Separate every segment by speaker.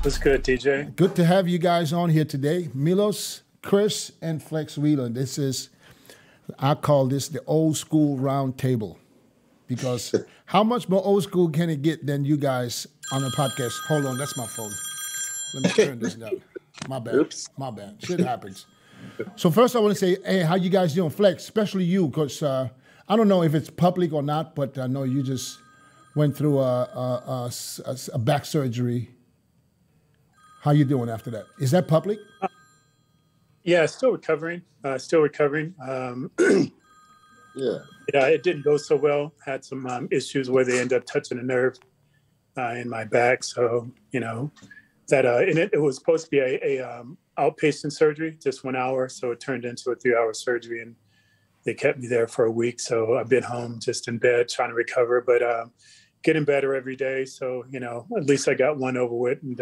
Speaker 1: What's good, DJ?
Speaker 2: Good to have you guys on here today. Milos, Chris, and Flex Wheeler. This is, I call this the Old School Roundtable, because how much more old school can it get than you guys on a podcast? Hold on, that's my phone. Let me turn this down. My bad.
Speaker 3: Oops.
Speaker 2: My bad. Shit happens. So first I want to say, hey, how you guys doing? Flex, especially you, because I don't know if it's public or not, but I know you just went through a back surgery. How you doing after that? Is that public?
Speaker 1: Yeah, still recovering.
Speaker 3: Yeah.
Speaker 1: It didn't go so well. Had some issues where they ended up touching a nerve in my back. So, that and it was supposed to be a outpatient surgery, just 1 hour. So it turned into a 3-hour surgery, and they kept me there for a week. So I've been home just in bed trying to recover, but getting better every day. So, at least I got one over with and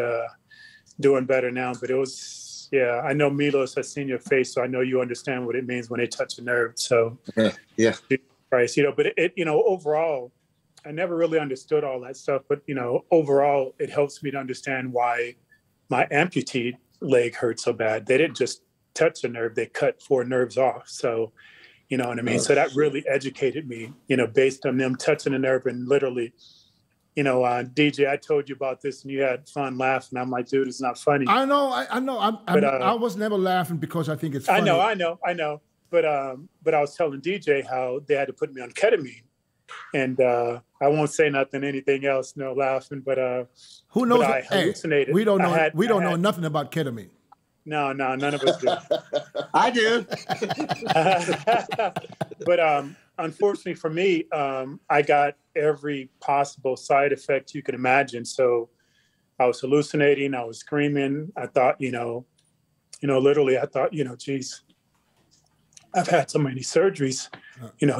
Speaker 1: doing better now. But it was, I know Milos, I've seen your face, so I know you understand what it means when they touch a nerve. So
Speaker 3: yeah.
Speaker 1: Christ, but it overall, I never really understood all that stuff, but overall it helps me to understand why my amputee leg hurt so bad. They didn't just touch a nerve, they cut 4 nerves off. So, you know what I mean? So that really educated me, based on them touching a nerve and literally, DJ, I told you about this and you had fun laughing. I'm like, dude, it's not funny.
Speaker 2: I know. I was never laughing because I think it's funny.
Speaker 1: I know. But I was telling DJ how they had to put me on ketamine, and I won't say anything else, no laughing. But
Speaker 2: who knows?
Speaker 1: But I hallucinated.
Speaker 2: We don't know. We don't know nothing about ketamine.
Speaker 1: No, none of us do.
Speaker 3: I do.
Speaker 1: But unfortunately for me, I got every possible side effect you could imagine. So I was hallucinating. I was screaming. I thought, literally, I thought, geez, I've had so many surgeries.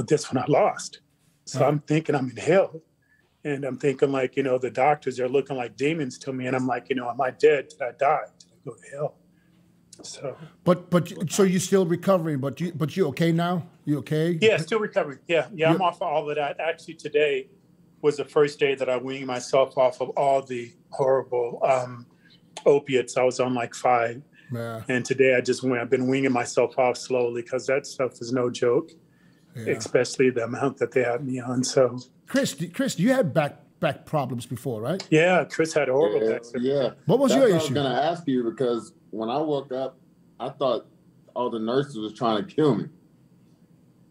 Speaker 1: This one I lost. So I'm thinking I'm in hell. And I'm thinking like, the doctors are looking like demons to me. And I'm like, am I dead? Did I die? Did I go to hell? So,
Speaker 2: so you're still recovering, but you okay now? You okay?
Speaker 1: Yeah, still recovering. Yeah. I'm off of all of that. Actually, today was the first day that I weaned myself off of all the horrible opiates. I was on like 5.
Speaker 2: Yeah.
Speaker 1: And today I've been weaning myself off slowly because that stuff is no joke, especially the amount that they have me on. So,
Speaker 2: Chris, you had back problems before, right?
Speaker 1: Yeah, Chris had a horrible back surgery.
Speaker 3: Yeah.
Speaker 2: What was your issue?
Speaker 3: I was going to ask you because when I woke up, I thought all the nurses was trying to kill me.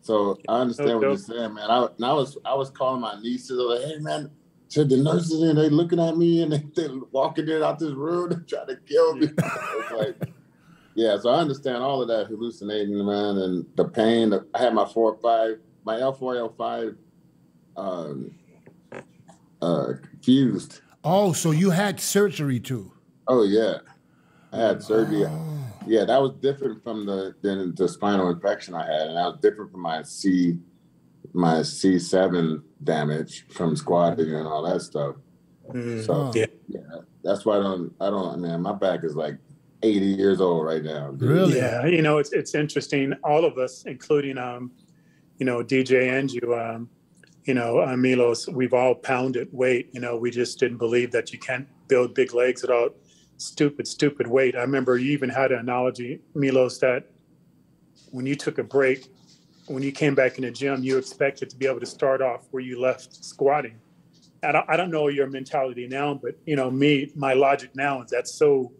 Speaker 3: So I understand what you're saying, man. I was calling my nieces, like, hey, man, said the nurses in, they looking at me and they walking in out this room and trying to kill me. It's like, yeah, so I understand all of that hallucinating, man, and the pain. I had my L4, L5 fused.
Speaker 2: Oh, so you had surgery too?
Speaker 3: Oh yeah, I had surgery. Oh. Yeah, that was different from the spinal infection I had, and that was different from my C7 damage from squatting and all that stuff. So yeah, that's why I don't. Man, my back is like 80 years old right now. Dude.
Speaker 2: Really?
Speaker 1: Yeah, it's interesting. All of us, including DJ and you, Milos, we've all pounded weight. We just didn't believe that you can't build big legs without stupid weight. I remember you even had an analogy, Milos, that when you took a break, when you came back in the gym, you expected to be able to start off where you left squatting. I don't know your mentality now, but my logic now is it's so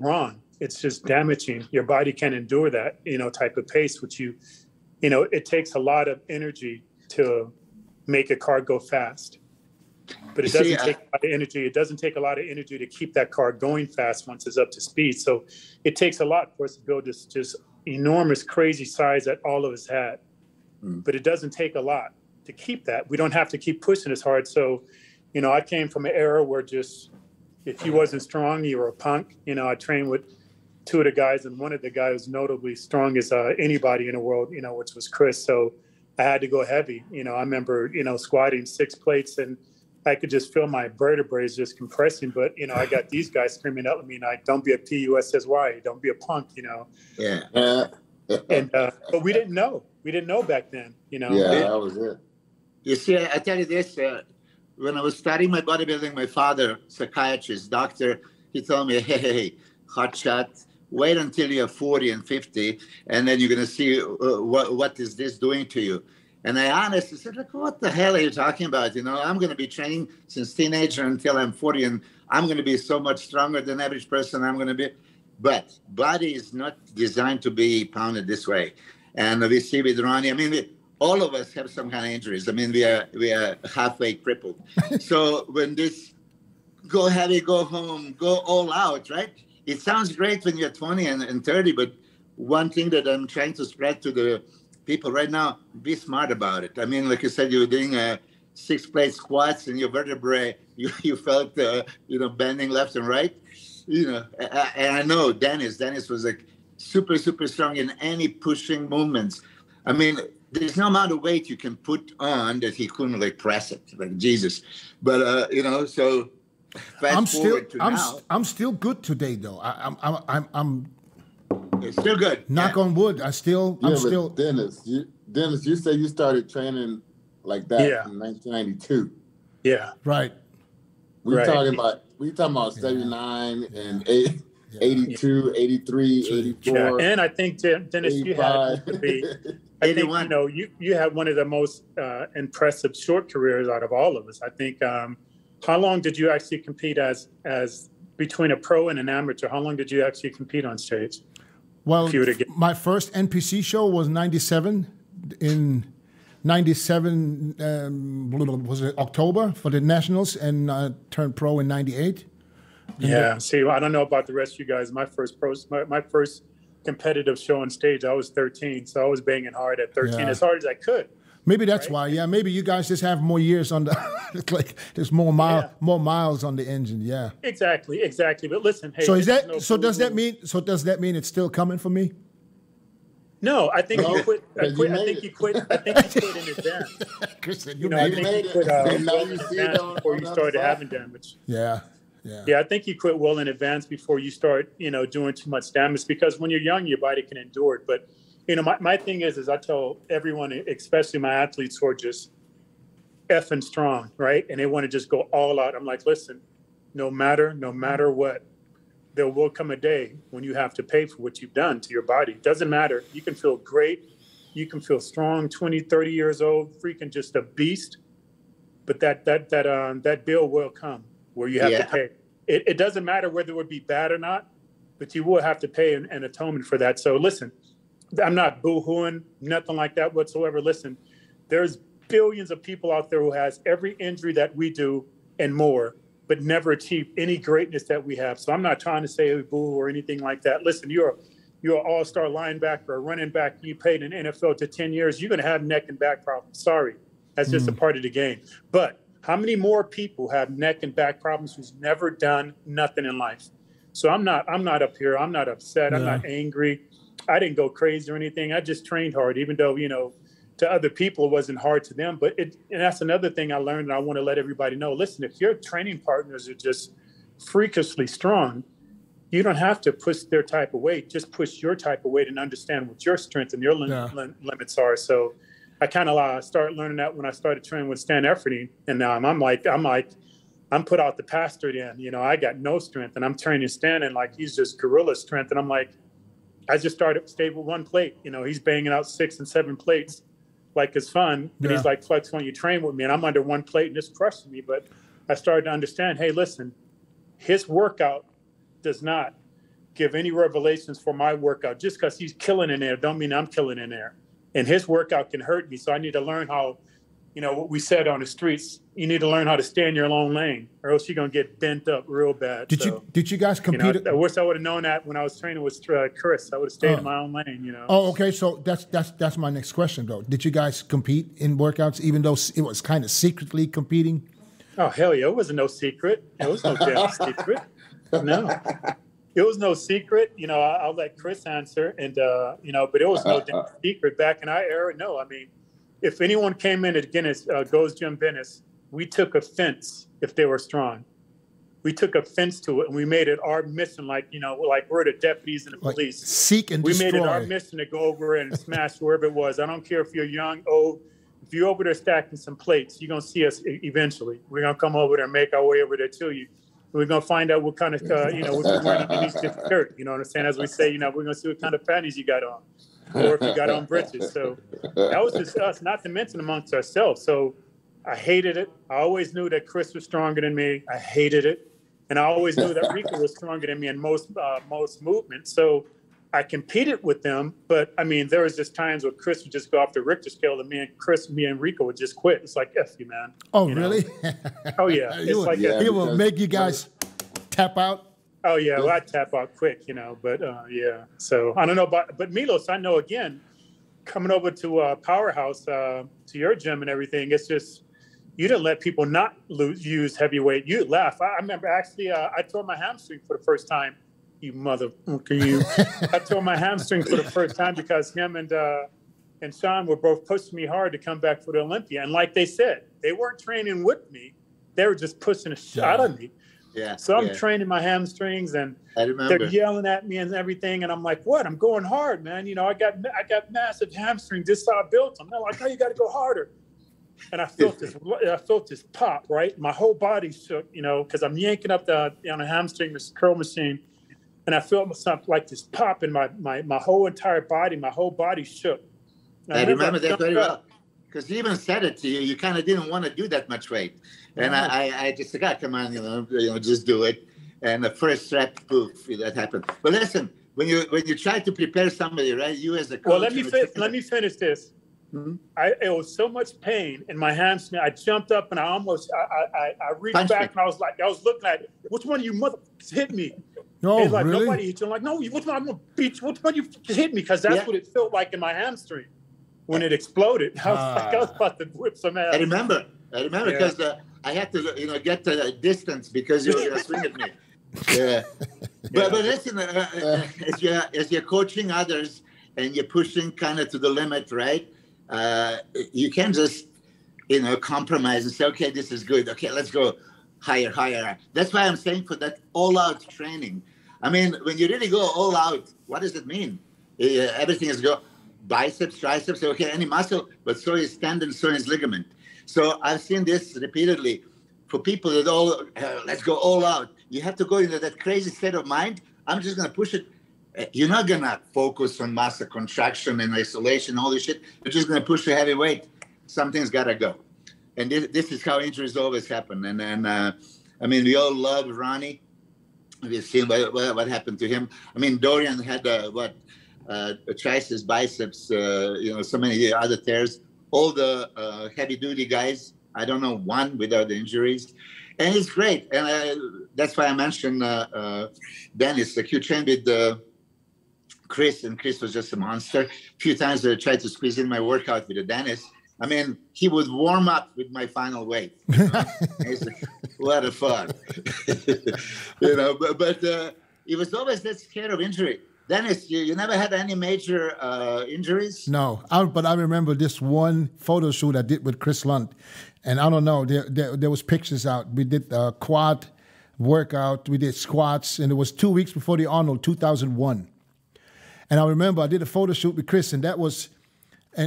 Speaker 1: wrong. It's just damaging. Your body can't endure that, type of pace, which it takes a lot of energy to make a car go fast. But it doesn't take a lot of energy. It doesn't take a lot of energy to keep that car going fast once it's up to speed. So it takes a lot for us to build this just enormous, crazy size that all of us had. But it doesn't take a lot to keep that. We don't have to keep pushing as hard. So, I came from an era where just if you wasn't strong, you were a punk. I trained with 2 of the guys, and one of the guys was notably strong as anybody in the world, which was Chris. So I had to go heavy. I remember, squatting 6 plates, and I could just feel my vertebrae just compressing. But, I got these guys screaming at me, like, don't be a PUSSY, don't be a punk,
Speaker 3: Yeah.
Speaker 1: And but we didn't know. We didn't know back then,
Speaker 3: Yeah, that was it.
Speaker 4: You see, I tell you this, when I was starting my bodybuilding, my father, psychiatrist, doctor, he told me, hey, hotshot, wait until you're 40 and 50, and then you're going to see what is this doing to you. And I honestly said, like, what the hell are you talking about? You know, I'm going to be training since teenager until I'm 40, and I'm going to be so much stronger than average person. I'm going to be, but body is not designed to be pounded this way. And we see with Ronnie, I mean, all of us have some kind of injuries. I mean, we are halfway crippled. So when this go heavy, go home, go all out, right? It sounds great when you're 20 and 30, but one thing that I'm trying to spread to the people right now, be smart about it. I mean, like you said, you were doing 6-plate squats and your vertebrae, you felt, bending left and right. You know, and I know Dennis was like super, super strong in any pushing movements. I mean, there's no amount of weight you can put on that he couldn't like press it, like Jesus. But, so fast forward to now.
Speaker 2: I'm still good today, though. I'm
Speaker 4: it's still good.
Speaker 2: Knock on wood. I'm still.
Speaker 3: Dennis, you say you started training like that in 1992.
Speaker 1: Yeah.
Speaker 2: Right.
Speaker 3: We're talking about 79 and 82, 83, 84.
Speaker 1: Yeah. And I think, Dennis, 85. You had to be, I think, you had one of the most impressive short careers out of all of us. I think, how long did you actually compete as between a pro and an amateur? How long did you actually compete on stage?
Speaker 2: Well, my first NPC show was 97. In 97, was it October for the Nationals, and I turned pro in 98.
Speaker 1: Yeah, see, I don't know about the rest of you guys. My first competitive show on stage, I was 13, so I was banging hard at 13, as hard as I could.
Speaker 2: Maybe that's why. Yeah, maybe you guys just have more years on the. Like there's more miles on the engine. Yeah.
Speaker 1: Exactly. But listen, hey.
Speaker 2: So does that mean it's still coming for me?
Speaker 1: No, I think you quit. I think you quit in advance.
Speaker 2: Chris said,
Speaker 1: I think you quit before you started having damage.
Speaker 2: Yeah.
Speaker 1: I think you quit well in advance before you start, doing too much damage, because when you're young, your body can endure it. But my thing is I tell everyone, especially my athletes who are just effing strong, right? And they want to just go all out. I'm like, listen, no matter what, there will come a day when you have to pay for what you've done to your body. It doesn't matter. You can feel great. You can feel strong, 20, 30 years old, freaking just a beast. But that bill will come where you have to pay. It doesn't matter whether it would be bad or not, but you will have to pay an atonement for that. So listen, I'm not boo-hooing, nothing like that whatsoever. Listen, there's billions of people out there who has every injury that we do and more, but never achieved any greatness that we have. So I'm not trying to say boo or anything like that. Listen, you're an all-star linebacker or running back. You played in NFL to 10 years. You're going to have neck and back problems. Sorry, that's just a part of the game. But how many more people have neck and back problems who's never done nothing in life? So I'm not up here. I'm not upset. I'm not angry. I didn't go crazy or anything. I just trained hard, even though, to other people, it wasn't hard to them. And that's another thing I learned, and I want to let everybody know. Listen, if your training partners are just freakishly strong, you don't have to push their type of weight. Just push your type of weight and understand what your strength and your limits are. So I kind of started learning that when I started training with Stan Efferding. And now I'm put out the pasture then. I got no strength, and I'm training Stan, and like he's just gorilla strength. And I'm like, I just stayed with one plate. He's banging out 6 and 7 plates like it's fun. But he's like, Flex, when you train with me, and I'm under one plate and it's crushing me. But I started to understand, hey, listen, his workout does not give any revelations for my workout. Just because he's killing in there don't mean I'm killing in there. And his workout can hurt me. So I need to learn how, what we said on the streets, you need to learn how to stay in your own lane, or else you're going to get bent up real bad.
Speaker 2: Did you guys compete?
Speaker 1: I wish I would have known that when I was training with Chris. I would have stayed in my own lane,
Speaker 2: Oh, okay. So that's my next question, though. Did you guys compete in workouts, even though it was kind of secretly competing?
Speaker 1: Oh, hell yeah. It wasn't no secret. It was no damn secret. No. It was no secret. I'll let Chris answer. And, but it was no damn secret back in our era. No, I mean, if anyone came in at Guinness, goes Jim Bennis, we took offense if they were strong. We took offense to it, and we made it our mission, like we're the deputies and the police.
Speaker 2: Seek and destroy.
Speaker 1: We made it our mission to go over and smash wherever it was. I don't care if you're young, old, if you're over there stacking some plates, you're going to see us eventually. We're going to come over there and make our way over there to you. We're going to find out what kind of, what you're wearing underneath this shirt. You know what I'm saying? As we say, we're going to see what kind of panties you got on, or if you got on breeches. So that was just us, not to mention amongst ourselves. So I hated it. I always knew that Chris was stronger than me. I hated it. And I always knew that Rico was stronger than me in most movements. So I competed with them. But, I mean, there was just times where Chris would just go off the Richter scale and me and Rico would just quit. It's like, F you, man.
Speaker 2: Oh, really?
Speaker 1: Oh, yeah. It's like
Speaker 2: he will make you guys tap out?
Speaker 1: Oh, yeah. Well, I'd tap out quick, But, yeah. So I don't know. But Milos, I know, again, coming over to Powerhouse, to your gym and everything, it's just, you didn't let people not use heavyweight. You laugh. I remember actually, I tore my hamstring for the first time. You motherfucker, you! I tore my hamstring for the first time because him and Sean were both pushing me hard to come back for the Olympia. And like they said, they weren't training with me; they were just pushing a shot on me.
Speaker 4: Yeah.
Speaker 1: So I'm training my hamstrings, and they're yelling at me and everything. And I'm like, "What? I'm going hard, man. I got massive hamstrings. This is how I built them." They're like, "Oh, you got to go harder." And I felt this pop, right? My whole body shook, because I'm yanking up on a hamstring, this curl machine, and I felt myself like this pop in my whole entire body. My whole body shook.
Speaker 4: I remember that very well, because he even said it to you. You kind of didn't want to do that much weight, and I just said, "Come on, just do it." And the first rep, poof, that happened. But listen, when you try to prepare somebody, right? You as a coach.
Speaker 1: Well, let me finish this. Mm-hmm. It was so much pain in my hamstring. I jumped up and I reached back and I was looking at it. Which one of you motherfuckers hit me?
Speaker 2: No,
Speaker 1: he's like,
Speaker 2: really?
Speaker 1: Nobody hit you. I'm like, no, which one? I'm gonna beat you. Which one you hit me? Because that's what it felt like in my hamstring when it exploded. I was about to whip some ass.
Speaker 4: I remember because I had to get the distance because you were gonna swing at me. Yeah, but listen, as you're coaching others and you're pushing kind of to the limit, right? You can't just, compromise and say, okay, this is good. Okay, let's go higher. That's why I'm saying for that all-out training. I mean, when you really go all out, what does it mean? Everything is go biceps, triceps, okay, any muscle, but so is tendon, so is ligament. So I've seen this repeatedly for people that let's go all out. You have to go into that crazy state of mind. I'm just going to push it. You're not going to focus on muscle contraction and isolation, all this shit. You're just going to push a heavy weight. Something's got to go. And this is how injuries always happen. And then, I mean, we all love Ronnie. We've seen what happened to him. I mean, Dorian had, triceps, biceps, so many other tears. All the heavy-duty guys, I don't know one without the injuries. And it's great. And that's why I mentioned Dennis. Like, you trained with Chris, and Chris was just a monster. A few times I tried to squeeze in my workout with Dennis. I mean, he would warm up with my final weight. It's like, what a fun. But he was always that scared of injury. Dennis, you never had any major injuries?
Speaker 2: No, but I remember this one photo shoot I did with Chris Lunt. And I don't know, there was pictures out. We did a quad workout, we did squats, and it was 2 weeks before the Arnold, 2001. And I remember I did a photo shoot with Chris, and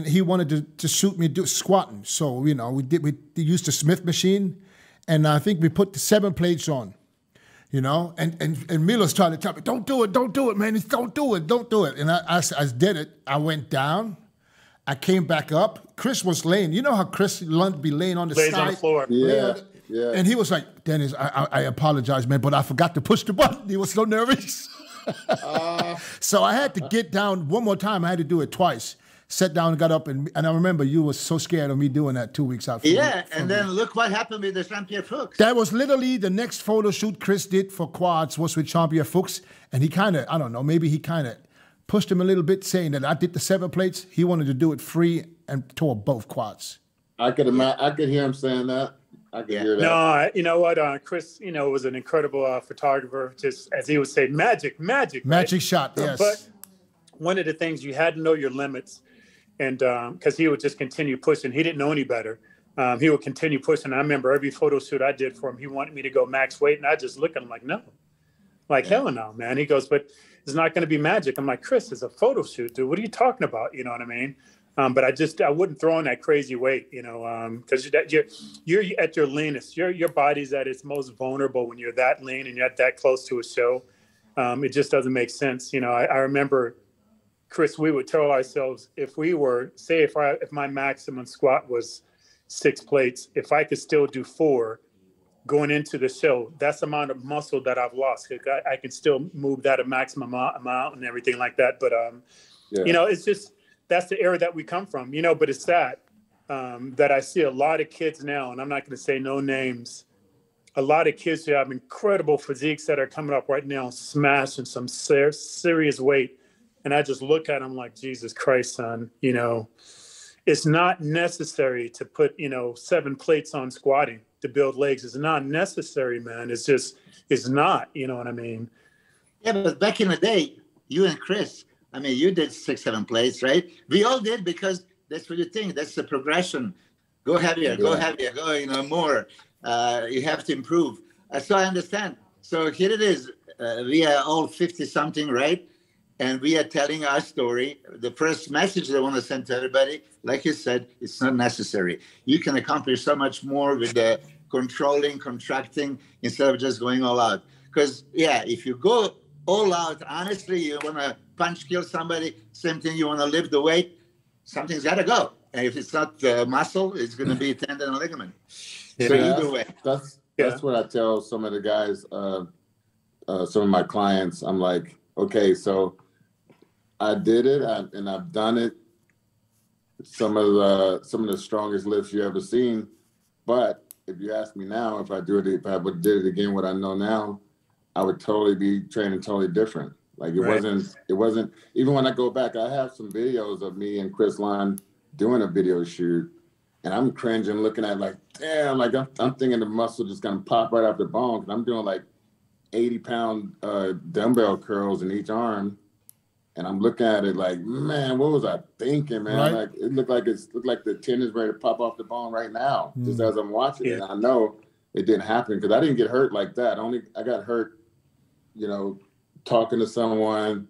Speaker 2: he wanted to shoot me squatting. So, we used the Smith machine, and I think we put the 7 plates on, and Milos tried to tell me, don't do it, man, don't do it. And I did it. I went down. I came back up. Chris was laying. You know how Chris Lunt be laying on the side?
Speaker 1: On the floor.
Speaker 3: Yeah.
Speaker 2: And he was like, Dennis, I apologize, man, but I forgot to push the button. He was so nervous. So I had to get down one more time. I had to do it twice. Sat down and got up, and I remember you were so scared of me doing that 2 weeks out.
Speaker 4: And then look what happened with the Jean-Pierre Fuchs.
Speaker 2: That was literally the next photo shoot Chris did for quads was with Jean-Pierre Fuchs, and he kind of, I don't know, maybe he kind of pushed him a little bit, saying that I did the 7 plates. He wanted to do it free and tore both quads.
Speaker 3: I could hear him saying that. I could hear that.
Speaker 1: No, you know what, Chris, was an incredible photographer. Just as he would say, magic, right?
Speaker 2: Shot. Yes.
Speaker 1: But one of the things you had to know your limits, and because he would just continue pushing. He didn't know any better. He would continue pushing. I remember every photo shoot I did for him, he wanted me to go max weight, and I just look at him like, no, hell no, man. He goes, but it's not going to be magic. I'm like, Chris, it's a photo shoot, dude. What are you talking about? You know what I mean? But I wouldn't throw in that crazy weight, you know, because you're at your leanest. Your body's at its most vulnerable when you're that lean and you're that close to a show. It just doesn't make sense. You know, I remember, Chris, we would tell ourselves, if we were, say, if my maximum squat was 6 plates, if I could still do 4 going into the show, that's the amount of muscle that I've lost. I can still move that a maximum amount and everything like that. But, you know, it's just, that's the era that we come from, you know, but it's sad that I see a lot of kids now, and I'm not going to say no names, a lot of kids who have incredible physiques that are coming up right now, smashing some serious weight. And I just look at them like, Jesus Christ, son, you know, it's not necessary to put, you know, 7 plates on squatting to build legs. It's not necessary, man. It's just, it's not, you know what I mean?
Speaker 4: Yeah, but back in the day, you and Chris, I mean, you did 6, 7 plates, right? We all did, because that's what you think. That's the progression. Go heavier, go heavier, go, you know, more. You have to improve. So I understand. So here it is. We are all 50-something, right? And we are telling our story. The first message I want to send to everybody, like you said, it's not necessary. You can accomplish so much more with the controlling, contracting, instead of just going all out. Because, yeah, if you go all out, honestly, you want to punch, kill somebody, same thing, you want to lift the weight, something's got to go. And if it's not muscle, it's going to be tendon and ligament.
Speaker 3: Yeah,
Speaker 4: so either way.
Speaker 3: That's what I tell some of the guys, some of my clients. I'm like, okay, so I did it, and I've done it. Some of the strongest lifts you ever seen. But if you ask me now, if I did it again, what I know now, I would totally be training totally different. Like it wasn't, even when I go back, I have some videos of me and Chris Line doing a video shoot, and I'm cringing looking at like, damn, like I'm thinking the muscle just gonna pop right off the bone, because I'm doing like 80-pound dumbbell curls in each arm. And I'm looking at it like, man, what was I thinking, man? Right. Like it looked like the tendon's ready to pop off the bone right now, just as I'm watching it. And I know it didn't happen because I didn't get hurt like that. I got hurt, you know, talking to someone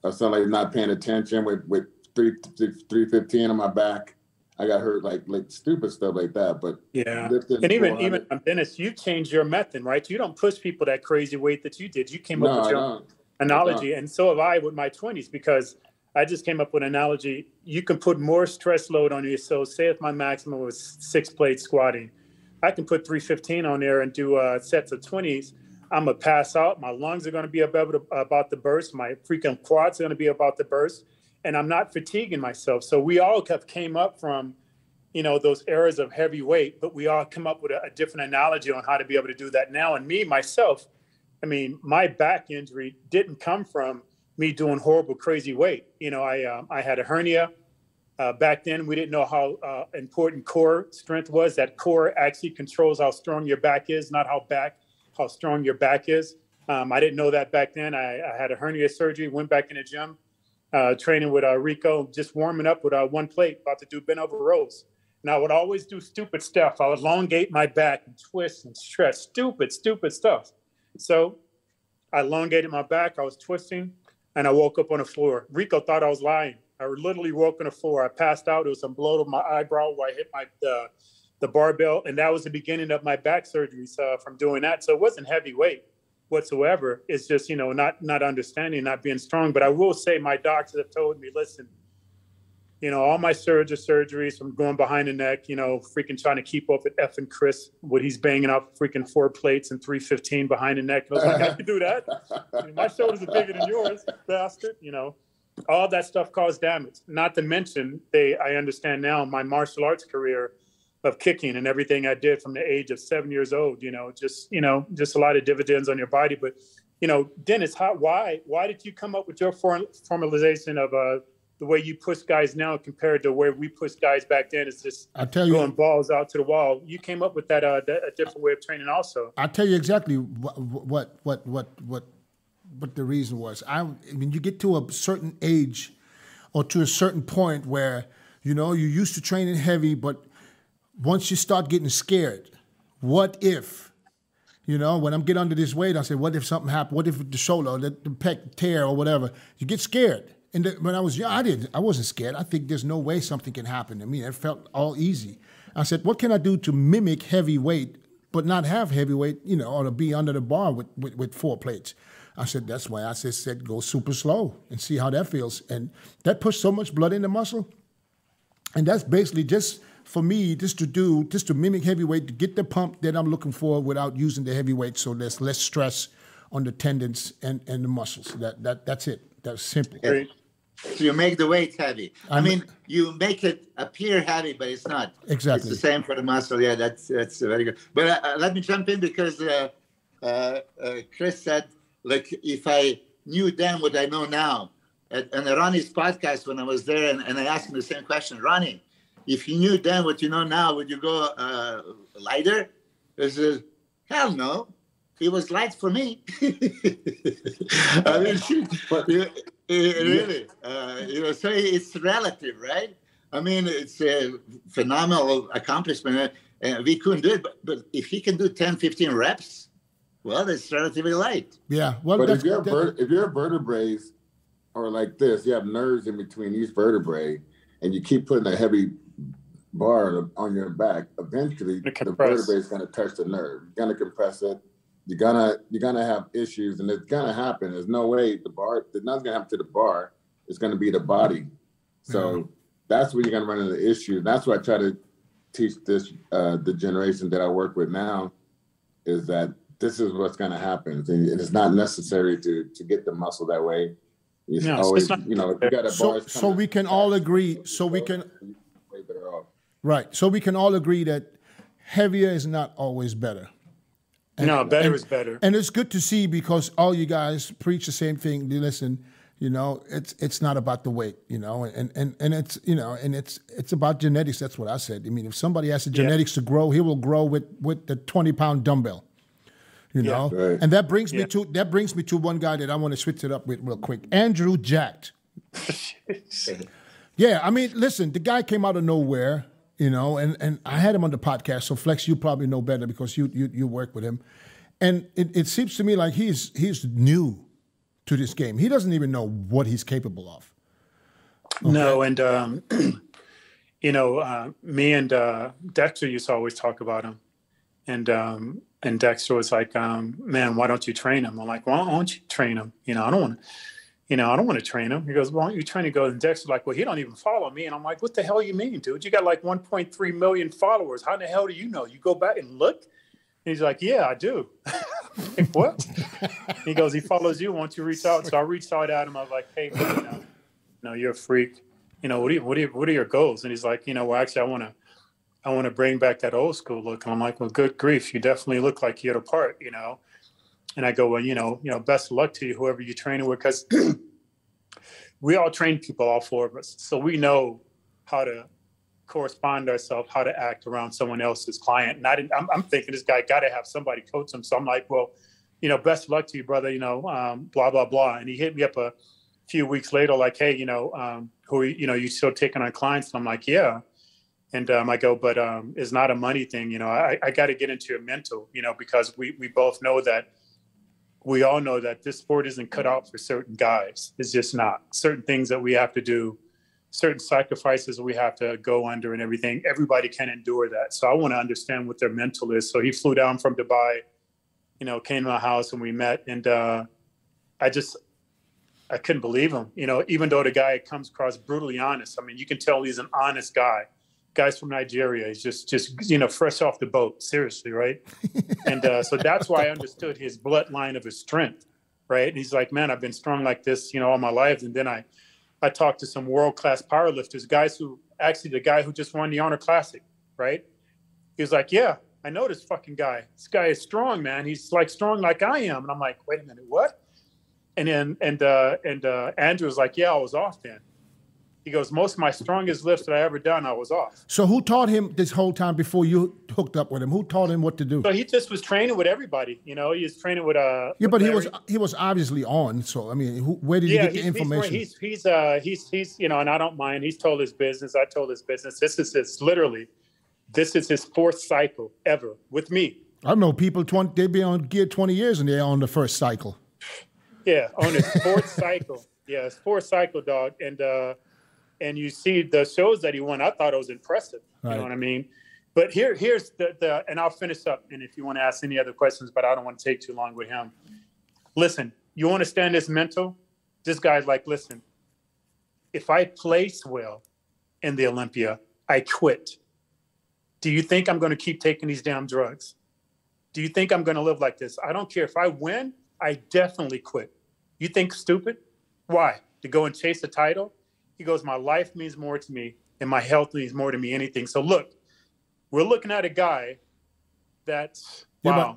Speaker 3: or somebody not paying attention with 315 on my back. I got hurt like stupid stuff like that. But
Speaker 1: yeah, and even Menace, you changed your method, right? You don't push people that crazy weight that you did. You came up with your own analogy, and so have I with my 20s, because I just came up with an analogy. You can put more stress load on you. So say if my maximum was 6 plates squatting, I can put 315 on there and do sets of 20s. I'm gonna pass out. My lungs are gonna be about to burst. My freaking quads are gonna be about to burst, and I'm not fatiguing myself. So we all have came up from, you know, those eras of heavy weight, but we all come up with a different analogy on how to be able to do that now. And me, myself, I mean, my back injury didn't come from me doing horrible, crazy weight. You know, I had a hernia. Back then, we didn't know how important core strength was. That core actually controls how strong your back is, not how strong your back is. I didn't know that back then. I had a hernia surgery, went back in the gym, training with Rico, just warming up with 1 plate, about to do bent over rows. And I would always do stupid stuff. I would elongate my back and twist and stretch, stupid stuff. So I elongated my back, I was twisting, and I woke up on the floor. Rico thought I was lying. I literally woke on the floor. I passed out. There was some blow to my eyebrow where I hit the barbell, and that was the beginning of my back surgeries from doing that. So it wasn't heavy weight whatsoever. It's just, you know, not understanding, not being strong. But I will say my doctors have told me, listen, you know, all my surgeries from going behind the neck, you know, freaking trying to keep up with effing Chris, what he's banging up freaking 4 plates and 315 behind the neck. I was like, I can do that. I mean, my shoulders are bigger than yours, bastard. You know, all that stuff caused damage. Not to mention, I understand now my martial arts career of kicking and everything I did from the age of 7 years old, you know, just a lot of dividends on your body. But, you know, Dennis, why did you come up with your formalization of the way you push guys now compared to where we push guys back then? Is just going balls out to the wall. You came up with that a different way of training also.
Speaker 2: I'll tell you exactly what the reason was. I mean, you get to a certain age or to a certain point where, you know, you're used to training heavy, but once you start getting scared, what if, you know, when I'm getting under this weight, I say, what if something happened? What if the shoulder or the pec tear or whatever? You get scared. And when I was young, I wasn't scared. I think there's no way something can happen to me. It felt all easy. I said, what can I do to mimic heavyweight, but not have heavyweight, you know, or to be under the bar with 4 plates? I said, that's why I said go super slow and see how that feels. And that pushed so much blood in the muscle. And that's basically just for me, just to mimic heavyweight, to get the pump that I'm looking for without using the heavyweight, so there's less stress on the tendons and the muscles. That's it. That's simple.
Speaker 4: Yeah. So you make the weight heavy. I mean, you make it appear heavy, but it's not.
Speaker 2: Exactly.
Speaker 4: It's the same for the muscle. Yeah, that's very good. But let me jump in because Chris said, like, if I knew then what I know now. And Ronnie's podcast, when I was there, and I asked him the same question, Ronnie, if you knew then what you know now, would you go lighter? He says, hell no. It was light for me. I mean, really, you know, so it's relative, right? I mean, it's a phenomenal accomplishment. And we couldn't do it, but if he can do 10, 15 reps, well, that's relatively light.
Speaker 2: Yeah. Well,
Speaker 3: but if you're vertebrae, or like this, you have nerves in between each vertebrae, and you keep putting a heavy bar on your back, eventually the vertebrae is going to touch the nerve. You're going to compress it. You're gonna have issues, and it's gonna happen. There's no way nothing's gonna happen to the bar. It's gonna be the body. So that's where you're gonna run into issues. That's what I try to teach this the generation that I work with now, is that this is what's gonna happen. And it's not necessary to get the muscle that way. It's always, you know, if you got a bar.
Speaker 2: So we can all agree. So we can.
Speaker 3: Way better off.
Speaker 2: Right. So we can all agree that heavier is not always better.
Speaker 1: No, better is better.
Speaker 2: And it's good to see, because all you guys preach the same thing. Listen, you know, it's not about the weight, you know, and it's, you know, and it's about genetics. That's what I said. I mean, if somebody has the genetics to grow, he will grow with the 20-pound dumbbell, you know. Right. And that brings me to one guy that I want to switch it up with real quick. Andrew Jacked. Yeah, I mean, listen, the guy came out of nowhere. You know, and I had him on the podcast, so Flex, you probably know better because you work with him. And it seems to me like he's new to this game. He doesn't even know what he's capable of. Okay? No,
Speaker 1: and, you know, me and Dexter used to always talk about him. And Dexter was like, man, why don't you train him? I'm like, well, why don't you train him? You know, I don't want to train him. He goes, why don't you train him? He goes, and Dexter's like, well, he don't even follow me. And I'm like, what the hell you mean, dude? You got like 1.3 million followers. How the hell do you know? You go back and look? And he's like, yeah, I do. Like, what? He goes, he follows you. Why don't you reach out? So I reached out at him. I was like, hey, man, no, you're a freak. You know, what are your goals? And he's like, you know, well, actually, I want to bring back that old school look. And I'm like, well, good grief. You definitely look like you're the part, you know? And I go, well, you know, best of luck to you, whoever you're training with, because we all train people, all 4 of us. So we know how to correspond ourselves, how to act around someone else's client. And I'm thinking this guy got to have somebody coach him. So I'm like, well, you know, best of luck to you, brother, you know, blah, blah, blah. And he hit me up a few weeks later, like, hey, you know, you still taking on clients? And I'm like, yeah. And I go, but it's not a money thing. You know, I got to get into your mental, you know, because we both know that. We all know that this sport isn't cut out for certain guys. It's just not. Certain things that we have to do, certain sacrifices we have to go under and everything. Everybody can endure that. So I want to understand what their mental is. So he flew down from Dubai, you know, came to my house and we met. And I couldn't believe him, you know, even though the guy comes across brutally honest. I mean, you can tell he's an honest guy. Guy's from Nigeria. He's just you know, fresh off the boat. Seriously, right? And so that's why I understood his bloodline of his strength, right? And he's like, man, I've been strong like this, you know, all my life. And then I talked to some world-class powerlifters, guys who actually the guy who just won the Honor Classic, right? He was like, yeah, I know this fucking guy. This guy is strong, man. He's like strong like I am. And I'm like, wait a minute, what? And then Andrew was like, yeah, I was off then. He goes, most of my strongest lifts that I ever done, I was off.
Speaker 2: So who taught him this whole time before you hooked up with him? Who taught him what to do?
Speaker 1: So he just was training with everybody. You know, he was training with
Speaker 2: yeah, but he was obviously on. So I mean, where did you get the information?
Speaker 1: He's you know, and I don't mind. He's told his business. I told his business. This is his 4th cycle ever with me.
Speaker 2: I know people they be on gear 20 years and they're on the first cycle.
Speaker 1: Yeah, on his 4th cycle. Yeah, sport cycle, dog. And you see the shows that he won, I thought it was impressive. You know what I mean? But here's the and I'll finish up. And if you want to ask any other questions, but I don't want to take too long with him. Listen, you understand this mental? This guy's like, listen, if I place well in the Olympia, I quit. Do you think I'm going to keep taking these damn drugs? Do you think I'm going to live like this? I don't care. If I win, I definitely quit. You think stupid? Why? To go and chase a title? He goes, my life means more to me and my health means more to me, anything. So look, we're looking at a guy that's,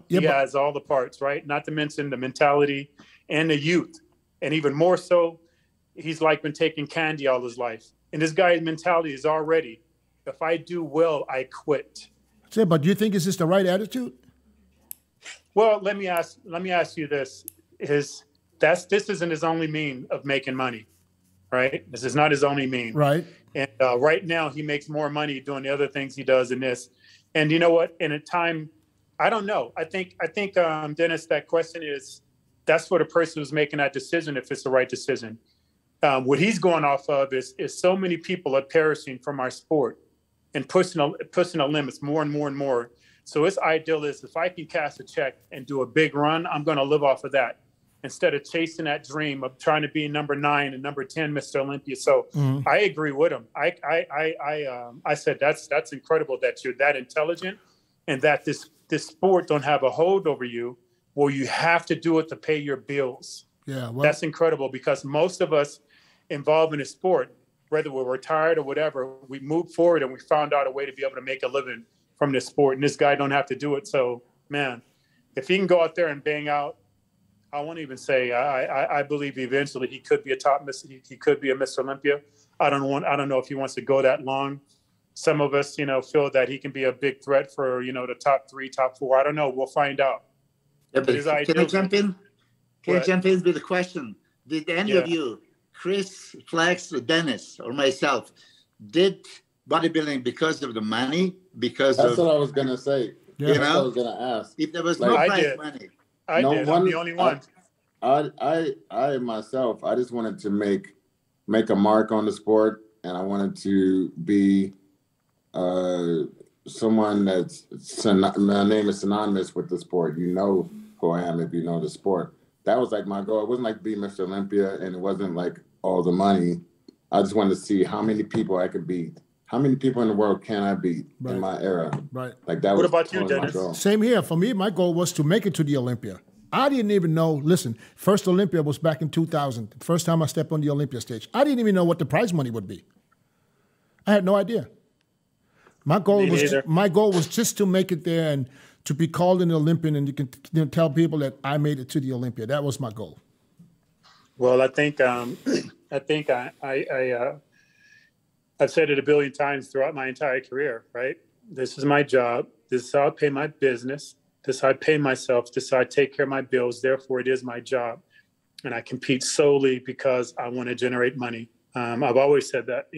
Speaker 1: he has all the parts, right? Not to mention the mentality and the youth. And even more so, he's like been taking candy all his life. And this guy's mentality is already, if I do well, I quit.
Speaker 2: But do you think is this the right attitude?
Speaker 1: Well, let me ask you this. This isn't his only mean of making money, right? This is not his only mean.
Speaker 2: Right.
Speaker 1: And right now he makes more money doing the other things he does in this. And you know what? In a time, I don't know. I think Dennis, that question is, that's for the person who's making that decision, if it's the right decision. What he's going off of is so many people are perishing from our sport and pushing the limits more and more and more. So his ideal is, if I can cash a check and do a big run, I'm going to live off of that instead of chasing that dream of trying to be number 9 and number 10, Mr. Olympia. So I agree with him. I said that's incredible that you're that intelligent and that this sport don't have a hold over you where you have to do it to pay your bills.
Speaker 2: Yeah, well,
Speaker 1: that's incredible, because most of us involved in a sport, whether we're retired or whatever, we moved forward and we found out a way to be able to make a living from this sport. And this guy don't have to do it. So, man, if he can go out there and bang out, I won't even say, I believe eventually he could be a top Mr. He could be a Mr. Olympia. I don't know if he wants to go that long. Some of us, feel that he can be a big threat for, the top 3, top 4. I don't know. We'll find out.
Speaker 4: Yeah, but can I jump in? Can I jump in with the question? Did any of you, Chris, Flex, Dennis, or myself, did bodybuilding because of the money? That's
Speaker 3: what I was going to say.
Speaker 2: Yeah.
Speaker 3: That's what I was going to ask.
Speaker 4: If there was no prize money.
Speaker 1: I'm the only one.
Speaker 3: I myself, I just wanted to make a mark on the sport, and I wanted to be someone my name is synonymous with the sport. You know who I am if you know the sport. That was like my goal. It wasn't like be Mr. Olympia, and it wasn't like all the money. I just wanted to see how many people I could beat. How many people in the world can I beat in my era?
Speaker 2: Right.
Speaker 3: Like that.
Speaker 1: What about you, Dennis?
Speaker 2: Same here. For me, my goal was to make it to the Olympia. I didn't even know, listen, first Olympia was back in 2000. The first time I stepped on the Olympia stage. I didn't even know what the prize money would be. I had no idea. My goal was just to make it there and to be called an Olympian, and you can tell people that I made it to the Olympia. That was my goal.
Speaker 1: Well, I think I've said it a billion times throughout my entire career, right? This is my job. This is how I pay my business. This is how I pay myself. This is how I take care of my bills. Therefore, it is my job. And I compete solely because I want to generate money. I've always said that.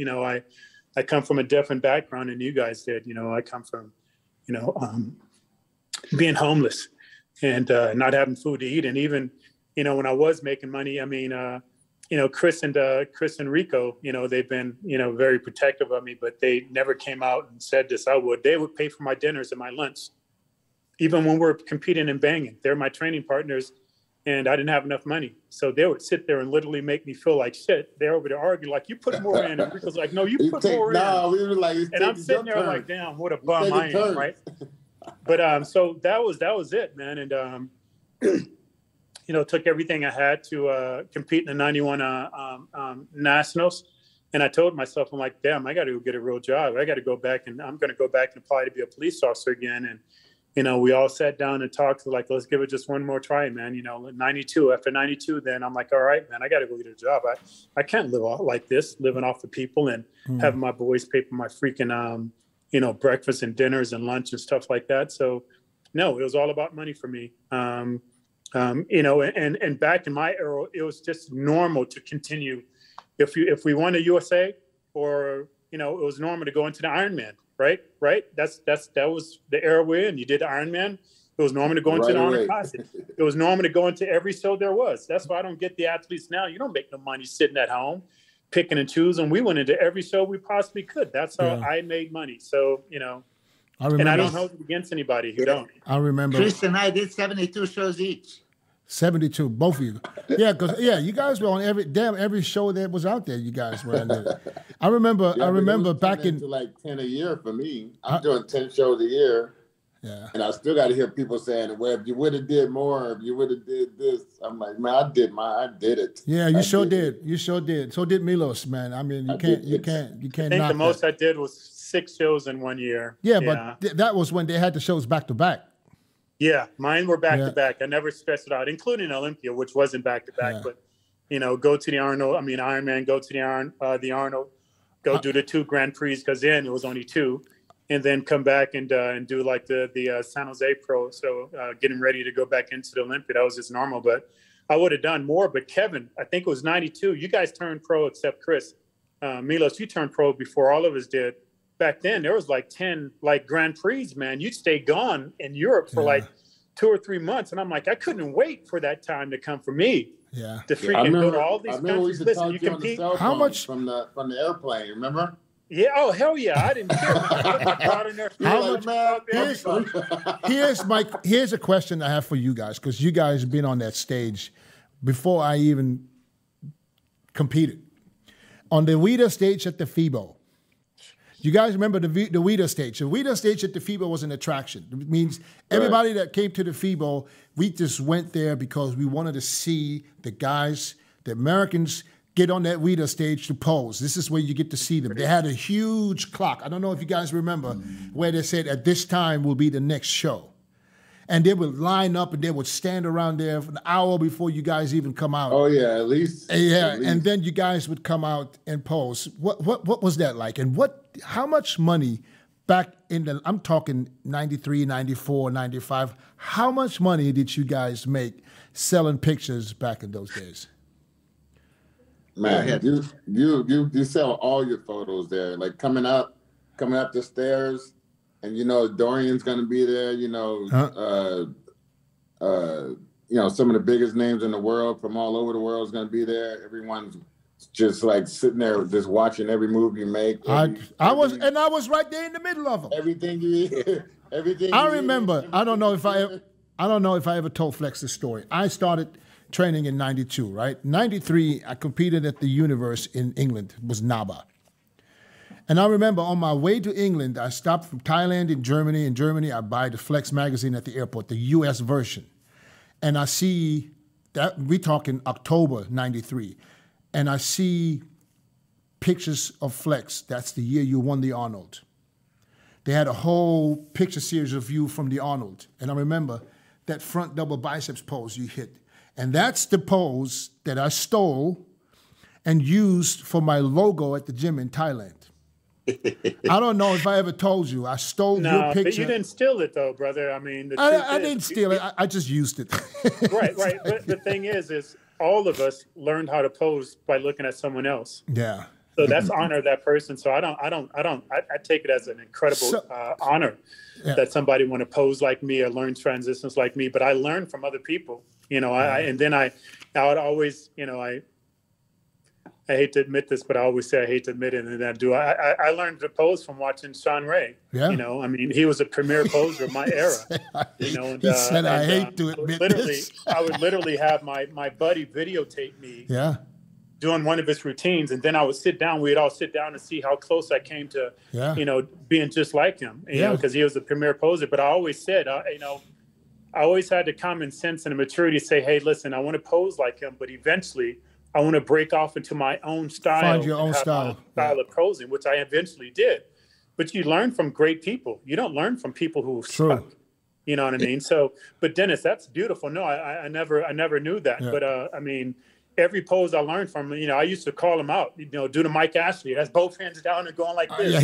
Speaker 1: I come from a different background than you guys did. I come from, being homeless and not having food to eat. And even, when I was making money, I mean, Chris and Rico, they've been, very protective of me, but they never came out and said this. They would pay for my dinners and my lunch. Even when we're competing and banging, they're my training partners, and I didn't have enough money. So they would sit there and literally make me feel like shit. They're over there arguing, like, you put more in. And Rico's like, no, you put more in.
Speaker 3: We were like,
Speaker 1: and I'm sitting there like, damn, what a bum I am, right? But so that was it, man. And took everything I had to compete in the 91 Nationals. And I told myself, I'm like, damn, I got to go get a real job. I got to go back, and I'm going to go back and apply to be a police officer again. And we all sat down and talked, like, let's give it just one more try, man. 92, after 92, then I'm like, all right, man, I got to go get a job. I can't live like this, living off the people and having my boys pay for my freaking, breakfast and dinners and lunch and stuff like that. So, no, it was all about money for me. And back in my era, it was just normal to continue. If we won a USA, or, it was normal to go into the Ironman. Right. That was the era we're in. You did Ironman, It was normal to go into
Speaker 3: Right
Speaker 1: the Honor
Speaker 3: away.
Speaker 1: Classic. It was normal to go into every show there was. That's why I don't get the athletes now. You don't make no money sitting at home, picking and choosing. We went into every show we possibly could. That's how I made money. So, you know,
Speaker 2: I remember,
Speaker 1: and I don't hold it against anybody who don't.
Speaker 2: I remember.
Speaker 4: Chris and I did 72 shows each.
Speaker 2: 72, both of you. Yeah, because you guys were on every show that was out there. You guys were on there. I remember.
Speaker 3: Yeah,
Speaker 2: I remember
Speaker 3: it was
Speaker 2: back in
Speaker 3: to like 10 a year for me. I'm doing 10 shows a year.
Speaker 2: Yeah.
Speaker 3: And I still got to hear people saying, "Well, if you would have did more, if you would have did this," I'm like, "Man, I did it."
Speaker 2: Yeah, you sure did. You sure did. So did Milos, man. I mean, you can't.
Speaker 1: I think the most I did was 6 shows in 1 year.
Speaker 2: Yeah, but that was when they had the shows back to back.
Speaker 1: Yeah, mine were back to back. I never stressed it out, including Olympia, which wasn't back to back. But you know, go to the Arnold. I mean, Ironman. Go to the Arnold. Go do the 2 Grand Prix because then it was only 2. And then come back and do like the San Jose Pro. So getting ready to go back into the Olympia. That was just normal. But I would have done more. But Kevin, I think it was 92. You guys turned pro except Chris. Milos, you turned pro before all of us did. Back then, there was like 10 like Grand Prix, man. You'd stay gone in Europe for like 2 or 3 months. And I'm like, I couldn't wait for that time to come for me.
Speaker 2: Yeah.
Speaker 1: To freaking go to all these countries.
Speaker 3: Listen, you compete. How much from the airplane, remember?
Speaker 1: Yeah. Oh, hell yeah. I didn't care.
Speaker 2: Here's a question I have for you guys, because you guys have been on that stage before I even competed. On the WIDA stage at the FIBO. You guys remember the WIDA stage? The WIDA stage at the FIBO was an attraction. It means everybody that came to the FIBO, we just went there because we wanted to see the guys, the Americans, get on that WIDA stage to pose. This is where you get to see them. They had a huge clock. I don't know if you guys remember where they said at this time will be the next show. And they would line up and they would stand around there for an hour before you guys even come out.
Speaker 3: Oh yeah, at least.
Speaker 2: Yeah, and then you guys would come out and pose. What was that like? And how much money back in the, I'm talking 93, 94, 95, how much money did you guys make selling pictures back in those days?
Speaker 3: Man, you sell all your photos there. Like coming up the stairs, and you know Dorian's gonna be there. You know, some of the biggest names in the world from all over the world is gonna be there. Everyone's just like sitting there, just watching every move you make.
Speaker 2: I was right there in the middle of them.
Speaker 3: Everything you, everything.
Speaker 2: I remember. I don't know if I ever told Flex this story. I started training in 92, right? 93, I competed at the Universe in England. It was NABA. And I remember on my way to England, I stopped from Thailand in Germany. In Germany, I buy the Flex magazine at the airport, the US version. And I see that, we're talking October 93. And I see pictures of Flex. That's the year you won the Arnold. They had a whole picture series of you from the Arnold. And I remember that front double biceps pose you hit. And that's the pose that I stole and used for my logo at the gym in Thailand. I don't know if I ever told you. I stole your picture.
Speaker 1: But you didn't steal it, though, brother. I mean,
Speaker 2: I didn't steal it. I just used it.
Speaker 1: Right. But the thing is all of us learned how to pose by looking at someone else.
Speaker 2: Yeah.
Speaker 1: So that's honor that person. So I take it as an incredible honor that somebody want to pose like me or learn transitions like me. But I learned from other people, you know. I would always, you know, I hate to admit this, but I always say I hate to admit it, and I do. I learned to pose from watching Sean Ray. Yeah. You know, I mean, he was a premier poser of my era. You know,
Speaker 2: he said, I hate to admit this.
Speaker 1: I would literally have my buddy videotape me. Yeah. Doing one of his routines, and then I would sit down. We'd all sit down and see how close I came to, you know, being just like him. You know, because he was a premier poser. But I always said, you know, I always had the common sense and the maturity to say, hey, listen, I want to pose like him, but eventually I want to break off into my own style.
Speaker 2: Find your own style.
Speaker 1: Style of posing, which I eventually did. But you learn from great people. You don't learn from people who suck. You know what I mean? So, but Dennis, that's beautiful. No, I never knew that. Yeah. But I mean, every pose I learned from, you know, I used to call him out, you know, do the Mike Ashley. That's both hands down and going like this.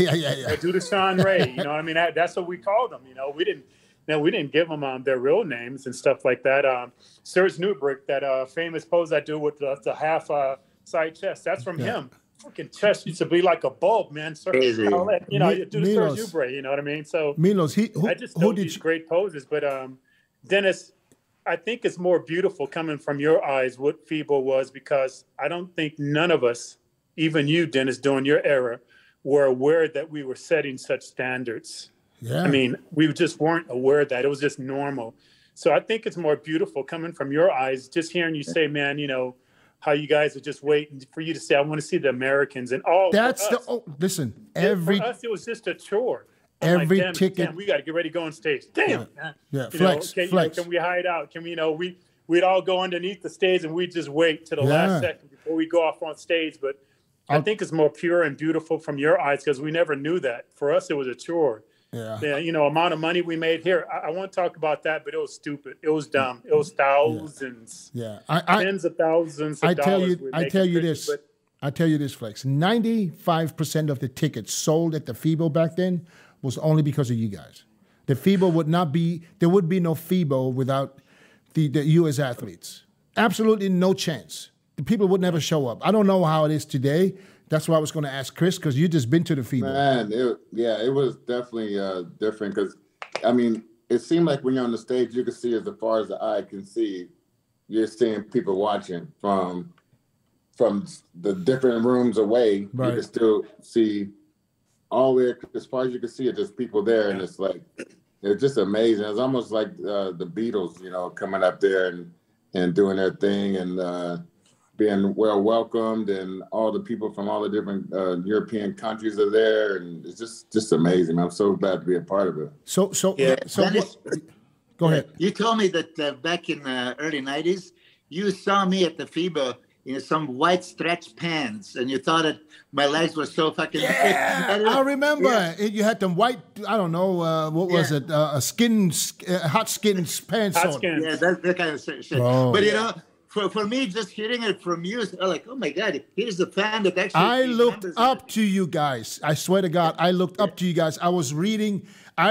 Speaker 1: Or do the Sean Ray. You know what I mean? That's what we called them. You know, we didn't give them their real names and stuff like that. Serge Newbrick, that famous pose I do with the half side chest, that's from him. Fucking chest used to be like a bulb, man. You know, do the Serge Newbrick, you know what I mean? So
Speaker 2: Milos,
Speaker 1: I just do these great poses, but Dennis, I think it's more beautiful coming from your eyes what FIBO was, because I don't think none of us, even you, Dennis, during your era, were aware that we were setting such standards.
Speaker 2: Yeah.
Speaker 1: I mean, we just weren't aware that. It was just normal. So I think it's more beautiful coming from your eyes, just hearing you say, man, you know, how you guys are just waiting for you to say, I want to see the Americans and all.
Speaker 2: That's listen,
Speaker 1: for us, it was just a chore.
Speaker 2: Every
Speaker 1: like, damn,
Speaker 2: ticket.
Speaker 1: Damn, we got to get ready to go on stage. Damn.
Speaker 2: Yeah.
Speaker 1: Flex.
Speaker 2: Flex.
Speaker 1: Can we hide out? Can we, we'd all go underneath the stage and we'd just wait to the last second before we go off on stage. But I think it's more pure and beautiful from your eyes, because we never knew that. For us, it was a chore.
Speaker 2: Yeah.
Speaker 1: You know, amount of money we made here. I won't talk about that, but it was stupid. It was dumb. It was thousands.
Speaker 2: Yeah.
Speaker 1: Tens of thousands of dollars.
Speaker 2: I tell you this, Flex. 95% of the tickets sold at the FIBO back then was only because of you guys. The FIBO would not be, there would be no FIBO without the U.S. athletes. Absolutely no chance. The people would never show up. I don't know how it is today. That's why I was going to ask Chris, because you just been to the FIBO.
Speaker 3: Man, it was definitely different, because, I mean, it seemed like when you're on the stage, you can see as far as the eye can see, you're seeing people watching from the different rooms away. Right. You can still see all the way, as far as you can see, it's just people there, and it's like, it's just amazing. It's almost like the Beatles, you know, coming up there and doing their thing, and being well welcomed, and all the people from all the different European countries are there, and it's just amazing. I'm so glad to be a part of it.
Speaker 2: So
Speaker 4: Dennis,
Speaker 2: go ahead.
Speaker 4: You told me that back in the early 90s, you saw me at the FIBA in some white stretch pants, and you thought that my legs were so fucking big.
Speaker 2: I remember. Yeah. You had them white, I don't know, what was it, hot skin pants
Speaker 1: hot
Speaker 2: on.
Speaker 1: skin.
Speaker 4: Yeah, that kind of shit.
Speaker 2: Oh.
Speaker 4: But, you know, for me, just hearing it from you, I'm like, oh, my God, here's the fan that actually...
Speaker 2: I looked up to you guys. I swear to God, I looked up to you guys. I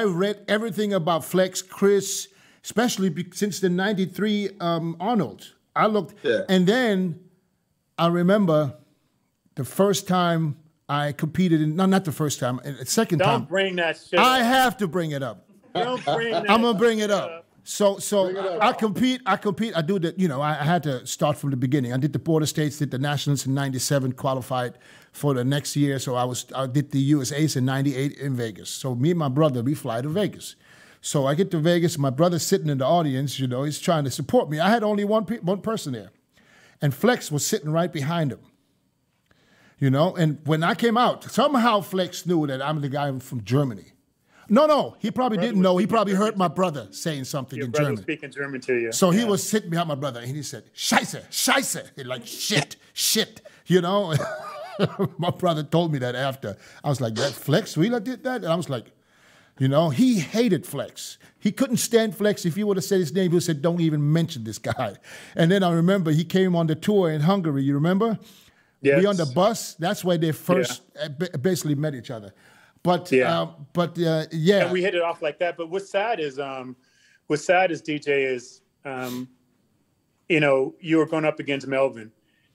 Speaker 2: read everything about Flex, Chris, especially since the 93 Arnold. I looked, and then I remember the first time I competed in, not the first time, the second time.
Speaker 1: Don't bring that shit up.
Speaker 2: I have to bring it up.
Speaker 1: Don't bring that
Speaker 2: I'm going to bring it up. So I compete. I do the, I had to start from the beginning. I did the Border States, did the Nationals in 97, qualified for the next year. So I did the USAs in 98 in Vegas. So me and my brother, we fly to Vegas. So I get to Vegas, my brother's sitting in the audience, he's trying to support me. I had only one person there. And Flex was sitting right behind him. And when I came out, somehow Flex knew that I'm the guy from Germany. No, he probably didn't know. He probably heard my brother saying something in German.
Speaker 1: Speaking German to you.
Speaker 2: So he was sitting behind my brother, and he said, Scheiße, like shit. My brother told me that after. I was like, that Flex Wheeler did that? And I was like, he hated Flex. He couldn't stand Flex. If he would have said his name, he would have said, don't even mention this guy. And then I remember he came on the tour in Hungary, you remember?
Speaker 1: Yes.
Speaker 2: We on the bus, that's where they first basically met each other. But
Speaker 1: and we hit it off like that. But what's sad is DJ is, you were going up against Melvin,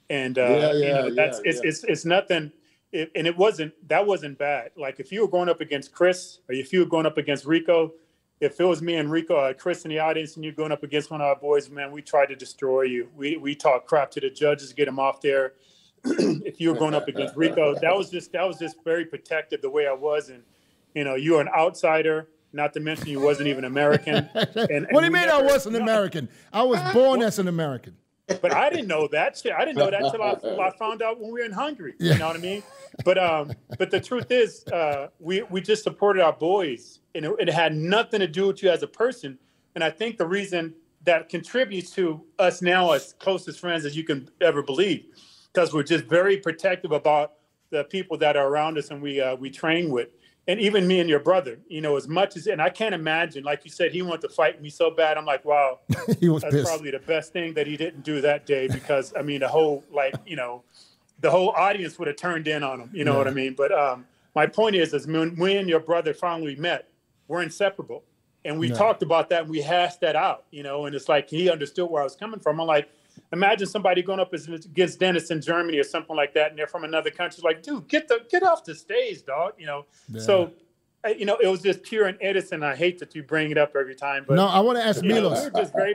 Speaker 1: and it's nothing. That wasn't bad. Like if you were going up against Chris, or if you were going up against Rico, if it was me and Rico or Chris in the audience, and you're going up against one of our boys, man, we tried to destroy you. We talked crap to the judges, get them off there. If you were going up against Rico, that was just very protective the way I was, and you were an outsider. Not to mention you wasn't even American. And
Speaker 2: what do you mean I wasn't American? I was born as an American.
Speaker 1: But I didn't know that shit. I didn't know that until I found out when we were in Hungary. You know what I mean? But the truth is, we just supported our boys, and it had nothing to do with you as a person. And I think the reason that contributes to us now as closest friends as you can ever believe, because we're just very protective about the people that are around us and we train with. And even me and your brother, as much as, and I can't imagine, like you said, he wanted to fight me so bad. I'm like, wow, that's
Speaker 2: pissed.
Speaker 1: Probably the best thing that he didn't do that day, because I mean, the whole audience would have turned in on him. You know what I mean? But my point is when me and your brother finally met, we're inseparable. And we talked about that and we hashed that out, and it's like he understood where I was coming from. I'm like, imagine somebody going up against Dennis in Germany or something like that, and they're from another country. Like, dude, get off the stage, dog. So you know, it was just pure and innocent. I hate that you bring it up every time, but
Speaker 2: no, I want to ask Milos.
Speaker 1: We're just very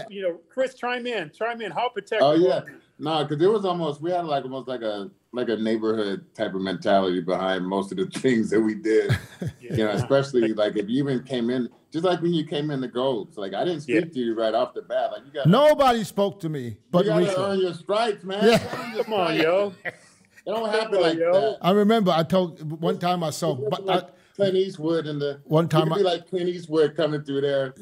Speaker 1: you know, Chris, chime in. How protective?
Speaker 3: Oh yeah, no, because it was almost, we had like almost like a neighborhood type of mentality behind most of the things that we did. You know, especially like if you even came in, just like when you came in the Golds, like I didn't speak to you right off the bat. Like you got
Speaker 2: nobody spoke to me, but
Speaker 3: you gotta earn your stripes, man.
Speaker 2: Yeah.
Speaker 3: Come
Speaker 1: on, yo.
Speaker 3: It don't happen like that.
Speaker 2: I remember I told one time I saw
Speaker 3: Clint Eastwood in the
Speaker 2: one time.
Speaker 3: You could be like Clint Eastwood coming through there,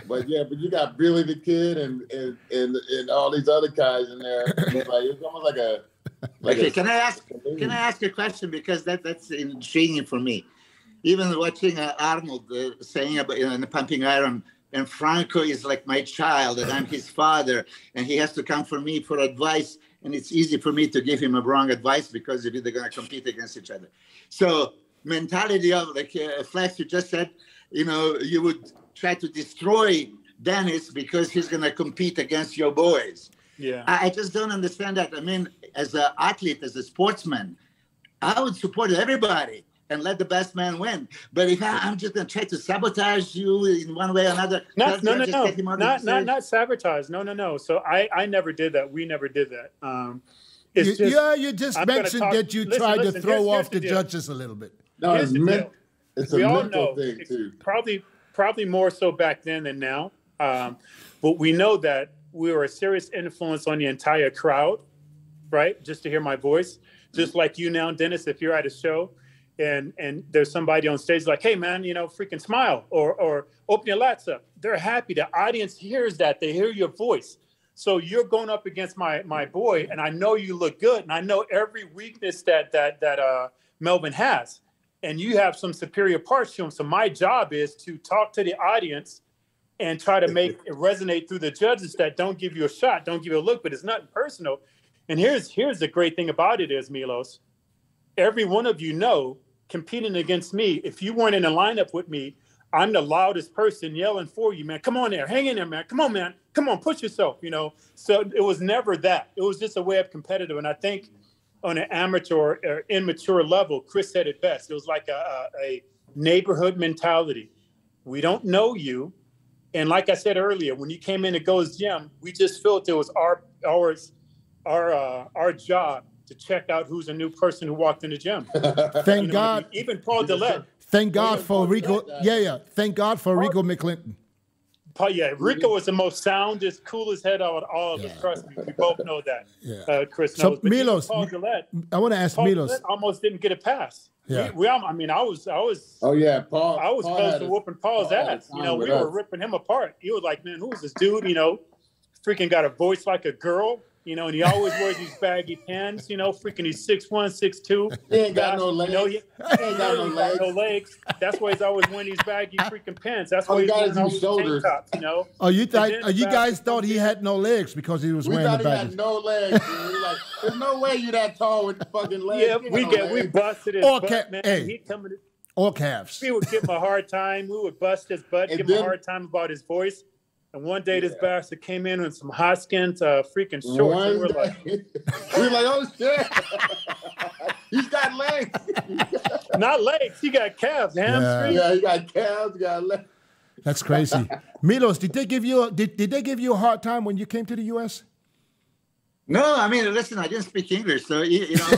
Speaker 3: but you got Billy the Kid and all these other guys in there. It's almost like a.
Speaker 4: Okay, can I ask a question, because that's intriguing for me. Even watching Arnold saying about in the Pumping Iron, and Franco is like my child, and I'm his father, and he has to come for me for advice, and it's easy for me to give him a wrong advice because they're going to compete against each other. So mentality of like Flex, you just said, you know, you would try to destroy Dennis because he's going to compete against your boys.
Speaker 1: Yeah,
Speaker 4: I just don't understand that. I mean, as an athlete, as a sportsman, I would support everybody and let the best man win. But if I'm just going to try to sabotage you in one way or another,
Speaker 1: not sabotage. No. So I never did that. We never did that.
Speaker 2: You just mentioned that you tried to throw off the judges a little bit.
Speaker 3: No, it's a mental thing too.
Speaker 1: Probably more so back then than now. But we know that we were a serious influence on the entire crowd, right? Just to hear my voice, just like you now, Dennis. If you're at a show and there's somebody on stage like, hey man, you know, freaking smile or open your lats up. They're happy. The audience hears that. They hear your voice. So you're going up against my boy, and I know you look good, and I know every weakness that Melvin has, and you have some superior parts to him. So my job is to talk to the audience and try to make it resonate through the judges that don't give you a shot, don't give you a look, but it's nothing personal. And here's the great thing about it is, Milos, every one of you know, competing against me, if you weren't in a lineup with me, I'm the loudest person yelling for you, man. Come on there, hang in there, man. Come on, man. Come on, push yourself, you know. So it was never that. It was just a way of competitive. And I think on an amateur or immature level, Chris said it best. It was like a neighborhood mentality. We don't know you. And like I said earlier, when you came in to Gold's Gym, we just felt it was our job to check out who's a new person who walked in the gym.
Speaker 2: Thank God.
Speaker 1: Even Paul Dillette.
Speaker 2: Thank God for Rico. Thank God for Rico McClinton.
Speaker 1: Rico was the most soundest, coolest head out of all of us. Trust me, we both know that.
Speaker 2: Yeah.
Speaker 1: Chris
Speaker 2: so
Speaker 1: knows. But
Speaker 2: Milos,
Speaker 1: Paul Dillette,
Speaker 2: I want to ask Milos.
Speaker 1: Dillette almost didn't get a pass.
Speaker 2: Yeah.
Speaker 1: I was.
Speaker 3: Oh yeah, Paul.
Speaker 1: I was close to whooping Paul's ass. You know, we were ripping him apart. He was like, man, who's this dude? You know, freaking got a voice like a girl. You know, and he always wears these baggy pants. You know, freaking he's 6'1", 6'2".
Speaker 3: He ain't got no legs.
Speaker 1: You know, he ain't got no legs. That's why he's always wearing these baggy freaking pants. That's why he's wearing all these tank tops. You know.
Speaker 2: Oh, you guys thought he had no legs because he was wearing the baggy.
Speaker 3: We thought he had no legs. We're like, there's no way you that tall with fucking legs.
Speaker 1: Yeah, we busted his butt, man.
Speaker 2: Hey,
Speaker 1: he coming.
Speaker 2: Or calves.
Speaker 1: We would give him a hard time. We would bust his butt, give him a hard time about his voice. And one day this bastard came in with some Hoskins freaking shorts. And we're like,
Speaker 3: oh shit. He's got legs.
Speaker 1: Not legs, he got calves, hamstrings.
Speaker 3: Yeah, he got calves, he got legs.
Speaker 2: That's crazy. Milos, did they give you a hard time when you came to the US?
Speaker 4: No, I mean, listen, I didn't speak English, so you know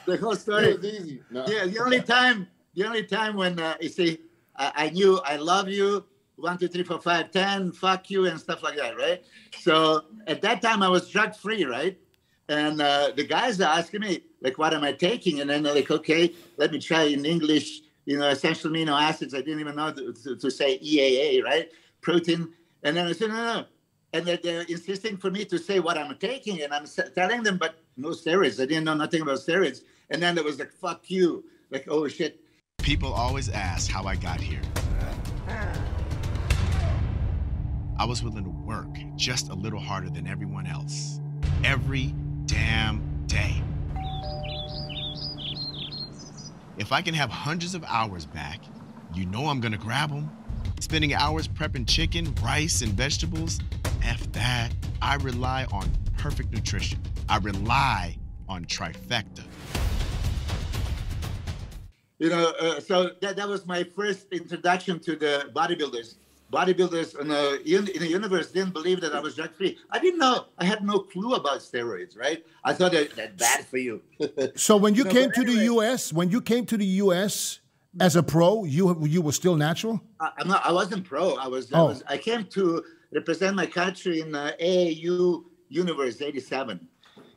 Speaker 4: the whole story.
Speaker 3: It was easy. No.
Speaker 4: Yeah, the only time when you see, I knew I love you. 1, 2, 3, 4, 5, 10, fuck you, and stuff like that, right? So at that time, I was drug-free, right? And the guys are asking me, like, what am I taking? And then they're like, okay, let me try in English, you know, essential amino acids. I didn't even know to say EAA, right? Protein. And then I said, no. And they're insisting for me to say what I'm taking. And I'm telling them, but no steroids. I didn't know nothing about steroids. And then there was like, fuck you. Like, oh, shit.
Speaker 5: People always ask how I got here. I was willing to work just a little harder than everyone else, every damn day. If I can have hundreds of hours back, you know I'm gonna grab them. Spending hours prepping chicken, rice, and vegetables, F that. I rely on perfect nutrition. I rely on trifecta.
Speaker 4: You know, so that was my first introduction to the bodybuilders. Bodybuilders in the universe didn't believe that I was drug-free. I didn't know. I had no clue about steroids, right? I thought that's bad for you.
Speaker 2: So when you came to the U.S., as a pro, you were still natural?
Speaker 4: I wasn't pro. I came to represent my country in AAU Universe '87.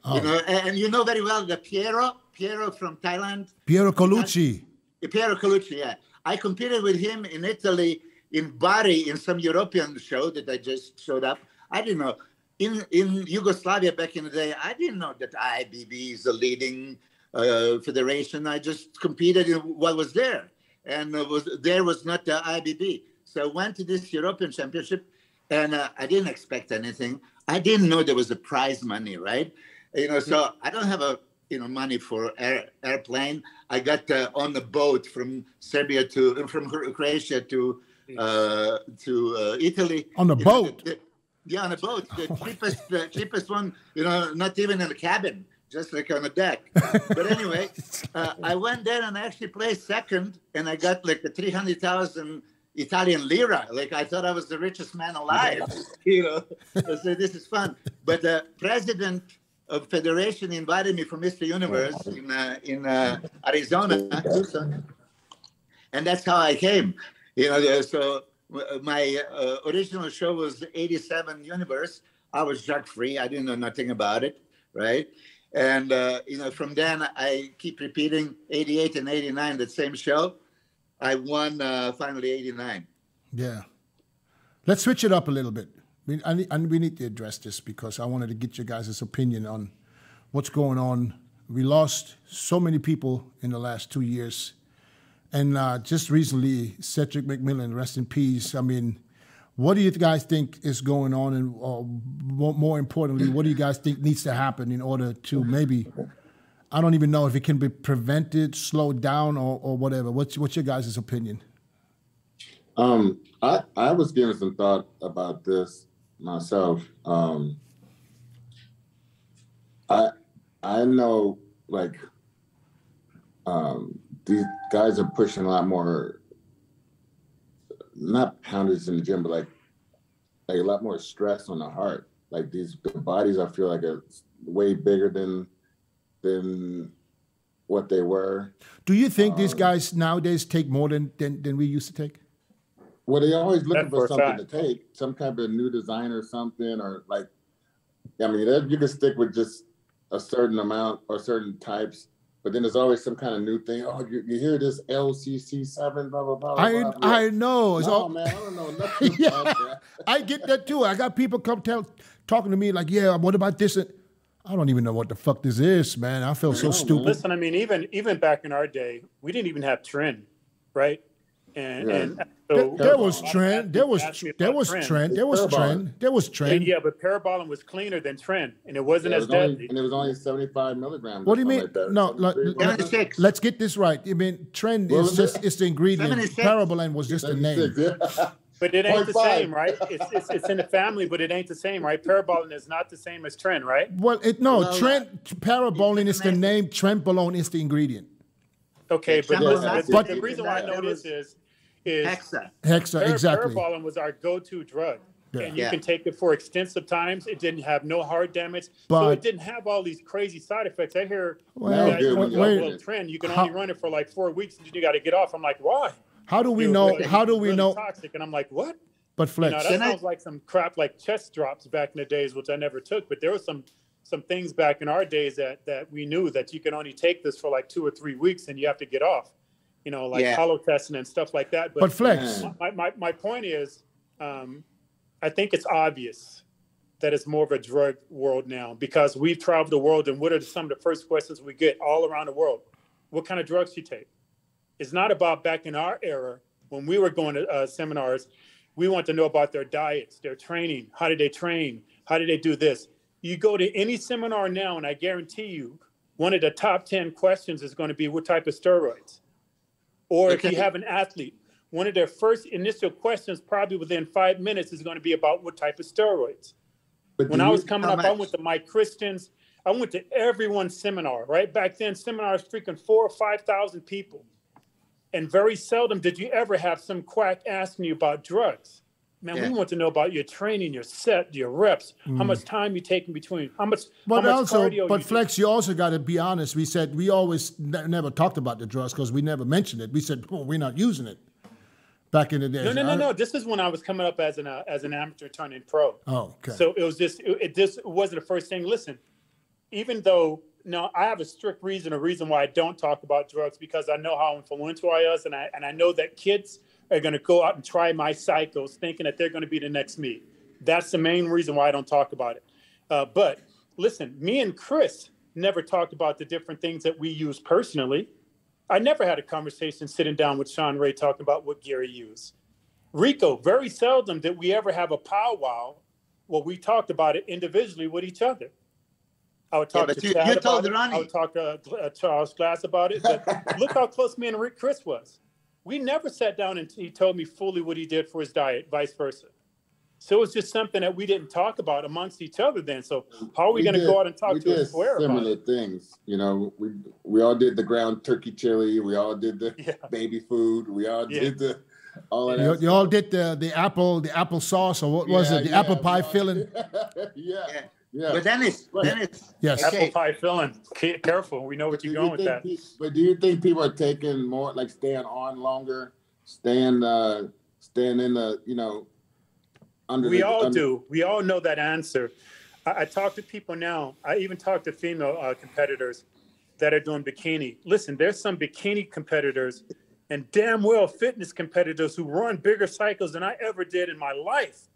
Speaker 4: Oh. You know, and you know very well that Piero from Thailand.
Speaker 2: Piero Colucci.
Speaker 4: Piero Colucci, yeah. I competed with him in Italy, in Bari, in some European show that I just showed up. I didn't know. In Yugoslavia back in the day, I didn't know that IBB is the leading federation. I just competed in what was there. And there was not the IBB. So I went to this European championship, and I didn't expect anything. I didn't know there was a prize money, right? You know, so I don't have money for airplane. I got on the boat from Serbia from Croatia to Italy.
Speaker 2: On the boat?
Speaker 4: Yeah, on a boat. The cheapest one, you know, not even in a cabin, just like on a deck. But anyway, I went there and I actually placed second, and I got like the 300,000 Italian lira. Like I thought I was the richest man alive. You know, so this is fun. But the president of federation invited me for Mr. Universe in Arizona, Tucson, and that's how I came. You know, so my original show was '87 Universe. I was drug-free. I didn't know nothing about it, right? And you know, from then I keep repeating '88 and '89, that same show. I won finally '89.
Speaker 2: Yeah, let's switch it up a little bit. And we need to address this because I wanted to get your guys' opinion on what's going on. We lost so many people in the last 2 years. And just recently, Cedric McMillan, rest in peace. I mean, what do you guys think is going on? And more importantly, what do you guys think needs to happen in order to maybe, I don't even know if it can be prevented, slowed down, or whatever. What's your guys' opinion?
Speaker 3: I was giving some thought about this myself. I know, like, these guys are pushing a lot more, not pounders in the gym, but like a lot more stress on the heart. Like the bodies, I feel like are way bigger than what they were.
Speaker 2: Do you think these guys nowadays take more than we used to take?
Speaker 3: Well, they're always looking for something to take, some kind of new design or something, or like, I mean, you can stick with just a certain amount or certain types, but then there's always some kind of new thing. Oh, you hear this LCC7, blah, blah, blah.
Speaker 2: I know.
Speaker 3: No, man, I don't know nothing about that.
Speaker 2: I get that too. I got people talking to me like, yeah, what about this? I don't even know what the fuck this is, man. I feel so stupid.
Speaker 1: Listen, I mean, even back in our day, we didn't even have trend, right? And so
Speaker 2: there was trend. There was trend.
Speaker 1: Yeah, but parabolin was cleaner than trend, and it wasn't as deadly.
Speaker 3: And it was only 75 milligrams.
Speaker 2: What do you mean?
Speaker 3: Like
Speaker 2: No, let's get this right. I mean, trend is just it's the ingredient. Parabolin was just a name.
Speaker 1: But it ain't the same, right? It's in the family, but it ain't the same, right? Parabolin is not the same as trend, right?
Speaker 2: Well, parabolin is the name. Trenbolone is the ingredient.
Speaker 1: Okay, but the reason why I know this is
Speaker 4: Hexa.
Speaker 2: Exactly.
Speaker 1: Parabolin was our go-to drug. Yeah. And you can take it for extensive times. It didn't have no heart damage. So it didn't have all these crazy side effects. I hear trend, you can only run it for like 4 weeks and you got to get off. I'm like, why?
Speaker 2: How do we know? How do we know?
Speaker 1: Toxic. And I'm like, what?
Speaker 2: But Flex.
Speaker 1: You know, that sounds like some crap like chest drops back in the days, which I never took. But there was some things back in our days that we knew that you can only take this for like 2 or 3 weeks and you have to get off. You know, like hollow testing and stuff like that.
Speaker 2: But Flex.
Speaker 1: My point is, I think it's obvious that it's more of a drug world now because we've traveled the world, and what are some of the first questions we get all around the world? What kind of drugs you take? It's not about back in our era when we were going to seminars. We want to know about their diets, their training. How did they train? How did they do this? You go to any seminar now, and I guarantee you, one of the top 10 questions is going to be what type of steroids. Or if you have an athlete, one of their first initial questions, probably within 5 minutes, is going to be about what type of steroids. When I was coming up, I went to Mike Christian's. I went to everyone's seminar, right? Back then, seminars freaking 4,000 or 5,000 people. And very seldom did you ever have some quack asking you about drugs. Man, we want to know about your training, your set, your reps, how much time you take in between, how much cardio
Speaker 2: but Flex, you also got to be honest. We said we always never talked about the drugs because we never mentioned it. We said, oh, we're not using it back in the day.
Speaker 1: No. This is when I was coming up as an amateur turning pro.
Speaker 2: Oh, okay.
Speaker 1: So it was just, it wasn't the first thing. Listen, even though, now I have a strict reason why I don't talk about drugs, because I know how influential I was, and I know that kids are going to go out and try my cycles thinking that they're going to be the next me. That's the main reason why I don't talk about it. But listen, me and Chris never talked about the different things that we use personally. I never had a conversation sitting down with Sean Ray talking about what gear he used. Rico, very seldom did we ever have a powwow where we talked about it individually with each other. I would talk to Chad about it. I would talk to Charles Glass about it. But look how close me and Chris was. We never sat down and he told me fully what he did for his diet, vice versa. So it was just something that we didn't talk about amongst each other then. So how are we going to go out and talk to a square about it?
Speaker 3: Similar things. You know, we all did the ground turkey chili. We all did the baby food. We all did all of that.
Speaker 2: You all did the apple sauce, or what was it? The apple pie filling?
Speaker 3: Yeah.
Speaker 4: But Dennis.
Speaker 2: Yes.
Speaker 1: Apple pie filling. Careful. We know what you're going with that.
Speaker 3: But do you think people are taking more, like staying on longer, staying in the, you know, under
Speaker 1: We all do. We all know that answer. I talk to people now. I even talk to female competitors that are doing bikini. Listen, there's some bikini competitors and damn well fitness competitors who run bigger cycles than I ever did in my life.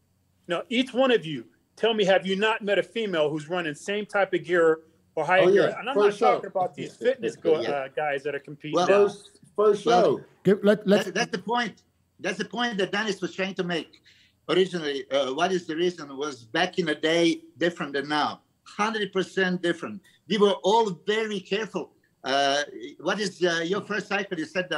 Speaker 1: Now, each one of you, tell me, have you not met a female who's running same type of gear or higher gear? And I'm not talking about these fitness guys that are competing.
Speaker 3: Well, first show.
Speaker 4: That's the point. That's the point that Dennis was trying to make originally. What is the reason? Was back in the day different than now. 100% different. We were all very careful. What is your first cycle? You said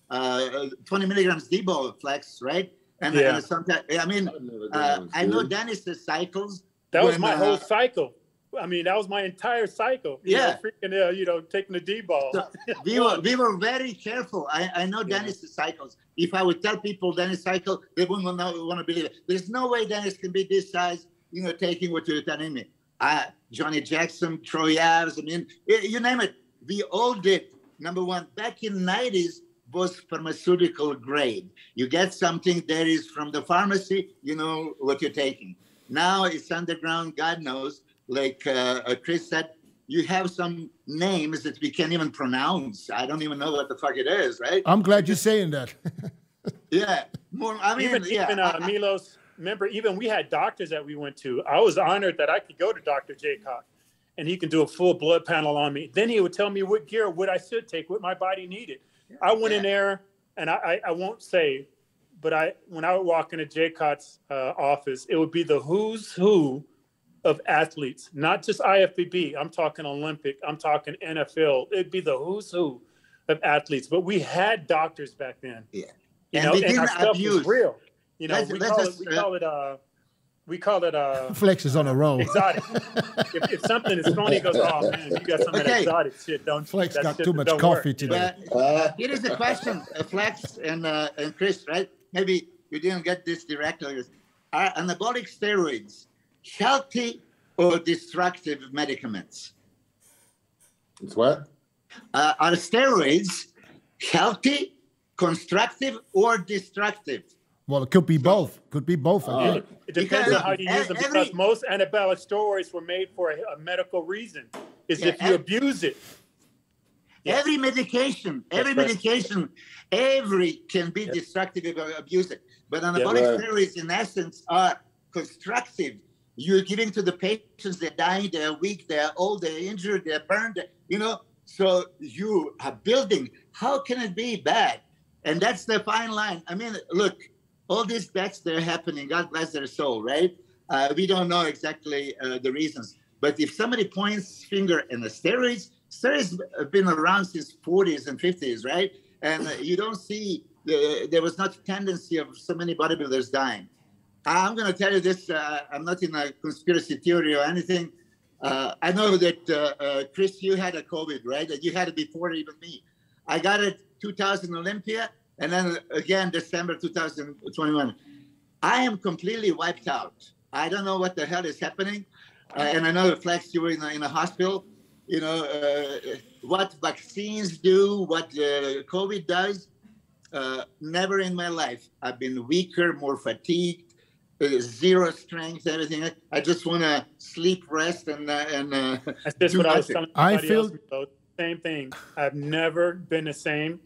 Speaker 4: 20 milligrams Debo Flex, right? And sometimes, I mean, I know Dennis's cycles.
Speaker 1: That was my whole cycle. I mean, that was my entire cycle. Freaking, taking the D-ball.
Speaker 4: So we were very careful. I know Dennis's cycles. If I would tell people Dennis' cycle, they wouldn't want to believe it. There's no way Dennis can be this size, taking what you're telling me. Johnny Jackson, Troy Ave, I mean, you name it. We all did. Number one, back in the 90s, was pharmaceutical grade. You get something that is from the pharmacy, you know what you're taking. Now it's underground, God knows. Like Chris said, you have some names that we can't even pronounce. I don't even know what the fuck it is, right?
Speaker 2: I'm glad you're saying that.
Speaker 1: Even Milos, remember, even we had doctors that we went to. I was honored that I could go to Dr. Jaycock and he can do a full blood panel on me. Then he would tell me what gear, what I should take, what my body needed. I went in there, and I won't say, but when I would walk into Jaycott's office, it would be the who's who of athletes, not just IFBB. I'm talking Olympic. I'm talking NFL. It'd be the who's who of athletes. But we had doctors back then.
Speaker 4: Yeah,
Speaker 1: and our stuff was real. We call it
Speaker 2: Flex is on a roll.
Speaker 1: Exotic. if something is funny, he goes, oh man, you got some of that exotic shit. Don't
Speaker 2: Flex got too much coffee today.
Speaker 4: Here is the question, Flex and Chris, right? Maybe you didn't get this directly. Are anabolic steroids healthy or destructive medicaments?
Speaker 3: It's what?
Speaker 4: Are steroids healthy, constructive, or destructive?
Speaker 2: Well, it could be both. Could be both.
Speaker 1: It depends on how you use them, because most anabolic steroids were made for a medical reason. If you abuse it.
Speaker 4: Every medication can be destructive if you abuse it. But anabolic steroids, in essence, are constructive. You're giving to the patients, they're dying, they're weak, they're old, they're injured, they're burned, so you are building. How can it be bad? And that's the fine line. I mean, look, all these deaths that are happening, God bless their soul, right? We don't know exactly the reasons. But if somebody points finger in the steroids have been around since 40s and 50s, right? And you don't see, there was not a tendency of so many bodybuilders dying. I'm going to tell you this, I'm not in a conspiracy theory or anything. I know that, Chris, you had a COVID, right? You had it before even me. I got it 2000 Olympia, and then again December 2021. I am completely wiped out. I don't know what the hell is happening. And I know, Flex, you were in a hospital. You know, what vaccines do, what COVID does. Never in my life. I've been weaker, more fatigued, zero strength, everything. I just want to sleep, rest, and
Speaker 1: that's just what I was telling somebody else about. Same thing. I've never been the same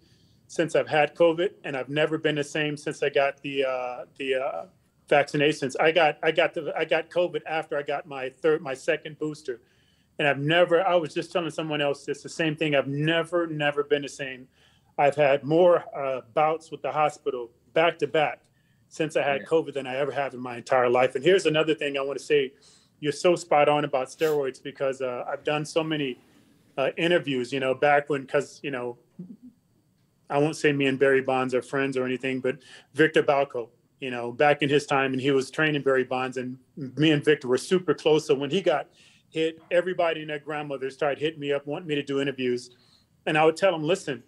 Speaker 1: since I've had COVID, and I've never been the same since I got the vaccinations. I got COVID after I got my second booster, and I was just telling someone else it's the same thing. I've never been the same. I've had more bouts with the hospital back to back since I had COVID than I ever have in my entire life. And here's another thing I want to say. You're so spot on about steroids, because I've done so many interviews, you know, back when, because, you know, I won't say me and Barry Bonds are friends or anything, but Victor Balco, you know, back in his time, and he was training Barry Bonds, and me and Victor were super close. So when he got hit, everybody and their grandmother started hitting me up, wanting me to do interviews. And I would tell them, listen,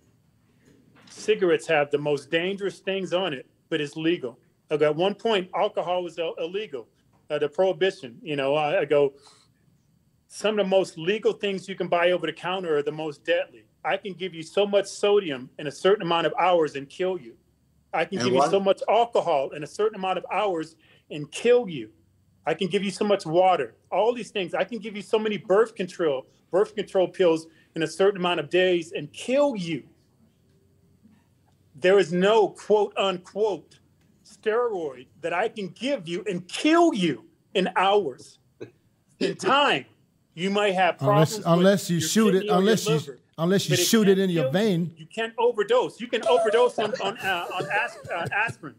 Speaker 1: cigarettes have the most dangerous things on it, but it's legal. At one point, alcohol was illegal, the prohibition. You know, I go, some of the most legal things you can buy over the counter are the most deadly. I can give you so much sodium in a certain amount of hours and kill you. I can give you so much alcohol in a certain amount of hours and kill you. I can give you so much water, all these things. I can give you so many birth control pills in a certain amount of days and kill you. There is no quote unquote steroid that I can give you and kill you in hours. In time, you might have problems
Speaker 2: unless you shoot it, unless you shoot it in your vein.
Speaker 1: You can't overdose. You can overdose on aspirin,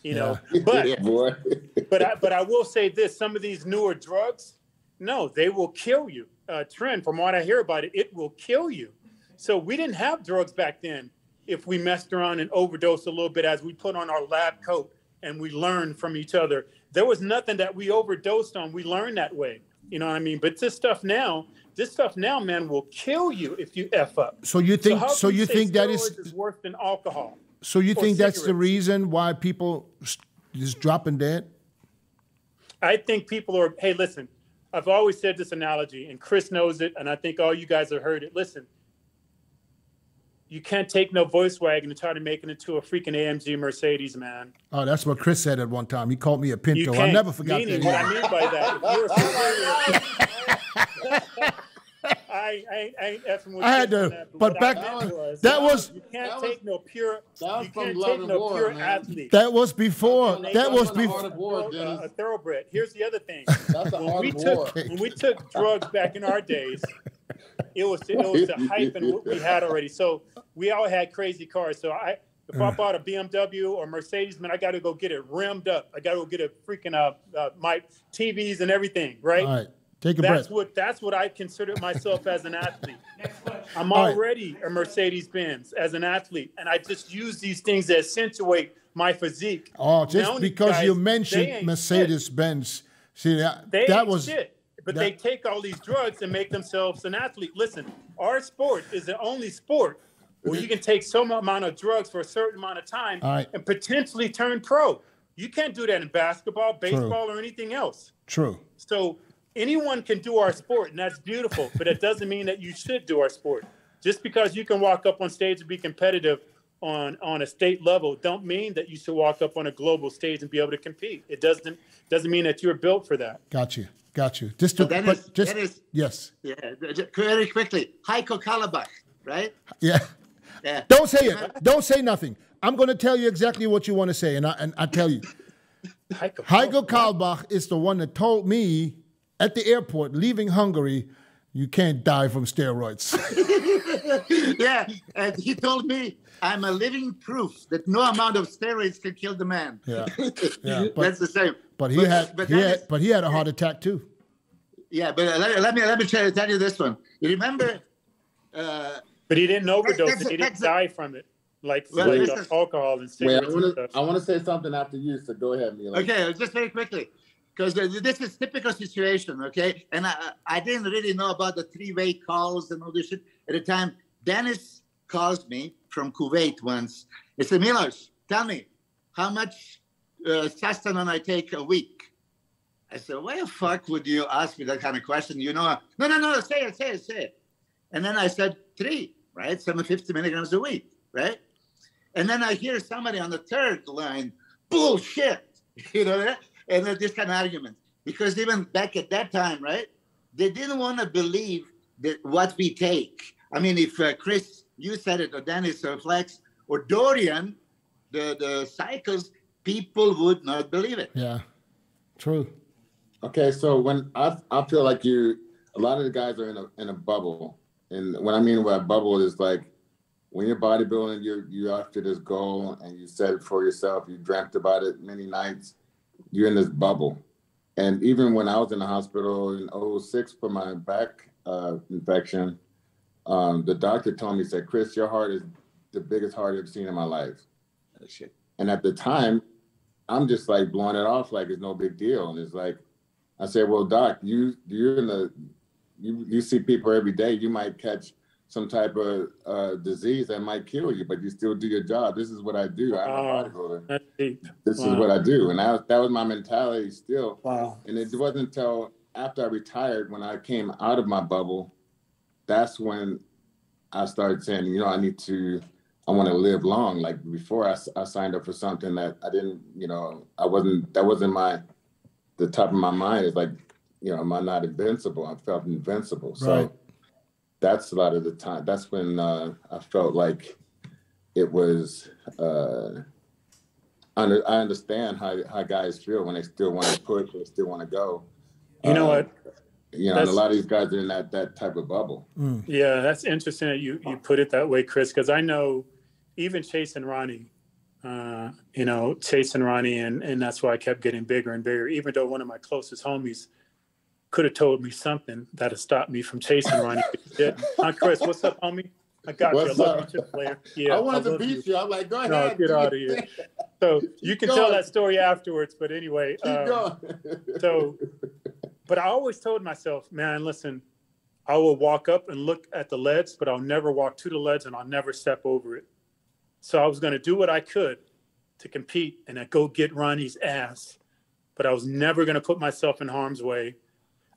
Speaker 1: you know. But I will say this: some of these newer drugs, no, they will kill you. Trend, from what I hear about it, it will kill you. So we didn't have drugs back then. If we messed around and overdosed a little bit as we put on our lab coat and we learned from each other, there was nothing that we overdosed on. We learned that way. You know what I mean? But this stuff now, man, will kill you if you F up.
Speaker 2: So you think that
Speaker 1: is worse than alcohol?
Speaker 2: So you think that's the reason why people is dropping dead?
Speaker 1: I think people are, hey, listen, I've always said this analogy, and Chris knows it, and I think all you guys have heard it. Listen, you can't take no Volkswagen and try to make it into a freaking AMG Mercedes, man.
Speaker 2: Oh, that's what Chris said at one time. He called me a Pinto. I never forgot that.
Speaker 1: What I mean by that, if you're I ain't effing with
Speaker 2: I had to,
Speaker 1: that,
Speaker 2: but back
Speaker 1: you can't take no pure athlete.
Speaker 2: That was before.
Speaker 1: A thoroughbred. Here's the other thing. When we took drugs back in our days, it was the hype and what we had already. So we all had crazy cars. So if I bought a BMW or Mercedes, man, I got to go get it rimmed up. I got to go get a freaking my TVs and everything, right?
Speaker 2: All right. Take a breath.
Speaker 1: That's what I consider myself as an athlete. I'm already a Mercedes-Benz as an athlete, and I just use these things to accentuate my physique.
Speaker 2: Oh, just because you mentioned Mercedes-Benz. See, that was shit.
Speaker 1: But they take all these drugs and make themselves an athlete. Listen, our sport is the only sport where you can take some amount of drugs for a certain amount of time and potentially turn pro. You can't do that in basketball, baseball, or anything else.
Speaker 2: True.
Speaker 1: So anyone can do our sport, and that's beautiful, but it doesn't mean that you should do our sport. Just because you can walk up on stage and be competitive on a state level, don't mean that you should walk up on a global stage and be able to compete. It doesn't mean that you're built for that.
Speaker 2: Got you. Yes.
Speaker 4: Yeah, very quickly. Heiko Kallenbach, right?
Speaker 2: Yeah. Don't say it. Don't say nothing. I'm going to tell you exactly what you want to say, and I tell you. Heiko Kallenbach is the one that told me at the airport, leaving Hungary, you can't die from steroids.
Speaker 4: Yeah, and he told me, I'm a living proof that no amount of steroids can kill the man.
Speaker 2: Yeah,
Speaker 4: that's the same.
Speaker 2: But he had a heart attack too.
Speaker 4: Yeah, but let me tell you this one. You remember?
Speaker 1: But he didn't overdose it. He didn't die from it, like alcohol and cigarettes.
Speaker 3: Wait, I want to say something after you, so go ahead, Milos.
Speaker 4: Okay, just very quickly. Because this is typical situation, okay? And I didn't really know about the three-way calls and all this shit at the time. Dennis calls me from Kuwait once. He said, Milos, tell me, how much sustenance I take a week? I said, why the fuck would you ask me that kind of question? You know, no, say it. And then I said 3, right? 750 milligrams a week, right? And then I hear somebody on the third line, bullshit, you know, and then this kind of argument. Because even back at that time, right, they didn't want to believe that what we take. I mean, if Chris, you said it, or Dennis, or Flex, or Dorian, the cycles, people would not believe it.
Speaker 2: Yeah, true.
Speaker 3: Okay, so when I feel like a lot of the guys are in a bubble. And what I mean by bubble is like, when you're bodybuilding, you're after this goal and you set it for yourself. You dreamt about it many nights. You're in this bubble. And even when I was in the hospital in 2006 for my back infection, the doctor told me, said, Chris, your heart is the biggest heart I've seen in my life.
Speaker 4: Oh, shit.
Speaker 3: And at the time, I'm just like blowing it off like it's no big deal. And it's like, I said, well, doc, you see people every day. You might catch some type of disease that might kill you, but you still do your job. This is what I do. I'm a bodybuilder. This is what I do. And that was my mentality still.
Speaker 1: Wow.
Speaker 3: And it wasn't until after I retired, when I came out of my bubble, that's when I started saying, you know, I want to live long. Like before I signed up for something that I didn't, you know, that wasn't the top of my mind. It's like, you know, am I not invincible? I felt invincible. So
Speaker 2: Right.
Speaker 3: That's a lot of the time. That's when I felt like it was, I understand how guys feel when they still want to push, they still want to go.
Speaker 1: You know what?
Speaker 3: You know, and a lot of these guys are in that type of bubble.
Speaker 2: Mm.
Speaker 1: Yeah, that's interesting that you put it that way, Chris, because I know even Chase and Ronnie, you know, Chase and Ronnie, and that's why I kept getting bigger and bigger, even though one of my closest homies could have told me something that had stopped me from chasing Ronnie. Huh, Chris, what's up, homie? I got
Speaker 3: What's
Speaker 1: you. I
Speaker 3: up?
Speaker 1: love you too, player. Yeah,
Speaker 3: I wanted to beat you. I'm like, go ahead.
Speaker 1: No, get out of here. So you can tell that story afterwards, but anyway.
Speaker 3: Keep going.
Speaker 1: So, but I always told myself, man, listen, I will walk up and look at the ledge, but I'll never walk to the ledge and I'll never step over it. So I was going to do what I could to compete and I go get Ronnie's ass, but I was never going to put myself in harm's way.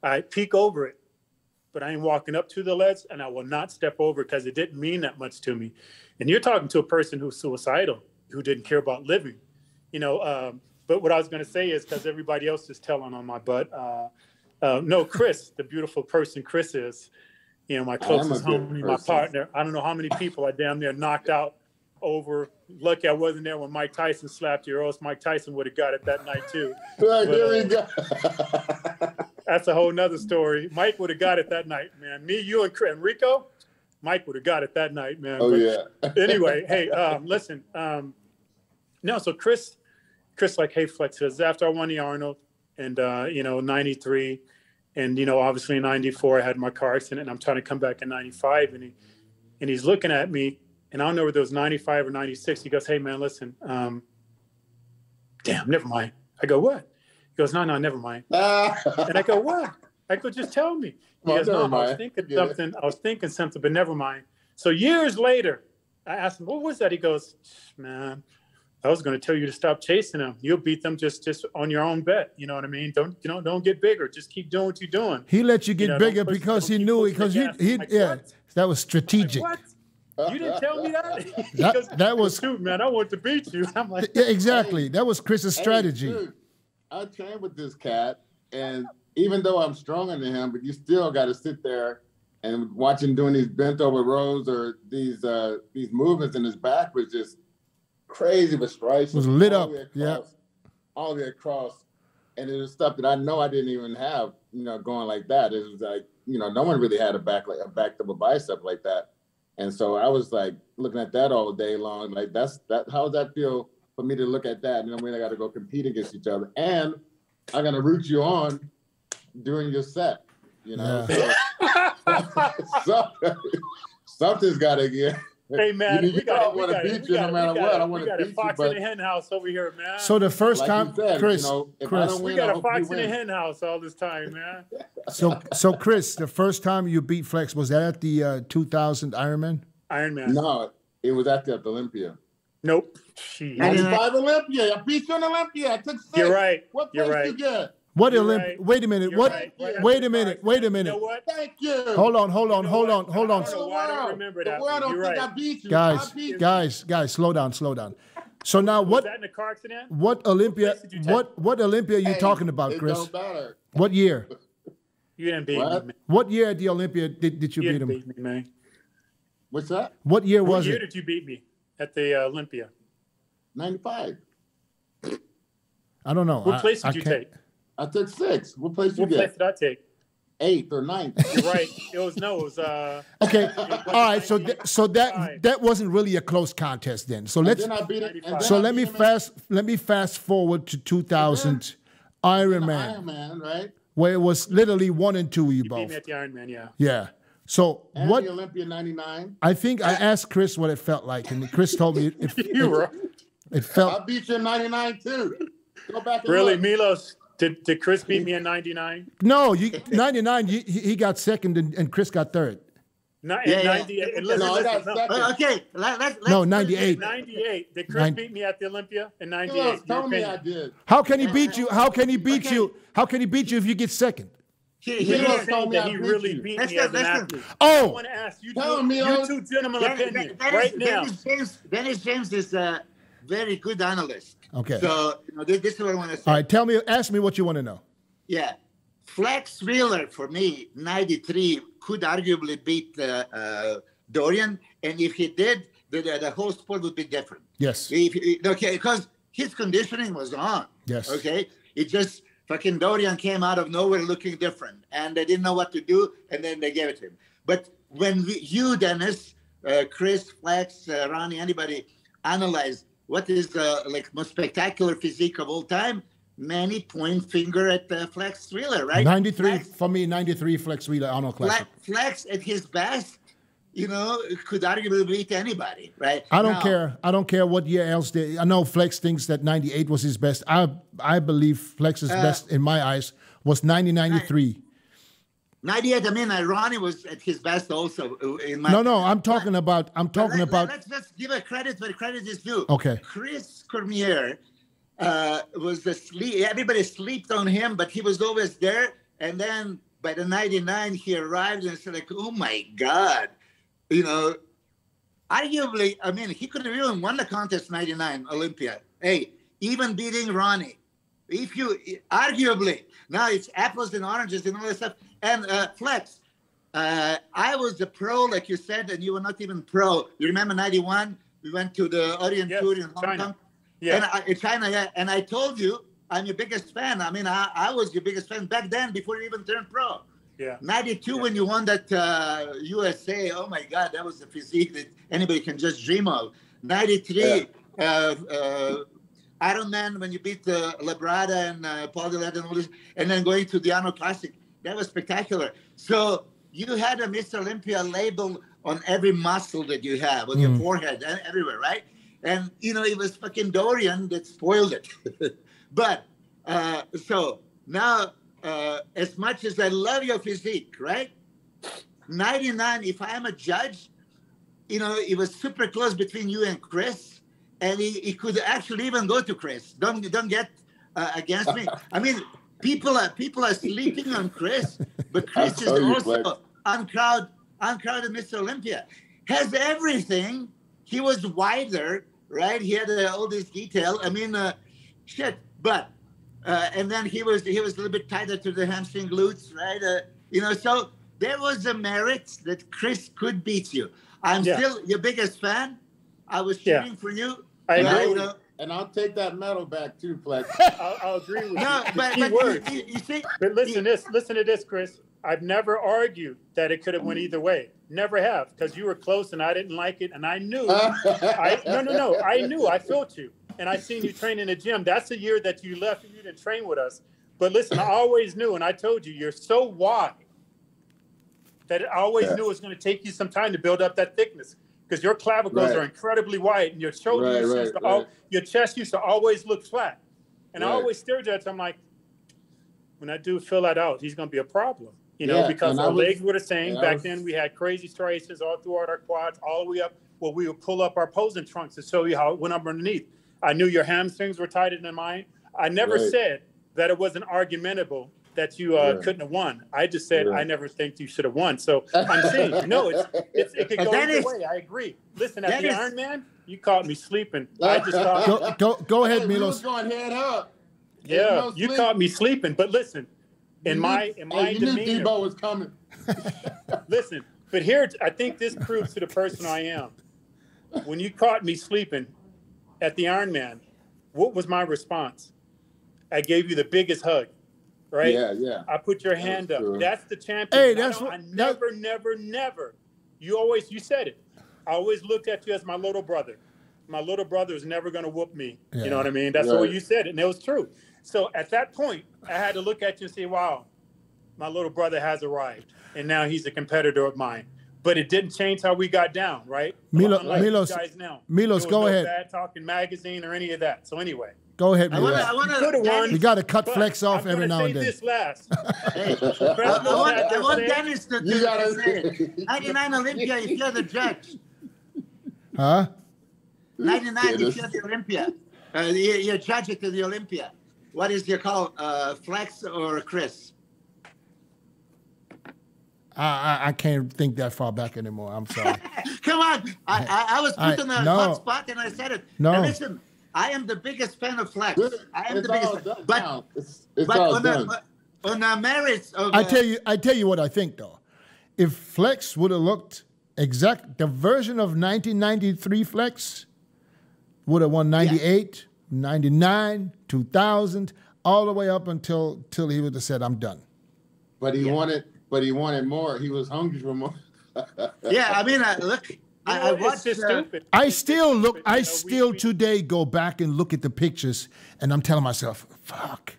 Speaker 1: I peek over it, but I ain't walking up to the ledge and I will not step over because it didn't mean that much to me. And you're talking to a person who's suicidal, who didn't care about living, you know. But what I was going to say is, because everybody else is telling on my butt, no, Chris, the beautiful person Chris is, you know, my closest homie, my partner. I don't know how many people I damn near knocked out over. Lucky I wasn't there when Mike Tyson slapped you, or else Mike Tyson would have got it that night too.
Speaker 3: Right, there we go.
Speaker 1: That's a whole nother story. Mike would have got it that night, man. Me, you, and Rico, Mike would have got it that night, man.
Speaker 3: Oh,
Speaker 1: but
Speaker 3: yeah.
Speaker 1: Anyway, hey, listen. No, so Chris, like, hey, Flex, says after I won the Arnold and, you know, 93 and, you know, obviously in 94, I had my car accident and I'm trying to come back in 95 and he's looking at me and I don't know whether it was 95 or 96. He goes, hey, man, listen, damn, never mind. I go, what? He goes, no, never mind. And I go, what? I go, just tell me. He goes, no, I was thinking something, but never mind. So years later, I asked him, what was that? He goes, man, I was going to tell you to stop chasing them. You'll beat them just on your own bet. You know what I mean? Don't get bigger. Just keep doing what you're doing.
Speaker 2: He let you get bigger because he knew it. Because that was strategic.
Speaker 1: Like, what? You didn't tell me that?
Speaker 2: that was,
Speaker 1: shoot, man, I want to beat you. I'm like,
Speaker 2: yeah, exactly. That was Chris's strategy.
Speaker 3: Dude, I trained with this cat, and even though I'm stronger than him, but you still got to sit there and watch him doing these bent over rows or these movements, and his back was just crazy with stripes.
Speaker 2: It was lit up,
Speaker 3: all the way across, and it was stuff that I know I didn't even have, you know, going like that. It was like, you know, no one really had a back double bicep like that. And so I was like looking at that all day long. Like how does that feel for me to look at that? And then we got to go compete against each other. And I'm going to root you on during your set, you know? Yeah. So, something's got to get.
Speaker 1: Hey, man,
Speaker 3: we want to beat you no matter what. I want to beat you.
Speaker 1: We got a fox in the hen house over here, man.
Speaker 2: So the first
Speaker 3: like
Speaker 2: time,
Speaker 3: said,
Speaker 2: Chris,
Speaker 3: you know,
Speaker 2: Chris,
Speaker 1: we got a fox in the hen house all this time, man.
Speaker 2: So Chris, the first time you beat Flex, was that at the 2000 Ironman?
Speaker 1: Ironman.
Speaker 3: No, It was at the Olympia.
Speaker 1: Nope. Jeez.
Speaker 3: 95 Olympia. I beat you on Olympia. I took 6.
Speaker 1: You're right.
Speaker 3: What place
Speaker 1: You're right.
Speaker 3: you get?
Speaker 2: What
Speaker 1: You're
Speaker 2: Olympia?
Speaker 1: right.
Speaker 2: Wait a minute.
Speaker 1: You're
Speaker 2: What?
Speaker 1: right.
Speaker 2: Wait a minute. Wait a
Speaker 1: You
Speaker 2: minute.
Speaker 1: know what?
Speaker 3: Thank you.
Speaker 2: Hold on.
Speaker 1: You know what? I don't know
Speaker 3: The
Speaker 1: why I don't remember that.
Speaker 3: The world don't
Speaker 1: You're
Speaker 3: think
Speaker 1: right.
Speaker 3: I beat you. I beat you.
Speaker 2: Guys, slow down. So now,
Speaker 1: Was that in a car accident?
Speaker 2: what Olympia?
Speaker 1: place did you take?
Speaker 2: What Olympia are you
Speaker 3: Hey,
Speaker 2: talking about,
Speaker 3: it
Speaker 2: Chris?
Speaker 3: don't matter.
Speaker 2: What year?
Speaker 1: You didn't beat me,
Speaker 3: What?
Speaker 1: man.
Speaker 2: What year at the Olympia did you
Speaker 1: You
Speaker 2: beat
Speaker 1: didn't
Speaker 2: him?
Speaker 1: beat me, man.
Speaker 3: What's that?
Speaker 2: What year
Speaker 1: What
Speaker 2: was
Speaker 1: year
Speaker 2: it?
Speaker 1: did you beat me at the Olympia?
Speaker 3: 95.
Speaker 2: I don't know.
Speaker 1: What place did you
Speaker 2: can't-
Speaker 1: take?
Speaker 3: I took 6. What place you
Speaker 1: What place
Speaker 3: get?
Speaker 1: did I take?
Speaker 3: 8th or 9th.
Speaker 1: You're right. It was
Speaker 2: Okay. All right. So that wasn't really a close contest then. So let's.
Speaker 3: Then I beat it. and then
Speaker 2: So
Speaker 3: I
Speaker 2: let
Speaker 3: beat
Speaker 2: me
Speaker 3: him
Speaker 2: fast forward to 2000
Speaker 3: in
Speaker 2: Ironman,
Speaker 3: Iron Man, right?
Speaker 2: where it was literally 1 and 2. You
Speaker 1: beat
Speaker 2: both.
Speaker 1: me at the Ironman, yeah.
Speaker 2: Yeah. So
Speaker 3: And
Speaker 2: what?
Speaker 3: the Olympia 99.
Speaker 2: I think I asked Chris what it felt like, and Chris told me
Speaker 1: You were
Speaker 2: it
Speaker 3: I
Speaker 2: felt.
Speaker 3: beat you in 99 too. Go back and
Speaker 1: really,
Speaker 3: look.
Speaker 1: Milos. Did Chris beat me in '99?
Speaker 2: No, 99. He got second, and Chris got third.
Speaker 1: Not
Speaker 4: Yeah,
Speaker 1: in
Speaker 4: yeah.
Speaker 1: 98. And
Speaker 3: No, I
Speaker 1: listen,
Speaker 3: got
Speaker 1: no.
Speaker 3: second.
Speaker 4: Okay, let's
Speaker 2: No, 98.
Speaker 1: 98. Did Chris beat me at the Olympia in
Speaker 3: Milos
Speaker 1: 98?
Speaker 3: told me I did.
Speaker 2: How can he beat you? How can he beat you? How can he beat you if you get second?
Speaker 1: He
Speaker 3: Milos
Speaker 1: didn't say
Speaker 3: told me
Speaker 1: that
Speaker 3: I
Speaker 1: he
Speaker 3: beat
Speaker 1: really
Speaker 3: you.
Speaker 1: beat
Speaker 4: Let's
Speaker 1: me as an
Speaker 4: listen.
Speaker 1: athlete. I
Speaker 2: Oh,
Speaker 1: want to ask you,
Speaker 3: Tell me,
Speaker 1: you
Speaker 3: Milos.
Speaker 1: two gentlemen opinion
Speaker 4: Dennis,
Speaker 1: right now.
Speaker 4: Dennis James is a very good analyst.
Speaker 2: Okay.
Speaker 4: So this is what I want to say.
Speaker 2: all right. Ask me what you want to know.
Speaker 4: Yeah. Flex Wheeler, for me, 93, could arguably beat Dorian. And if he did, the whole sport would be different.
Speaker 2: Yes.
Speaker 4: Okay, because his conditioning was on.
Speaker 2: Yes.
Speaker 4: Okay. It just fucking Dorian came out of nowhere looking different. And they didn't know what to do. And then they gave it to him. But when you, Dennis, Chris, Flex, Ronnie, anybody analyze what is the most spectacular physique of all time, many point finger at Flex Wheeler, right?
Speaker 2: 93
Speaker 4: Flex,
Speaker 2: for me. 93 Flex Wheeler Arnold Classic.
Speaker 4: Flex at his best, could arguably beat anybody, right?
Speaker 2: I don't
Speaker 4: Now,
Speaker 2: care. I don't care what year else they. I know Flex thinks that 98 was his best. I believe Flex's best in my eyes was 93.
Speaker 4: 98. I mean, Ronnie was at his best also. In my
Speaker 2: No. I'm talking about.
Speaker 4: Let's just give a credit where credit is due.
Speaker 2: Okay.
Speaker 4: Chris Cormier was asleep. Everybody slept on him, but he was always there. And then by the 99, he arrived and said, oh my God, arguably, I mean, he could have even won the contest 99 Olympia. Hey, even beating Ronnie. If you arguably, now it's apples and oranges and all that stuff. And Flex, I was a pro, like you said, and you were not even pro. You remember 91? We went to the Orient Tour in Hong Kong.
Speaker 1: Yeah.
Speaker 4: And in China, yeah. And I told you, I'm your biggest fan. I mean, I was your biggest fan back then before you even turned pro.
Speaker 1: Yeah.
Speaker 4: 92, when you won that USA, oh my God, that was a physique that anybody can just dream of. 93, Ironman, when you beat Labrada and Paul Dillard and all this, and then going to the Arnold Classic, that was spectacular. So you had a Mr. Olympia label on every muscle that you have, on your forehead, and everywhere, right? And, it was fucking Dorian that spoiled it. But, so now, as much as I love your physique, right? 99, if I am a judge, it was super close between you and Chris, and he could actually even go to Chris. Don't get against me. I mean, people are sleeping on Chris, but Chris is also uncrowded Mr. Olympia. Has everything. He was wider, right? He had all this detail. I mean, shit. But and then he was a little bit tighter to the hamstring glutes, right? So there was a merit that Chris could beat you. I'm still your biggest fan. I was cheering for you.
Speaker 1: I agree.
Speaker 3: And I'll take that medal back too, Flex.
Speaker 1: I'll agree with
Speaker 4: No,
Speaker 1: you.
Speaker 4: but you see.
Speaker 1: But listen to this, Chris. I've never argued that it could have went either way. Never have, because you were close and I didn't like it, and I knew. I knew. I felt you, and I seen you train in the gym. That's the year that you left and you didn't train with us. But listen, I always knew, and I told you, you're so wide that I always knew it was going to take you some time to build up that thickness, because your clavicles are incredibly wide, and your shoulders, your chest used to always look flat. And I always stared at you. I'm like, when that dude fill that out, he's going to be a problem. Because our legs were the same. Back then, we had crazy striations all throughout our quads, all the way up Well, we would pull up our posing trunks to show you how it went up underneath. I knew your hamstrings were tighter than mine. I never said that it wasn't argumentable that you couldn't have won. I just said I never think you should have won. So I'm saying, no, it could go either way. I agree. Listen, at the Iron Man, you caught me sleeping. I just thought.
Speaker 2: Go ahead, Milos.
Speaker 3: Going head up.
Speaker 1: Yeah, you caught me sleeping. But listen, in my demeanor,
Speaker 3: you knew Debo was coming.
Speaker 1: Listen, but here, I think this proves to the person I am. When you caught me sleeping at the Iron Man, what was my response? I gave you the biggest hug, right?
Speaker 3: Yeah.
Speaker 1: I put your hand up.
Speaker 3: True.
Speaker 1: That's the champion.
Speaker 2: Hey, that's
Speaker 1: I never. You said it. I always looked at you as my little brother. My little brother is never going to whoop me. Yeah. You know what I mean? That's what you said, and it was true. So at that point, I had to look at you and say, wow, my little brother has arrived, and now he's a competitor of mine. But it didn't change how we got down, right?
Speaker 2: Milos, go ahead.
Speaker 1: Bad talking magazine or any of that. So anyway.
Speaker 2: Go ahead, Milos. We got to cut Flex off every now and then.
Speaker 1: This last.
Speaker 4: Hey, I want Dennis to say it. 99 Olympia, if you're the judge.
Speaker 2: Huh?
Speaker 4: 99 if you're the Olympia. You're judging to the Olympia. What is your call, Flex or Chris?
Speaker 2: I can't think that far back anymore. I'm sorry.
Speaker 4: Come on. I was put in a hot spot and I said it.
Speaker 2: No.
Speaker 4: Now listen, I am the biggest fan of Flex. I am the biggest fan. But on the merits of...
Speaker 2: I tell you what I think, though. If Flex would have looked the version of 1993 Flex would have won 98, 99, 2000, all the way up until he would have said, I'm done.
Speaker 3: But he wanted more. He was hungry for more.
Speaker 4: Yeah, I mean, look, I watched.
Speaker 1: Stupid.
Speaker 2: I still today go back and look at the pictures, and I'm telling myself, "Fuck."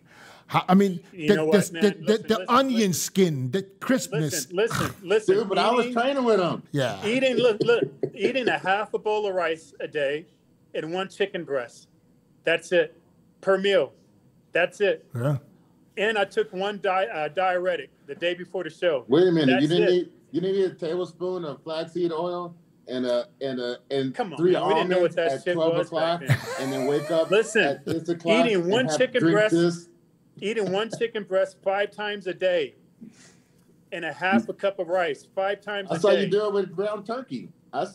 Speaker 2: I mean, the onion skin, the crispness.
Speaker 1: Listen.
Speaker 3: Dude, but I was training with him.
Speaker 2: Yeah.
Speaker 1: Eating a half a bowl of rice a day and 1 chicken breast. That's it per meal. That's it.
Speaker 2: Yeah.
Speaker 1: And I took 1 diuretic the day before the show.
Speaker 3: Wait a minute, you didn't need a tablespoon of flaxseed oil and 3 almonds at 12 o'clock, and then wake up at 6 o'clock.
Speaker 1: Eating 1 chicken breast 5 times a day, and a half a cup of rice 5 times a day.
Speaker 3: I saw you do it with ground turkey.
Speaker 1: Oh,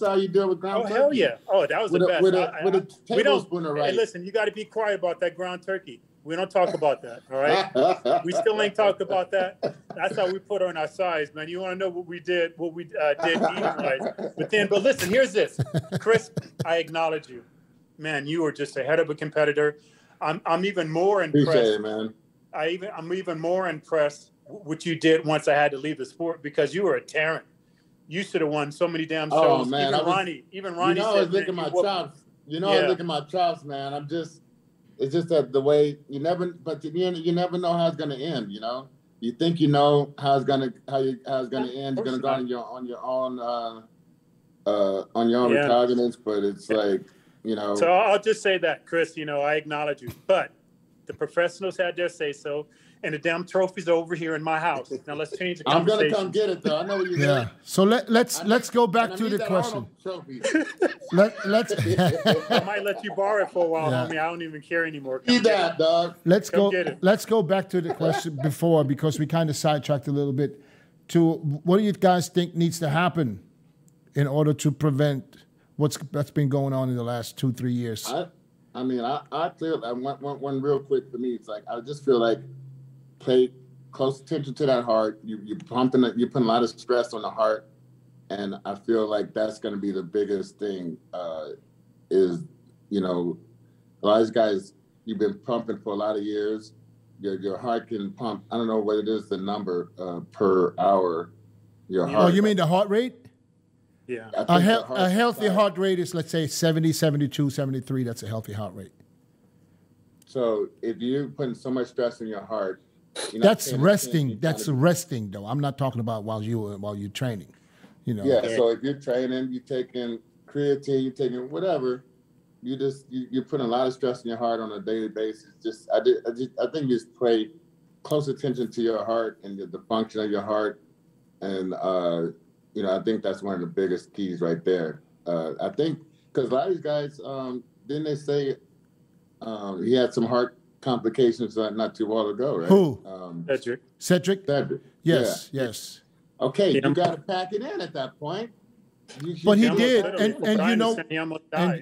Speaker 1: hell yeah. Oh, that was the best.
Speaker 3: With a tablespoon of rice.
Speaker 1: Hey, listen, you got to be quiet about that ground turkey. We don't talk about that, all right? We still ain't talked about that. That's how we put her on our size, man. You want to know what we did eating-wise. But listen, here's this. Chris, I acknowledge you. Man, you were just a head of a competitor. I'm even more impressed.
Speaker 3: Appreciate it, man.
Speaker 1: I'm even more impressed what you did once I had to leave the sport, because you were a Terran. You should have won so many damn shows.
Speaker 3: Oh, man.
Speaker 1: Even Ronnie
Speaker 3: I was licking my chops. I was licking my chops, man. It's just that the way you never know how it's gonna end. You know, you think you know how it's gonna end. You're gonna go on your own recognizance, but it's like, you know.
Speaker 1: So I'll just say that, Chris. You know, I acknowledge you, but the professionals had their say so, and the damn trophy's over here in my house. Now let's change the conversation.
Speaker 3: I'm gonna come get it though. I know what you're doing.
Speaker 2: So let's go back to the question. Let's.
Speaker 1: I might let you borrow it for a while, homie. I don't even care anymore.
Speaker 3: Eat that, dog.
Speaker 2: Let's go back to the question before, because we kind of sidetracked a little bit. To what do you guys think needs to happen in order to prevent that's been going on in the last 2-3 years?
Speaker 3: I feel one real quick for me. It's like I just feel like pay close attention to that heart. You're putting a lot of stress on the heart, and I feel like that's going to be the biggest thing. Is, you know, a lot of these guys, you've been pumping for a lot of years. Your heart can pump. I don't know what it is, the number per hour. Your heart.
Speaker 2: Oh, you mean the heart rate?
Speaker 1: Yeah.
Speaker 2: A healthy heart rate is, let's say, 70, 72, 73. That's a healthy heart rate.
Speaker 3: So if you're putting so much stress in your heart,
Speaker 2: that's resting. That's resting, though. I'm not talking about while you're training. You know.
Speaker 3: Yeah. So if you're training, you're taking creatine, you're taking whatever. You're putting a lot of stress in your heart on a daily basis. I think you just pay close attention to your heart and the function of your heart, and you know, I think that's one of the biggest keys right there. I think because a lot of these guys, didn't they say he had some heart complications not too long ago, right?
Speaker 2: Who?
Speaker 1: Cedric.
Speaker 2: Yes, yes.
Speaker 3: Okay, you got to pack it in at that point.
Speaker 2: But he did, and you know,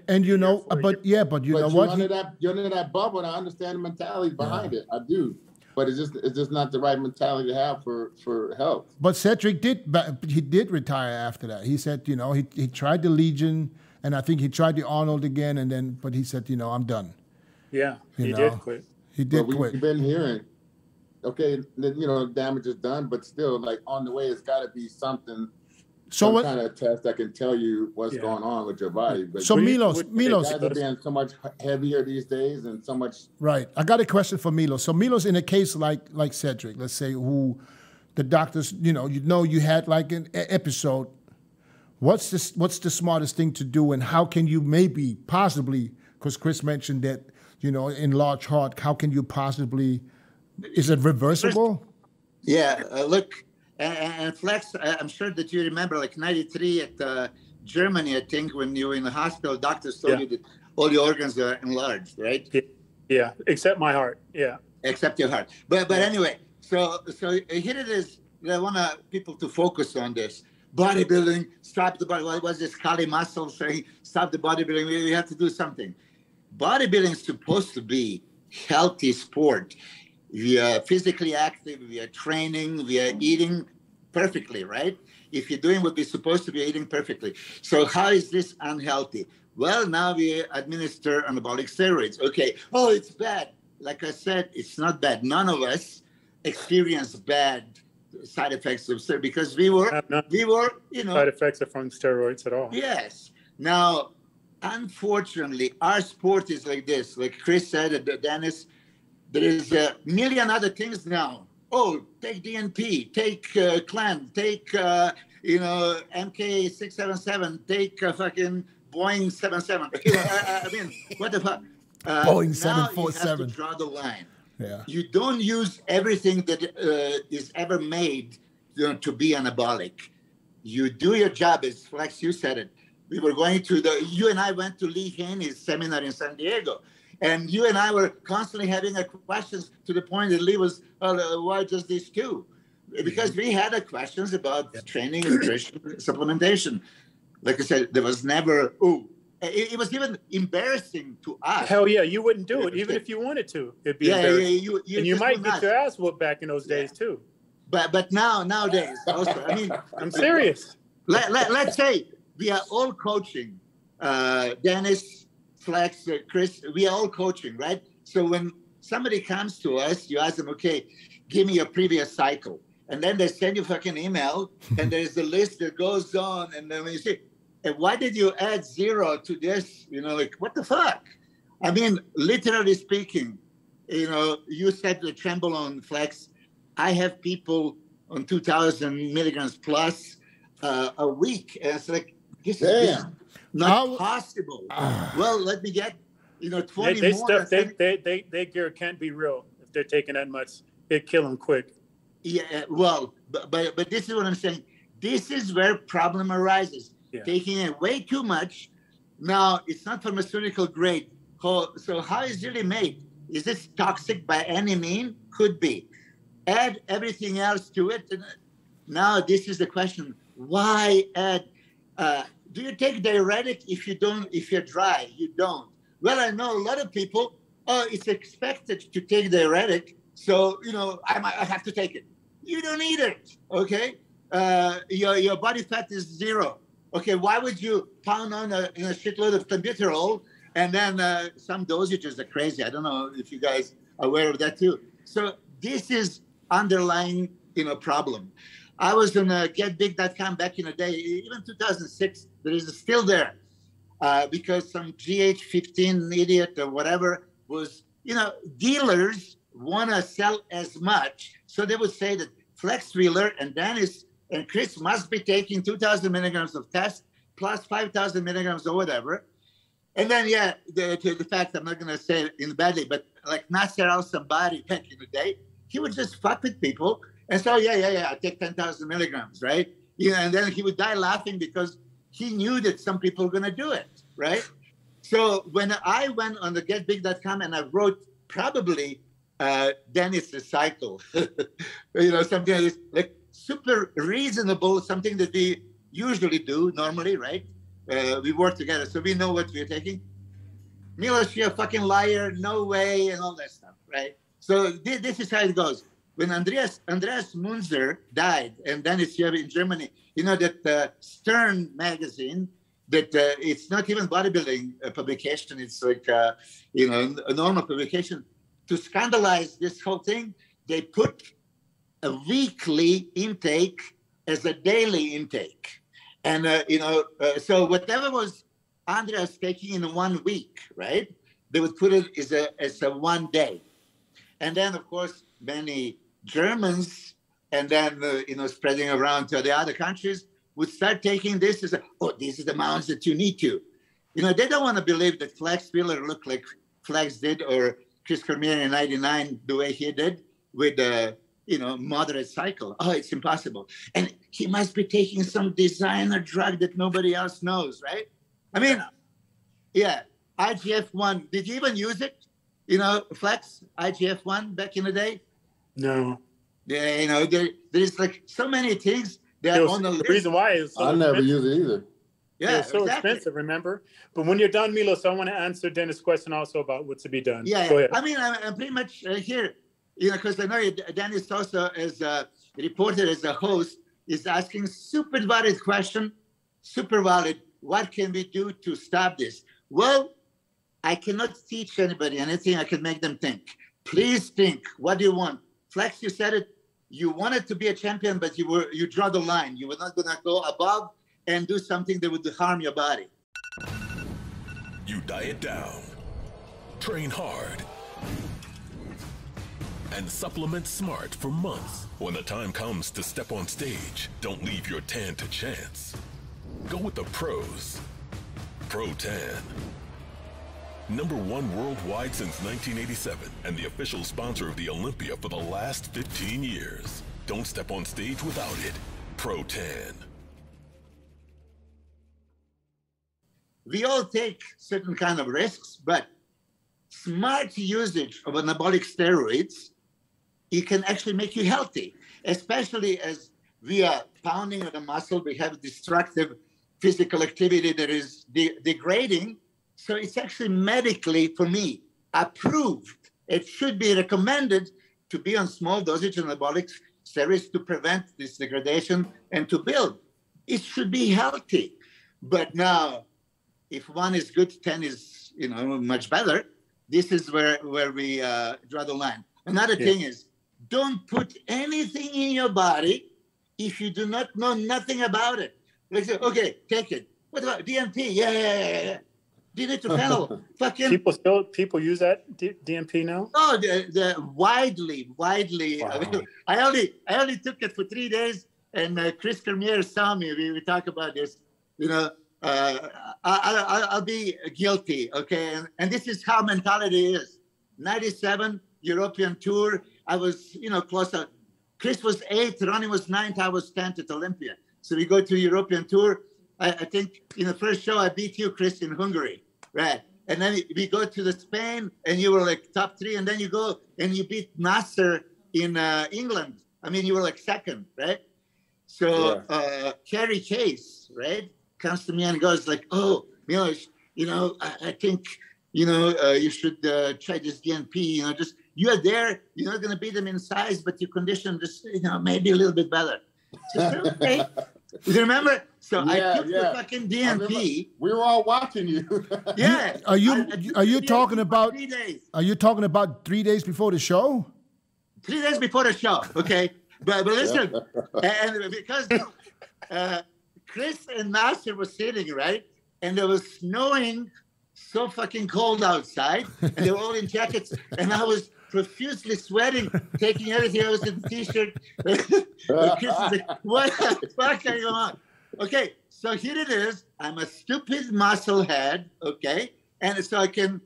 Speaker 2: and you know, but you know what?
Speaker 3: You're under that bubble, and I understand the mentality behind it. I do, but it's just not the right mentality to have for health.
Speaker 2: But Cedric did retire after that. He said, you know, he tried the Legion, and I think he tried the Arnold again, and then, but he said, you know, I'm done.
Speaker 1: Yeah, he did quit.
Speaker 2: He did quit.
Speaker 3: We've been hearing, okay, you know, damage is done, but still, like on the way, it's got to be some kind of test that can tell you what's going on with your body. But
Speaker 2: so Milos,
Speaker 3: guys are being so much heavier these days and so much.
Speaker 2: Right. I got a question for Milos. So Milos, in a case like Cedric, let's say, who the doctors, you know you had like an episode. What's the smartest thing to do, and how can you maybe possibly, because Chris mentioned that, you know, in large heart, how can you possibly, is it reversible?
Speaker 4: Yeah, look, and Flex, I'm sure that you remember, like 93 at Germany, I think, when you were in the hospital, doctors told you that all your organs are enlarged, right?
Speaker 1: Yeah, except my heart,
Speaker 4: Except your heart. But anyway, so here it is. I want people to focus on this. Bodybuilding, stop the body. What was this Kali Muscle saying? Stop the bodybuilding. We have to do something. Bodybuilding is supposed to be healthy sport. We are physically active. We are training. We are eating perfectly, right? If you're doing what we're supposed to be eating perfectly. So how is this unhealthy? Well, now we administer anabolic steroids. Okay. Oh, it's bad. Like I said, it's not bad. None of us experience bad side effects of steroids because we were, you know.
Speaker 1: Side effects are from steroids at all.
Speaker 4: Yes. Now, unfortunately, our sport is like this. Like Chris said, Dennis, there is a million other things now. Oh, take DNP, take Clan, take, MK677, take fucking Boeing 77. I mean, what the fuck?
Speaker 2: Boeing 747.
Speaker 4: Now you have to draw the line.
Speaker 2: Yeah.
Speaker 4: You don't use everything that is ever made to be anabolic. You do your job, as Flex, you said it. We were going to you and I went to Lee Haney's seminar in San Diego. And you and I were constantly having questions to the point that Lee was, why just these two? Because we had questions about training, nutrition, supplementation. Like I said, there was never, it was even embarrassing to us.
Speaker 1: Hell yeah, you wouldn't do it, even if you wanted to. It'd be embarrassing. And you might get your ass whooped back in those days too.
Speaker 4: But nowadays, also, I mean,
Speaker 1: I'm serious.
Speaker 4: Let's say we are all coaching. Dennis, Flex, Chris, we are all coaching, right? So when somebody comes to us, you ask them, okay, give me your previous cycle. And then they send you fucking email, and there's a list that goes on. And then when you say, and why did you add 0 to this? You know, like, what the fuck? I mean, literally speaking, you know, you said the Trembolone, Flex. I have people on 2,000 milligrams plus a week. And it's like, this is not possible. Well, let me get, 20 more.
Speaker 1: They gear can't be real if they're taking that much. It'd kill them quick.
Speaker 4: Yeah, well, but this is what I'm saying. This is where problem arises. Yeah. Taking it way too much. Now, it's not pharmaceutical grade. So how is it really made? Is this toxic by any means? Could be. Add everything else to it. Now, this is the question. Why add? Do you take diuretic if you're dry? You don't. Well, I know a lot of people, it's expected to take diuretic. So, I have to take it. You don't need it, okay? Your body fat is 0. Okay, why would you pound on a shitload of clenbuterol and then some dosages are crazy? I don't know if you guys are aware of that too. So this is underlying, problem. I was on getbig.com back in the day, even 2006, that is still there because some GH15 idiot or whatever was, dealers want to sell as much. So they would say that Flex Wheeler and Dennis and Chris must be taking 2,000 milligrams of test plus 5,000 milligrams or whatever. And then, the fact, I'm not going to say it in badly, but like Nasser al-Sabari back in the day, he would just fuck with people. And so, I take 10,000 milligrams, right? And then he would die laughing because he knew that some people were going to do it, right? So when I went on the getbig.com and I wrote probably Dennis's cycle, something like this, like super reasonable, something that we usually do normally, right? We work together, so we know what we're taking. Milos, you're a fucking liar, no way, and all that stuff, right? So this is how it goes. When Andreas Munzer died, and then it's here in Germany, that Stern magazine, that it's not even bodybuilding publication, it's like, a normal publication. To scandalize this whole thing, they put a weekly intake as a daily intake. And, so whatever was Andreas taking in 1 week, right? They would put it as a 1 day. And then, of course, many Germans, and then, spreading around to the other countries, would start taking this as these are the amounts that you need to. They don't want to believe that Flex Wheeler looked like Flex did, or Chris Cormier in 99, the way he did with the, moderate cycle. Oh, it's impossible. And he must be taking some designer drug that nobody else knows, right? I mean, yeah, IGF-1. Did you even use it? Flex, IGF-1 back in the day?
Speaker 1: No.
Speaker 4: Yeah, there's like so many things that on the list.
Speaker 1: The reason why is
Speaker 3: I never use it either.
Speaker 1: Yeah, it's so expensive, remember? But when you're done, Milos, I want to answer Dennis' question also about what's to be done.
Speaker 4: Yeah,
Speaker 1: go ahead.
Speaker 4: I mean, I'm pretty much here, because I know Dennis also, as a reporter, as a host, is asking super valid question, super valid. What can we do to stop this? Well, I cannot teach anybody anything. I can make them think. Please think. What do you want? Flex, you said it. You wanted to be a champion, but you draw the line. You were not going to go above and do something that would harm your body.
Speaker 6: You diet down, train hard, and supplement smart for months. When the time comes to step on stage, don't leave your tan to chance. Go with the pros. Pro Tan. #1 worldwide since 1987 and the official sponsor of the Olympia for the last 15 years. Don't step on stage without it. Pro Tan.
Speaker 4: We all take certain kind of risks, but smart usage of anabolic steroids, it can actually make you healthy, especially as we are pounding on the muscle. We have destructive physical activity that is degrading. So it's actually medically, for me, approved. It should be recommended to be on small dosage anabolic steroids to prevent this degradation and to build. It should be healthy. But now, if 1 is good, 10 is, much better. This is where we draw the line. Another thing is, don't put anything in your body if you do not know nothing about it. Like, okay, take it. What about DMT? Yeah. Dinitrophenol. Fucking
Speaker 1: people use that DMP now?
Speaker 4: Oh, the widely. Wow. I only took it for 3 days, and Chris Cormier saw me. We talk about this. I'll be guilty, okay? And this is how mentality is. 97 European tour. I was, close up. Chris was 8th, Ronnie was 9th, I was 10th at Olympia. So we go to European tour. I think in the first show, I beat you, Chris, in Hungary, right? And then we go to the Spain, and you were like top 3. And then you go and you beat Nasser in England. I mean, you were like 2nd, right? So Kerry Chase, right, comes to me and goes like, "Oh, Milos, I think, you should try this DNP. You are there. You're not going to beat them in size, but your condition just, maybe a little bit better." So, okay. You remember? So I took the fucking DNP.
Speaker 3: We were all watching you.
Speaker 4: Yeah.
Speaker 2: Are you talking about
Speaker 4: 3 days?
Speaker 2: Are you talking about 3 days before the show?
Speaker 4: 3 days before the show. Okay. But listen, and because Chris and Nasser were sitting, right? And it was snowing, so fucking cold outside, and they were all in jackets, and I was profusely sweating, taking everything. I was in a t-shirt. Chris is like, "What the fuck are you on?" Okay, so here it is. I'm a stupid muscle head, okay? And so I can,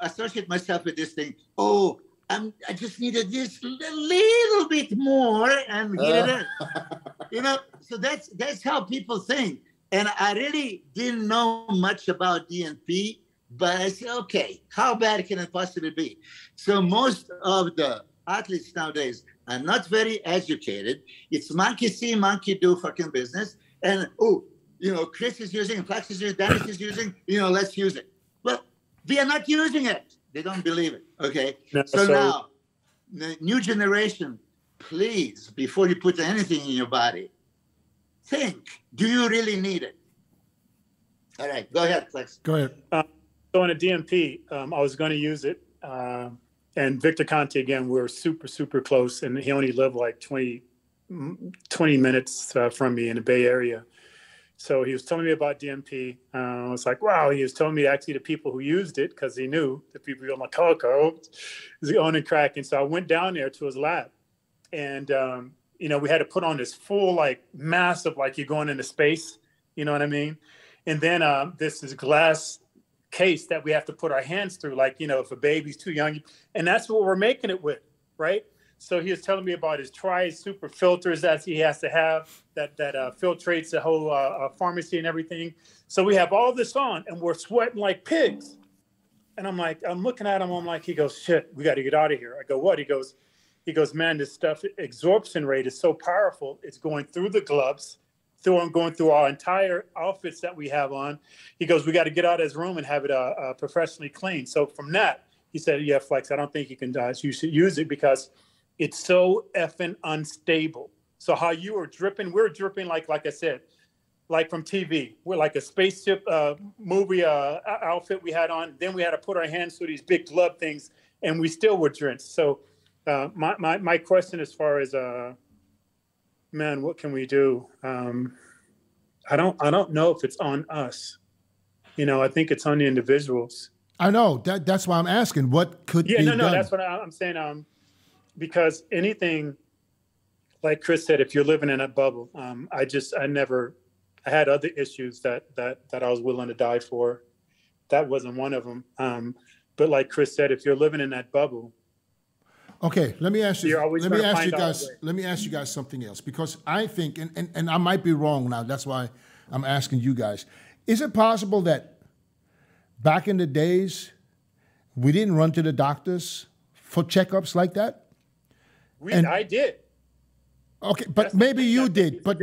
Speaker 4: associate myself with this thing. Oh, I just needed this little bit more, and here it is. So that's how people think. And I really didn't know much about DNP, but I said, okay, how bad can it possibly be? So most of the athletes nowadays are not very educated. It's monkey see, monkey do fucking business. And, Chris is using, Flex is using, Dennis is using, let's use it. Well, we are not using it. They don't believe it, okay?
Speaker 1: No,
Speaker 4: so now, the new generation, please, before you put anything in your body, think, do you really need it? All right, go ahead, Flex.
Speaker 2: Go ahead.
Speaker 1: So on a DMP, I was going to use it. And Victor Conte, again, we were super, super close. And he only lived like 20 minutes from me in the Bay Area. So he was telling me about DMP. I was like, wow. He was telling me actually the people who used it, because he knew the people who were like, oh, is he owning crack? And so I went down there to his lab. And, we had to put on this full, like, massive, like you're going into space. You know what I mean? And then this is glass case that we have to put our hands through, like, if a baby's too young. And that's what we're making it with, right? So he was telling me about his super filters that he has to have that filtrates the whole pharmacy and everything. So we have all this on and we're sweating like pigs. And I'm looking at him. I'm like, he goes, shit, we got to get out of here. I go, what? He goes, man, this stuff, absorption rate is so powerful. It's going through the gloves, going through our entire outfits that we have on. He goes, we got to get out of his room and have it professionally cleaned. So from that, he said, yeah, Flex, I don't think you can, you should use it because it's so effing unstable. So how you were dripping, we're dripping like I said, like from TV. We're like a spaceship movie outfit we had on. Then we had to put our hands through these big glove things, and we still were drenched. So my question as far as, man, what can we do? I don't know if it's on us. I think it's on the individuals.
Speaker 2: I know that's why I'm asking. What could be done?
Speaker 1: That's what I'm saying. Because anything, like Chris said, if you're living in a bubble, I had other issues that I was willing to die for. That wasn't one of them. But like Chris said, if you're living in that bubble.
Speaker 2: Okay, let me ask you. Let me ask you guys something else, because I think, and I might be wrong now. That's why I'm asking you guys. Is it possible that back in the days we didn't run to the doctors for checkups like that?
Speaker 1: I did.
Speaker 2: Okay, but maybe you did. But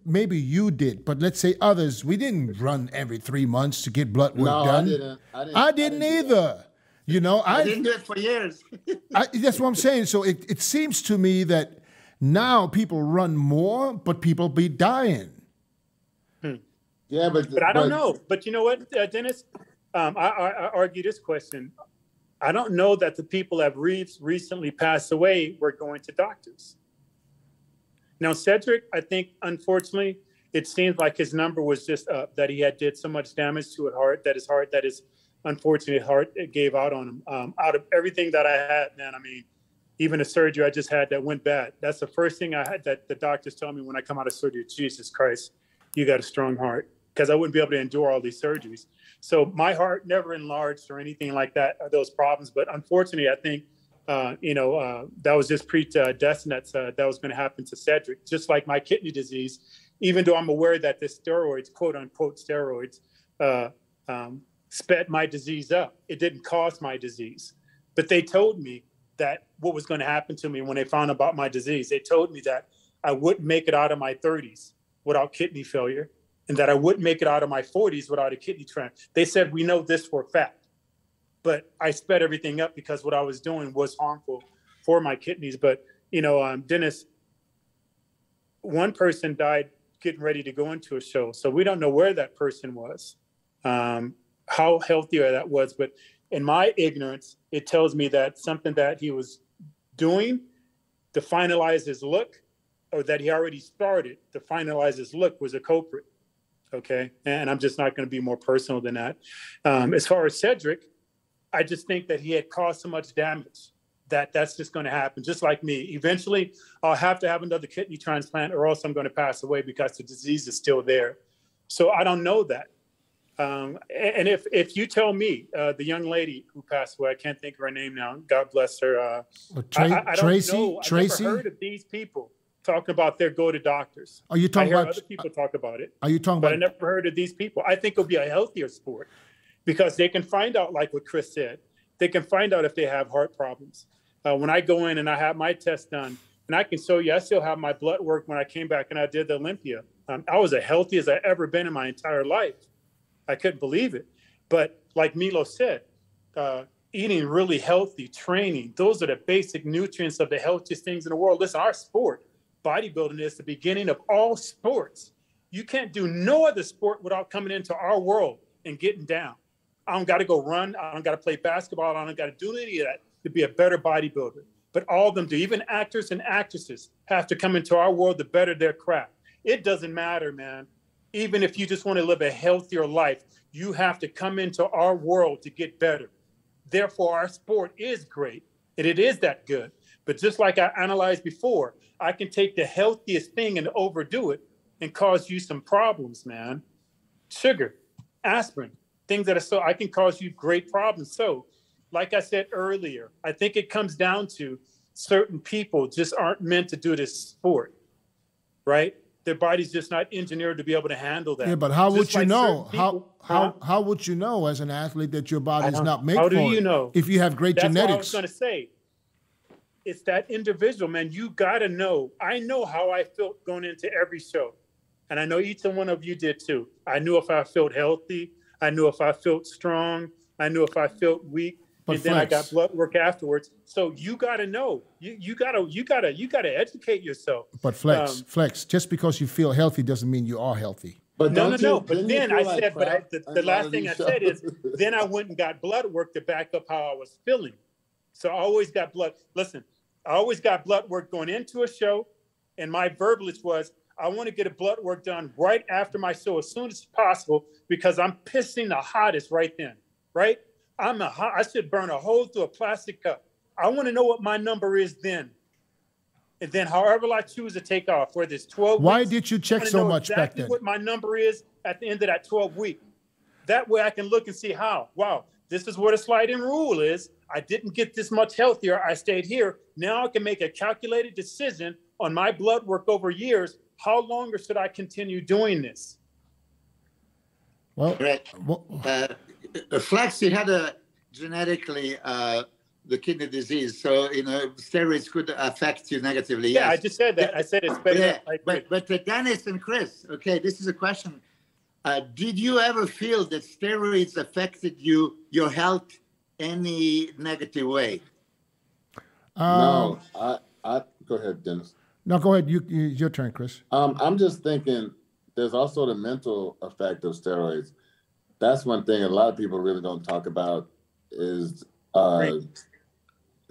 Speaker 2: maybe you did. But let's say others, we didn't run every 3 months to get blood work done. I didn't either. I
Speaker 4: didn't do it for years.
Speaker 2: That's what I'm saying. So it seems to me that now people run more, but people be dying.
Speaker 3: Yeah,
Speaker 1: but I don't know. But you know what, Dennis? I argue this question. I don't know that the people that recently passed away were going to doctors. Now, Cedric, I think, unfortunately, it seems like his number was just up, that he did so much damage to his heart, that his unfortunate heart, it gave out on him. Out of everything that I had, man, I mean, even the surgery I just had that went bad. That's the first thing I had that the doctors tell me when I come out of surgery, Jesus Christ, you got a strong heart, because I wouldn't be able to endure all these surgeries. So my heart never enlarged or anything like that, or those problems. But unfortunately, I think, that was just predestined that was going to happen to Cedric, just like my kidney disease, even though I'm aware that the steroids, quote unquote steroids, sped my disease up. It didn't cause my disease. But they told me that what was going to happen to me when they found out about my disease. They told me that I wouldn't make it out of my 30s without kidney failure, and that I wouldn't make it out of my 40s without a kidney transplant. They said, we know this for a fact. But I sped everything up because what I was doing was harmful for my kidneys. But, Dennis, one person died getting ready to go into a show. So we don't know where that person was, how healthy that was. But in my ignorance, it tells me that something that he was doing to finalize his look, or that he already started to finalize his look, was a culprit. Okay. And I'm just not going to be more personal than that. As far as Cedric, I just think that he had caused so much damage that's just going to happen. Just like me, eventually I'll have to have another kidney transplant, or else I'm going to pass away because the disease is still there. So I don't know that. And if you tell me, the young lady who passed away, I can't think of her name now, God bless her. I don't know. I've never heard of these people talking about their go to doctors.
Speaker 2: Are you talking about
Speaker 1: other people talk about it?
Speaker 2: Are you talking
Speaker 1: but
Speaker 2: about?
Speaker 1: I never heard of these people. I think it'll be a healthier sport because they can find out, like what Chris said, they can find out if they have heart problems. When I go in and I have my test done, and I can show you, I still have my blood work when I came back and I did the Olympia. I was as healthy as I ever been in my entire life. I couldn't believe it. But like Milos said, eating really healthy, training, those are the basic nutrients of the healthiest things in the world. Listen, our sport, bodybuilding, is the beginning of all sports. You can't do no other sport without coming into our world and getting down. I don't got to go run. I don't got to play basketball. I don't got to do any of that to be a better bodybuilder. But all of them do. Even actors and actresses have to come into our world to better their craft. It doesn't matter, man. Even if you just want to live a healthier life, you have to come into our world to get better. Therefore, our sport is great, and it is that good. But just like I analyzed before, I can take the healthiest thing and overdo it and cause you some problems, man. Sugar, aspirin, things that are so, I can cause you great problems. So, like I said earlier, I think it comes down to certain people just aren't meant to do this sport, right? Their body's just not engineered to be able to handle that.
Speaker 2: Yeah, but how would you know?
Speaker 1: How
Speaker 2: would you know as an athlete that your body's not made for it?
Speaker 1: How do you know?
Speaker 2: If you have great genetics.
Speaker 1: That's what I was going to say. It's that individual, man. You got to know. I know how I felt going into every show. And I know each and one of you did too. I knew if I felt healthy. I knew if I felt strong. I knew if I felt weak.
Speaker 2: But
Speaker 1: and then I got blood work afterwards. So you got to know. You got to educate yourself.
Speaker 2: But Flex, just because you feel healthy doesn't mean you are healthy.
Speaker 3: But
Speaker 1: no. But then I said, the last thing I said is, then I went and got blood work to back up how I was feeling. So I always got blood. Listen, I always got blood work going into a show, and my verbiage was, I want to get a blood work done right after my show as soon as possible because I'm pissing the hottest right then, right? I should burn a hole through a plastic cup. I want to know what my number is then. And then however I choose to take off, whether it's 12
Speaker 2: Why
Speaker 1: weeks,
Speaker 2: did you check so much back then?
Speaker 1: What my number is at the end of that 12 week. That way I can look and see how, wow, this is what a sliding rule is. I didn't get this much healthier. I stayed here. Now I can make a calculated decision on my blood work over years. How longer should I continue doing this?
Speaker 2: Well,
Speaker 4: Flex, he had a genetically the kidney disease, so steroids could affect you negatively.
Speaker 1: Yeah,
Speaker 4: yes.
Speaker 1: I just said that. I said it's better.
Speaker 4: But Dennis and Chris, okay, this is a question. Did you ever feel that steroids affected your health any negative way?
Speaker 3: No, I go ahead, Dennis.
Speaker 2: No, go ahead. Your turn, Chris.
Speaker 3: I'm just thinking there's also the mental effect of steroids. That's one thing a lot of people really don't talk about is, your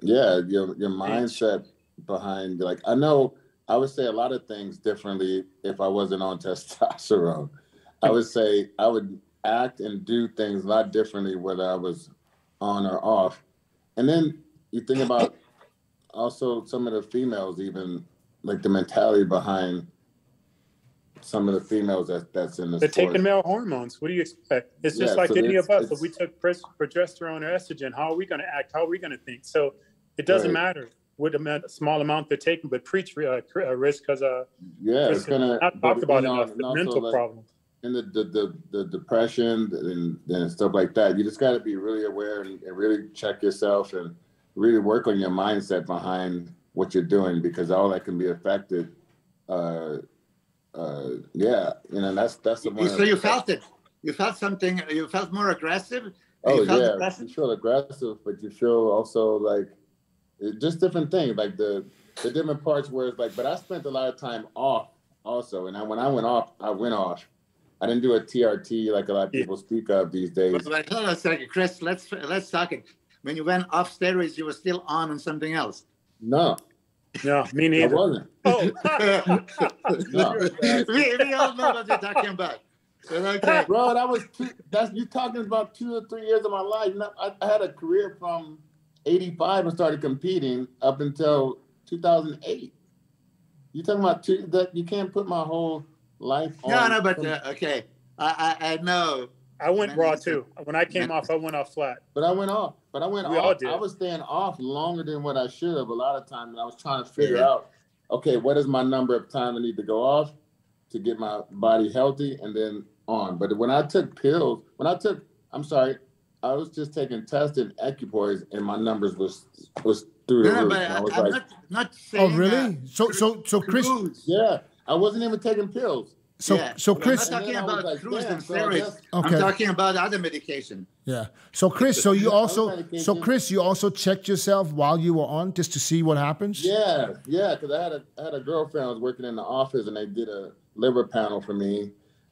Speaker 3: mindset behind, like, I know I would say a lot of things differently if I wasn't on testosterone. I would say I would act and do things a lot differently whether I was on or off. And then you think about also some of the females, even like the mentality behind some of the females that's in the
Speaker 1: They're
Speaker 3: sport.
Speaker 1: taking male hormones. What do you expect? It's just like any of us. If we took progesterone or estrogen, how are we going to act? How are we going to think? So it doesn't matter what small amount they're taking, but preach risk because
Speaker 3: it's gonna
Speaker 1: not talked about enough. The mental problem
Speaker 3: and the depression and stuff like that. You just got to be really aware and really check yourself and really work on your mindset behind what you're doing because all that can be affected. That's the one.
Speaker 4: So you felt it. You felt something. You felt more aggressive.
Speaker 3: You feel aggressive, but you feel also like just different things, like the different parts where it's like. But I spent a lot of time off also, and when I went off, I went off. I didn't do a TRT like a lot of people speak of these days.
Speaker 4: But hold on a second, Chris. Let's talk it. When you went off steroids, you were still on something else.
Speaker 3: No,
Speaker 1: me neither.
Speaker 3: I wasn't.
Speaker 1: Oh,
Speaker 3: No.
Speaker 4: we all know what you're talking about. Okay.
Speaker 3: Bro, you're talking about 2 or 3 years of my life. I had a career from 85 and started competing up until 2008. You talking about that you can't put my whole life on.
Speaker 4: No, but okay. I know.
Speaker 1: I went raw too. When I came off, I went off flat.
Speaker 3: But I went off.
Speaker 1: We all did.
Speaker 3: I was staying off longer than what I should have a lot of times. And I was trying to figure out okay, what is my number of time I need to go off to get my body healthy and then on. But when I took pills, I was just taking tests and equipoise, and my numbers was through the roof.
Speaker 4: But
Speaker 3: I was
Speaker 4: I'm
Speaker 3: like,
Speaker 4: not saying.
Speaker 2: Oh, really? So Chris.
Speaker 3: yeah, I wasn't even taking pills.
Speaker 2: So Chris.
Speaker 4: I'm not talking about
Speaker 3: like,
Speaker 4: cruise and
Speaker 3: so
Speaker 4: steroids.
Speaker 2: Okay.
Speaker 4: I'm talking about other medication.
Speaker 2: Yeah. So Chris, Chris, you also checked yourself while you were on just to see what happens?
Speaker 3: Yeah, because I had a girlfriend who was working in the office, and they did a liver panel for me,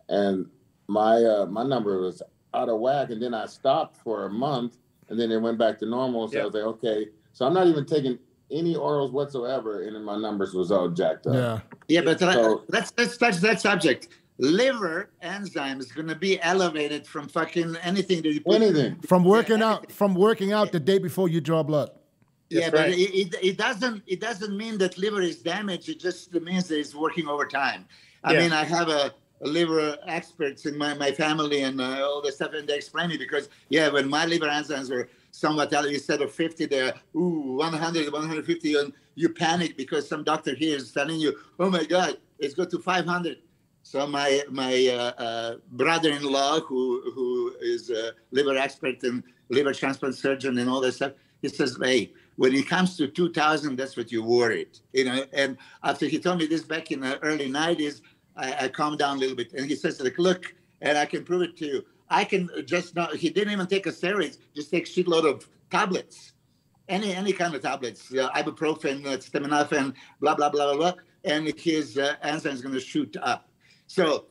Speaker 3: and my number was out of whack, and then I stopped for a month, and then it went back to normal. So I was like, okay, so I'm not even taking any orals whatsoever, and then my numbers was all jacked up.
Speaker 4: Yeah, but let's touch that subject. Liver enzyme is going to be elevated from fucking anything that you put.
Speaker 3: Anything.
Speaker 2: From working out the day before you draw blood.
Speaker 4: Yeah, but it doesn't mean that liver is damaged. It just means that it's working overtime. I mean, I have a liver experts in my family and all this stuff, and they explain it because, when my liver enzymes were somewhat elevated, instead of 50, they're 100, 150, and you panic because some doctor here is telling you, oh my God, it's go to 500. So my brother-in-law, who is a liver expert and liver transplant surgeon and all that stuff, he says, hey, when it comes to 2,000, that's what you're worried, And after he told me this back in the early 90s, I calmed down a little bit. And he says, like, look, and I can prove it to you. I can just not, he didn't even take a steroids, just take a shitload of tablets, any kind of tablets, ibuprofen, acetaminophen, blah, blah, blah, blah, blah. And his enzyme is going to shoot up. So,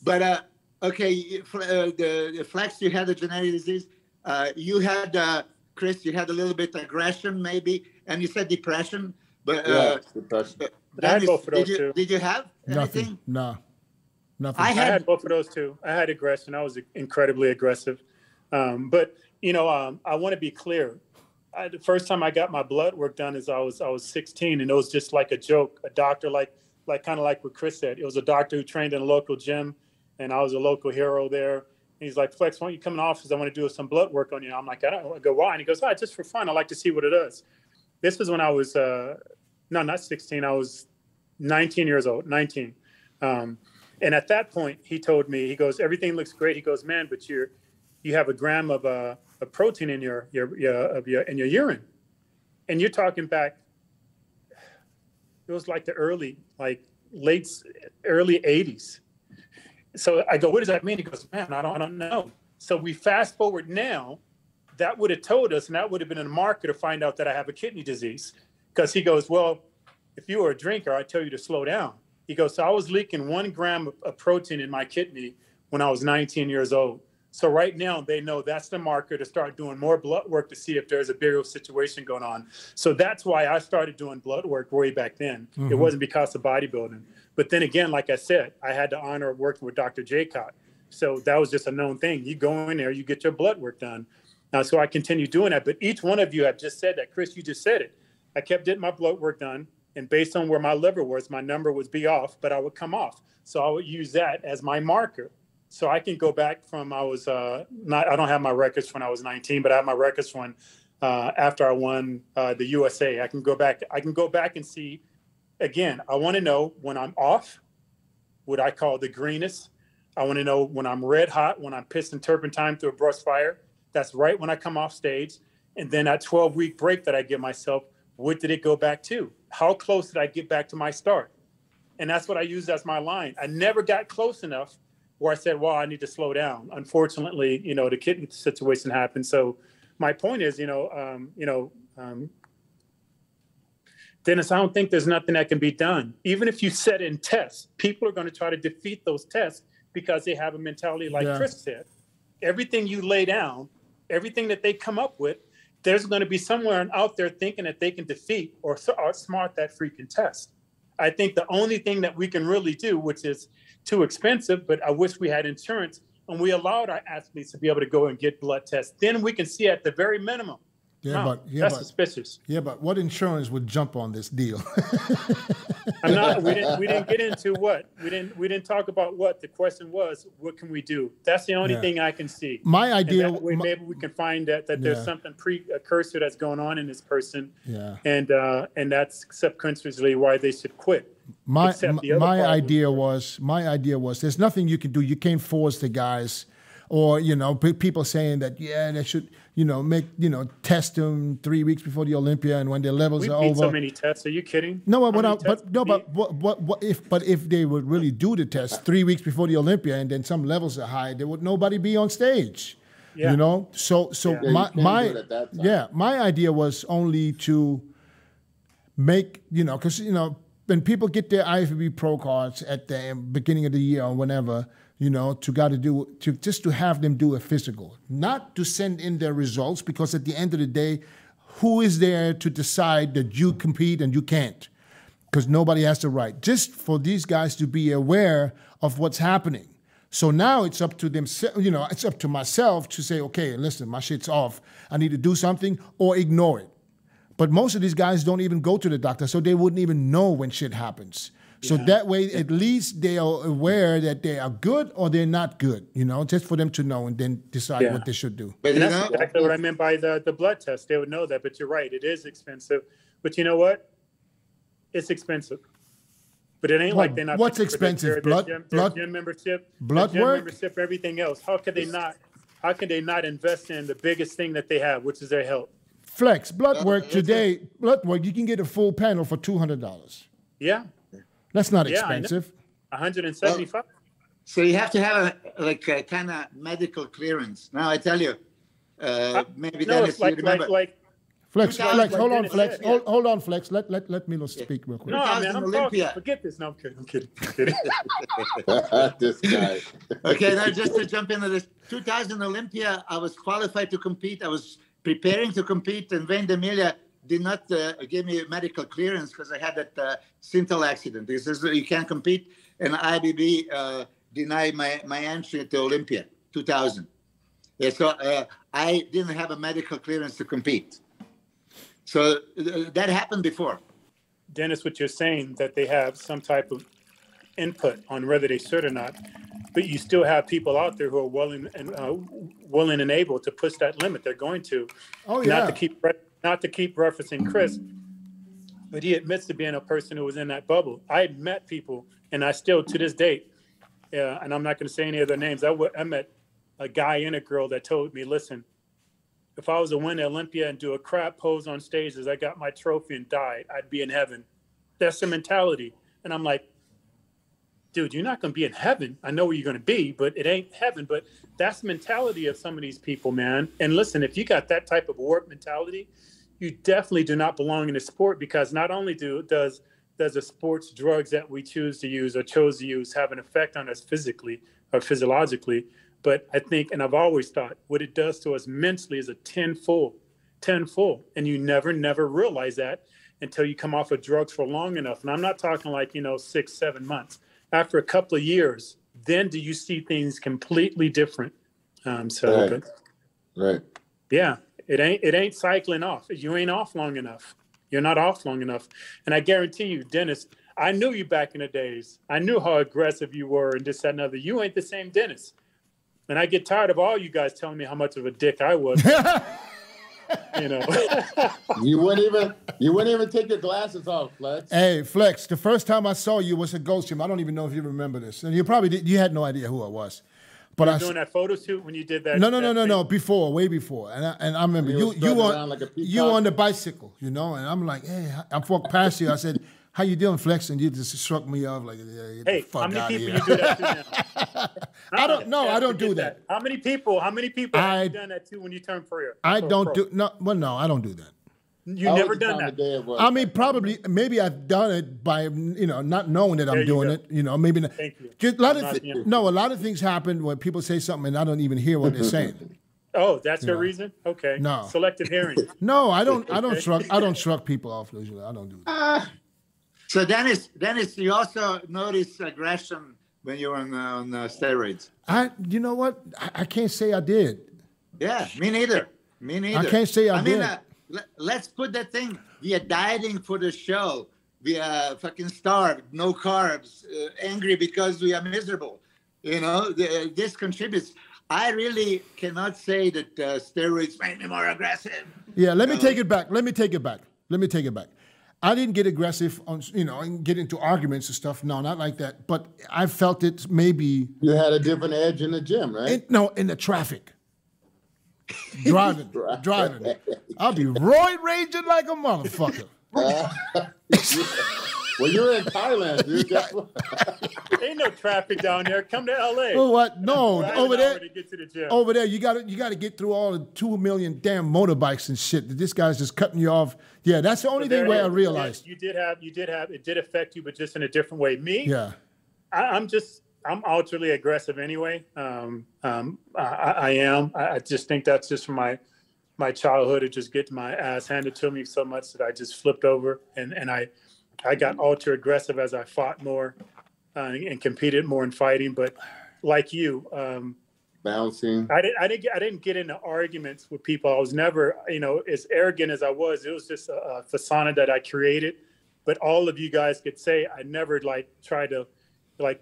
Speaker 4: but, okay, the Flex, you had a genetic disease. You had, Chris, you had a little bit of aggression maybe, and you said depression. But
Speaker 3: depression.
Speaker 1: I had both of those too.
Speaker 4: Did you have anything?
Speaker 2: Nothing. No. Nothing.
Speaker 1: I had both of those too. I had aggression. I was incredibly aggressive. But, I want to be clear. The first time I got my blood work done is I was 16, and it was just like a joke. A doctor, like kind of like what Chris said. It was a doctor who trained in a local gym, and I was a local hero there. And he's like, Flex, why don't you come in the office? I want to do some blood work on you. I'm like, I don't want to go, why? And he goes, just for fun. I like to see what it does. This was when I was, no, not 16. I was 19 years old, 19. And at that point, he told me, he goes, everything looks great. He goes, man, but you have a gram of a protein in your urine. And you're talking back, it was like the early 80s. So I go, what does that mean? He goes, man, I don't know. So we fast forward now, that would have told us, and that would have been a marker to find out that I have a kidney disease. Because he goes, well, if you were a drinker, I'd tell you to slow down. He goes, so I was leaking 1 gram of protein in my kidney when I was 19 years old. So right now they know that's the marker to start doing more blood work to see if there's a bigger situation going on. So that's why I started doing blood work way back then. Mm-hmm. It wasn't because of bodybuilding. But then again, like I said, I had the honor of working with Dr. Jaycott. So that was just a known thing. You go in there, you get your blood work done. So I continued doing that. But each one of you have just said that. Chris, you just said it. I kept getting my blood work done. And based on where my liver was, my number would be off, but I would come off. So I would use that as my marker. So I can go back from I don't have my records when I was 19, but I have my records when after I won the USA. I can go back and see, again, I want to know when I'm off, what I call the greenest. I want to know when I'm red hot, when I'm pissing turpentine through a brush fire. That's right when I come off stage. And then that 12-week break that I give myself, what did it go back to? How close did I get back to my start? And that's what I used as my line. I never got close enough where I said, well, I need to slow down. Unfortunately, the kidney situation happened. So my point is, Dennis, I don't think there's nothing that can be done. Even if you set in tests, people are going to try to defeat those tests because they have a mentality like Chris said. Everything you lay down, everything that they come up with, there's going to be someone out there thinking that they can defeat or outsmart that freaking test. I think the only thing that we can really do, which is too expensive, but I wish we had insurance and we allowed our athletes to be able to go and get blood tests. Then we can see at the very minimum That's suspicious.
Speaker 2: Yeah, but what insurance would jump on this deal?
Speaker 1: I'm not. We didn't get into what. We didn't talk about what. The question was, what can we do? That's the only thing I can see.
Speaker 2: My idea.
Speaker 1: Maybe we can find that there's something precursor that's going on in this person.
Speaker 2: Yeah.
Speaker 1: And that's subconsciously why they should quit.
Speaker 2: My idea was there's nothing you can do. You can't force the guys. Or, people saying that, they should, test them 3 weeks before the Olympia, and when their levels are over.
Speaker 1: We beat so many tests. Are you kidding?
Speaker 2: No, if they would really do the test 3 weeks before the Olympia, and then some levels are high, there would nobody be on stage. Yeah. My idea was only to make, because when people get their IFBB Pro cards at the beginning of the year or whenever. To have them do a physical, not to send in their results, because at the end of the day, who is there to decide that you compete and you can't? Because nobody has the right. Just for these guys to be aware of what's happening. So now it's up to them, it's up to myself to say, okay, listen, my shit's off. I need to do something or ignore it. But most of these guys don't even go to the doctor, so they wouldn't even know when shit happens. So that way, at least they are aware that they are good or they're not good, just for them to know and then decide what they should do.
Speaker 1: But that's exactly what I meant by the blood test. They would know that, but you're right. It is expensive. But you know what? It's expensive. But it ain't like they're not.
Speaker 2: What's expensive? Blood
Speaker 1: gym membership,
Speaker 2: blood
Speaker 1: gym
Speaker 2: work,
Speaker 1: membership, everything else. How can they not invest in the biggest thing that they have, which is their health?
Speaker 2: Flex, blood work today, you can get a full panel for $200.
Speaker 1: Yeah.
Speaker 2: That's not expensive.
Speaker 1: 175.
Speaker 4: So you have to have a kind of medical clearance. Now I tell you, maybe that is remember.
Speaker 2: Flex, hold on, Flex. Hold on, Flex. Let Milos speak real quick.
Speaker 1: No, man, I'm Olympia. Talking. Forget this. No, I'm kidding.
Speaker 3: This guy.
Speaker 4: Okay, now just to jump into this, 2000 Olympia, I was qualified to compete. I was preparing to compete, and Wayne D'Amelia did not give me medical clearance because I had that Sintel accident. He says you can't compete, and IBB denied my entry to Olympia 2000. Yeah, so I didn't have a medical clearance to compete. So that happened before.
Speaker 1: Dennis, what you're saying, that they have some type of input on whether they should or not, but you still have people out there who are willing and able to push that limit. They're going to.
Speaker 2: Oh, yeah.
Speaker 1: Not to keep referencing Chris, but he admits to being a person who was in that bubble. I met people, and I still, to this date, and I'm not going to say any of their names, I met a guy and a girl that told me, listen, if I was to win Olympia and do a crap pose on stage as I got my trophy and died, I'd be in heaven. That's the mentality. And I'm like, dude, you're not going to be in heaven. I know where you're going to be, but it ain't heaven. But that's the mentality of some of these people, man. And listen, if you got that type of warped mentality, you definitely do not belong in the sport, because not only does the sports drugs that we choose to use or chose to use have an effect on us physically or physiologically, but I think, and I've always thought, what it does to us mentally is a tenfold. And you never realize that until you come off of drugs for long enough. And I'm not talking 6-7 months. After a couple of years, then do you see things completely different.
Speaker 3: Right.
Speaker 1: Yeah, it ain't cycling off. You ain't off long enough. You're not off long enough. And I guarantee you, Dennis, I knew you back in the days. I knew how aggressive you were and this, that, and other. You ain't the same Dennis. And I get tired of all you guys telling me how much of a dick I was.
Speaker 3: You wouldn't even take your glasses off, Flex.
Speaker 2: Hey, Flex, the first time I saw you was at Ghost Gym. I don't even know if you remember this. And you had no idea who I was. But
Speaker 1: you were doing that photo shoot when you did that?
Speaker 2: No, before, way before. And I remember you on the bicycle, and I'm like, hey, I walked past you. I said, how you doing, Flex? And you just struck me off like, yeah,
Speaker 1: hey, how many people you do that to now?
Speaker 2: I don't do that.
Speaker 1: How many people have you done that to when you turn pro?
Speaker 2: I don't do that.
Speaker 1: You never done that.
Speaker 2: I mean, maybe I've done it by not knowing that I'm doing it. Maybe not.
Speaker 1: Thank you.
Speaker 2: Just a lot of things happen when people say something and I don't even hear what they're saying.
Speaker 1: Oh, that's your reason? Okay.
Speaker 2: No.
Speaker 1: Selective hearing.
Speaker 2: No, I don't shrug people off usually. I don't do that.
Speaker 4: So Dennis, you also noticed aggression when you were on steroids.
Speaker 2: You know what? I can't say I did.
Speaker 4: Yeah, me neither.
Speaker 2: I can't say I did.
Speaker 4: let's put that thing. We are dieting for the show. We are fucking starved, no carbs, angry because we are miserable. You know, this contributes. I really cannot say that steroids make me more aggressive.
Speaker 2: Yeah, let me take it back. Let me take it back. I didn't get aggressive on, and get into arguments and stuff. No, not like that. But I felt it maybe.
Speaker 3: You had a different edge in the gym, right?
Speaker 2: In the traffic. Driving. I'll be roid raging like a motherfucker.
Speaker 3: Well, you're in Thailand, dude.
Speaker 2: Yeah.
Speaker 1: Ain't no traffic down there. Come to LA.
Speaker 2: Oh, what? No, over there.
Speaker 1: To get to the gym.
Speaker 2: Over there, you got to get through all the 2 million damn motorbikes and shit. This guy's just cutting you off. Yeah, that's the only thing where I realized.
Speaker 1: You did have. It did affect you, but just in a different way. Me,
Speaker 2: yeah.
Speaker 1: I'm ultra aggressive anyway. I am. I just think that's just from my childhood of just getting my ass handed to me so much that I just flipped over and I got ultra aggressive as I fought more and competed more in fighting. But like you,
Speaker 3: bouncing.
Speaker 1: I didn't get into arguments with people. I was never, as arrogant as I was. It was just a persona that I created. But all of you guys could say I never tried to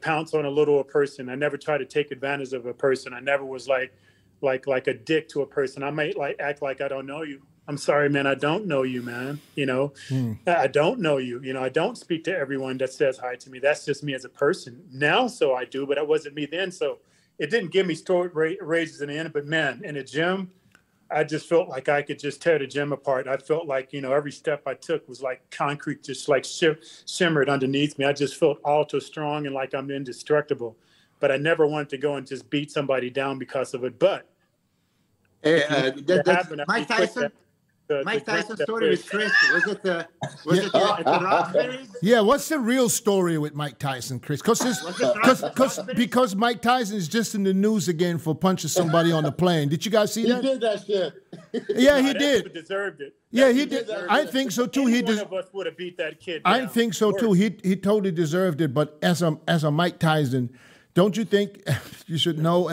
Speaker 1: pounce on a little person. I never tried to take advantage of a person. I never was like a dick to a person. I might act like I don't know you. I'm sorry, man. I don't know you, man. I don't know you. I don't speak to everyone that says hi to me. That's just me as a person now. So I do, but it wasn't me then. So it didn't give me steroid rages in the end. But man, in the gym, I just felt like I could just tear the gym apart. I felt like, every step I took was like concrete, just like shimmered underneath me. I just felt ultra strong and like I'm indestructible. But I never wanted to go and just beat somebody down because of it. But
Speaker 4: Mike Tyson. Mike Tyson story with Chris, was it the Roxbury's?
Speaker 2: Yeah, what's the real story with Mike Tyson, Chris? Because Mike Tyson is just in the news again for punching somebody on the plane. Did you guys see that?
Speaker 3: He did that shit.
Speaker 2: Yeah, he did.
Speaker 1: Deserved it.
Speaker 2: Yeah, he did. I think so too.
Speaker 1: One of us would have beat that kid down.
Speaker 2: I think so too. He totally deserved it. But as a Mike Tyson, don't you think you should know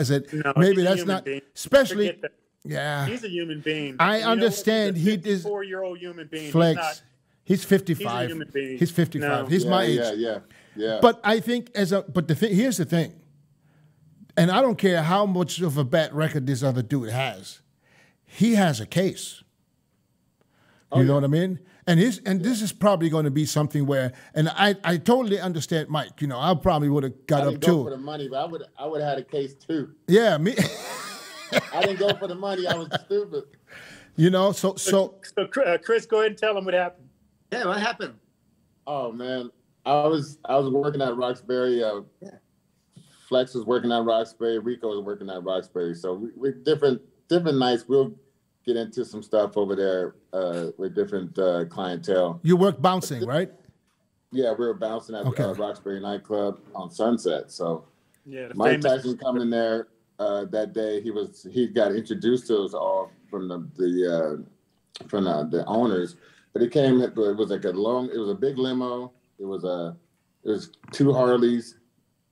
Speaker 2: maybe that's not especially. Yeah,
Speaker 1: he's a human being.
Speaker 2: I understand.
Speaker 1: He's a 54-year-old human being.
Speaker 2: Flex. He's 55.
Speaker 1: He's a human being.
Speaker 2: He's 55. No. He's my age.
Speaker 3: Yeah.
Speaker 2: But I think here's the thing, and I don't care how much of a bad record this other dude has. He has a case. You know what I mean? And this is probably going to be something where, and I totally understand Mike. I probably would have got up too.
Speaker 3: I didn't go for the money, but I would have had a case too.
Speaker 2: Yeah, me.
Speaker 3: I didn't go for the money. I was stupid.
Speaker 2: So
Speaker 1: Chris, go ahead and tell him what happened.
Speaker 4: Yeah, what happened?
Speaker 3: Oh man, I was working at Roxbury. Flex was working at Roxbury. Rico was working at Roxbury. So we different nights. We'll get into some stuff over there with different clientele.
Speaker 2: You work bouncing, right?
Speaker 3: Yeah, we were bouncing at Roxbury nightclub on Sunset. So
Speaker 1: Mike
Speaker 3: Tyson coming there. That day he got introduced to us all from the owners, but it was a big limo. It was 2 Harleys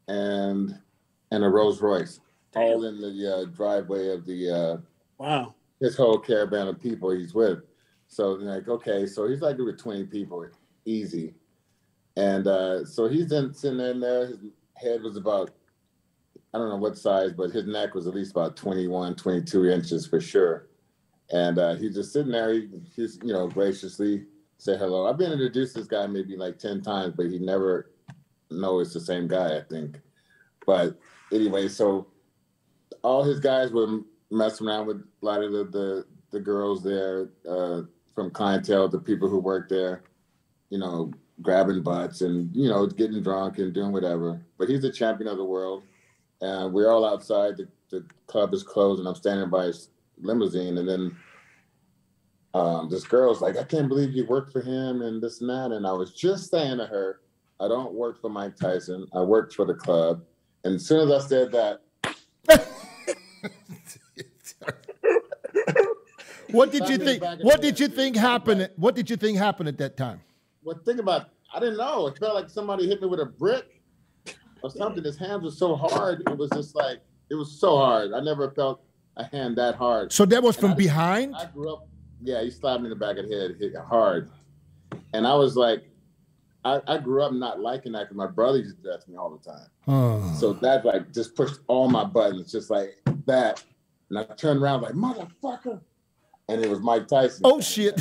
Speaker 3: and a Rolls Royce, all in the driveway of the his whole caravan of people he's with. So so he's like with 20 people, easy, and so he's sitting in there. His head was about, I don't know what size, but his neck was at least about 21, 22 inches for sure. And he's just sitting there. He's graciously say hello. I've been introduced to this guy maybe like 10 times, but he never knows it's the same guy, I think. But anyway, so all his guys were messing around with a lot of the girls there from clientele, the people who work there, grabbing butts and, getting drunk and doing whatever. But he's the champion of the world. And we're all outside. The club is closed, and I'm standing by his limousine. And then this girl's like, I can't believe you work for him and this and that. And I was just saying to her, I don't work for Mike Tyson. I work for the club. And as soon as I said that.
Speaker 2: What did you think? What did you think happened? What did you think happened at that time?
Speaker 3: Well, think about it. I didn't know. It felt like somebody hit me with a brick or something. His hands were so hard. It was just like, it was so hard. I never felt a hand that hard.
Speaker 2: So that was from behind?
Speaker 3: I grew up, Yeah, he slapped me in the back of the head, hit hard. And I was like, I grew up not liking that because my brother used to do that to me all the time. So that like just pushed all my buttons, just like that. And I turned around like, motherfucker. And it was Mike Tyson.
Speaker 2: Oh, shit.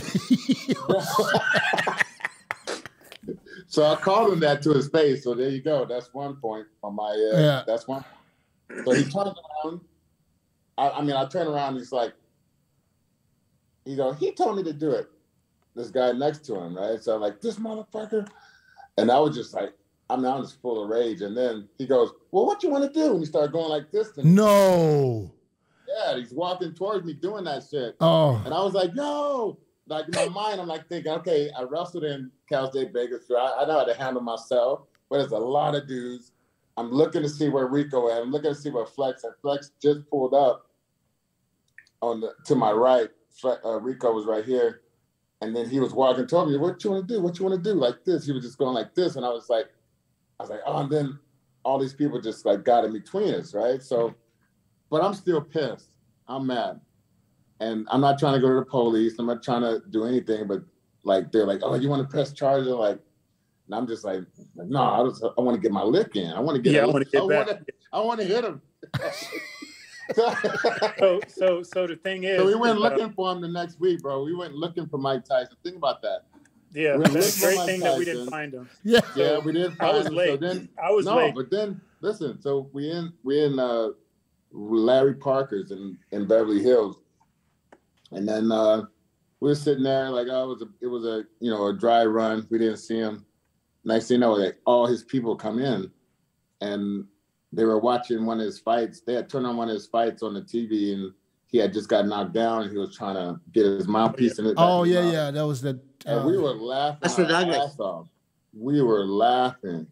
Speaker 3: So I called him that to his face. So there you go. That's one point on my, that's one. So he turns around. I turn around and he's like, he told me to do it. This guy next to him, right? So I'm like, this motherfucker. And I was just like, I'm just full of rage. And then he goes, well, what you want to do? And he started going like this to me.
Speaker 2: No.
Speaker 3: Yeah, he's walking towards me doing that shit.
Speaker 2: Oh.
Speaker 3: And I was like, yo. Like in my mind, I'm like thinking, okay, I wrestled in Cal State Bakersfield. I know how to handle myself, but there's a lot of dudes. I'm looking to see where Rico is. I'm looking to see where Flex. And Flex just pulled up to my right. Rico was right here. And then he was walking toward me. What you want to do? What you want to do? Like this. He was just going like this. And I was like, oh, and then all these people just like got in between us, right? So, but I'm still pissed. I'm mad. And I'm not trying to go to the police. I'm not trying to do anything, but like, they're like, oh, you want to press charges? Like, and I'm just like no, I want to get my lick in. I want to get,
Speaker 1: I want to get back.
Speaker 3: I want to hit him.
Speaker 1: So the thing is,
Speaker 3: so we went looking for him the next week, bro. We went looking for Mike Tyson. Think about that.
Speaker 1: Yeah, that's a great thing that we didn't find him.
Speaker 3: Yeah, we didn't find him.
Speaker 1: I was late.
Speaker 3: So then,
Speaker 1: I was late.
Speaker 3: But then listen. So we in Larry Parker's in Beverly Hills. And then we were sitting there like, it was a dry run. We didn't see him. Next thing you know, like all his people come in, and they were watching one of his fights. They had turned on one of his fights on the TV, and he had just got knocked down, and he was trying to get his mouthpiece in it.
Speaker 2: Oh yeah, that was the.
Speaker 3: And we were laughing our ass off. We were laughing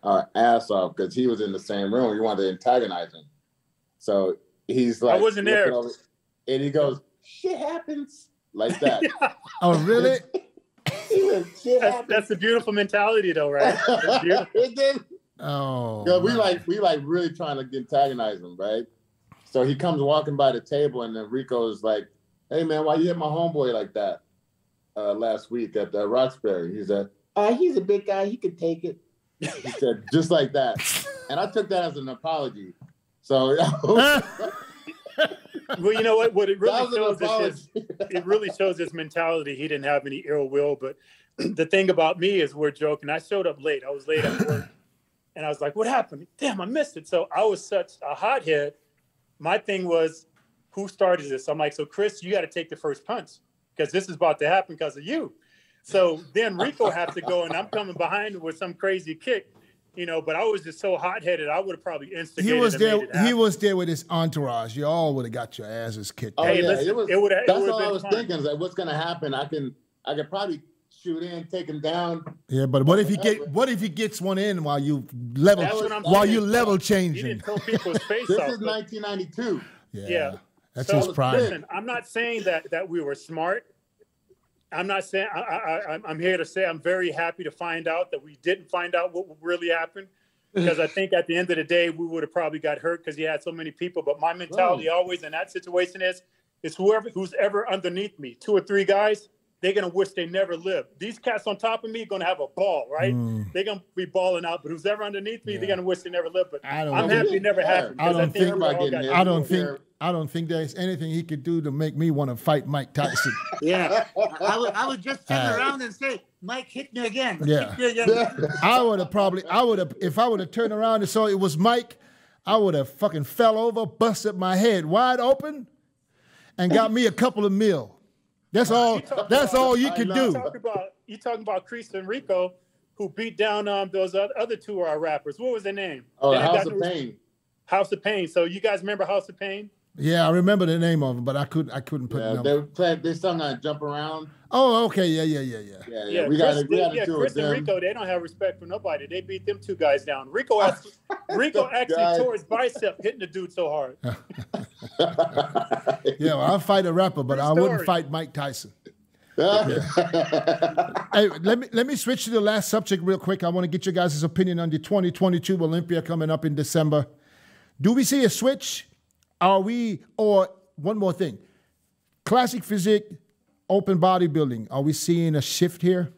Speaker 3: our ass off because he was in the same room. We wanted to antagonize him. So he's like,
Speaker 1: I wasn't there,
Speaker 3: over, and he goes, shit happens like that.
Speaker 2: Oh, really?
Speaker 1: That's a beautiful mentality, though, right?
Speaker 2: Oh,
Speaker 3: we like really trying to antagonize him, right? So he comes walking by the table, and then Rico is like, "Hey, man, why you hit my homeboy like that last week at the Roxbury?" He said, "He's a big guy. He could take it." He said, just like that, and I took that as an apology. So.
Speaker 1: Well, you know what it really shows is it really shows his mentality. He didn't have any ill will. But the thing about me is we're joking. I showed up late. I was late at work. And I was like, what happened? Damn, I missed it. So I was such a hothead. My thing was, who started this? I'm like, so Chris, you got to take the first punch because this is about to happen because of you. So then Rico has to go, and I'm coming behind him with some crazy kick. But I was just so hot-headed, I would have probably instigated.
Speaker 2: He was there with his entourage. You all would have got your asses kicked.
Speaker 3: Oh, yeah, that's all I was thinking. Is like, what's going to happen? I could probably shoot in, take him down.
Speaker 2: Yeah, but what if he gets one in while you level changing?
Speaker 1: You didn't tell people's face
Speaker 3: This is 1992.
Speaker 2: Yeah. That's his pride.
Speaker 1: Listen, I'm not saying that we were smart. I'm not saying I'm here to say I'm very happy to find out that we didn't find out what really happened, because I think at the end of the day we would have probably got hurt because he had so many people. But my mentality always in that situation is who's ever underneath me, 2 or 3 guys, they're gonna wish they never lived. These cats on top of me are gonna have a ball, right? They're gonna be balling out, but who's ever underneath me, they're gonna wish they never lived. But I'm happy it never happened.
Speaker 2: I don't think there's anything he could do to make me want to fight Mike Tyson.
Speaker 4: Yeah, I would just turn around and say, Mike, hit me again.
Speaker 2: Yeah, if I would have turned around and saw it was Mike, I would have fucking fell over, busted my head wide open, and got me a couple of mil. That's all. That's all you can do.
Speaker 1: You talking about Chris and Rico, who beat down those other 2 rappers. What was their name?
Speaker 3: Oh, House of Pain.
Speaker 1: House of Pain. So you guys remember House of Pain?
Speaker 2: Yeah, I remember the name of them, but I couldn't put it up.
Speaker 3: They sung on Jump Around.
Speaker 2: Oh, okay, yeah.
Speaker 3: We got to do it.
Speaker 1: Chris and Rico, they don't have respect for nobody. They beat them 2 guys down. Rico actually tore his bicep hitting the dude so hard.
Speaker 2: Yeah, well, I'll fight a rapper, but I wouldn't fight Mike Tyson. Hey, let me switch to the last subject real quick. I want to get your guys' opinion on the 2022 Olympia coming up in December. Do we see a switch? Or one more thing, classic physique open bodybuilding, are we seeing a shift here?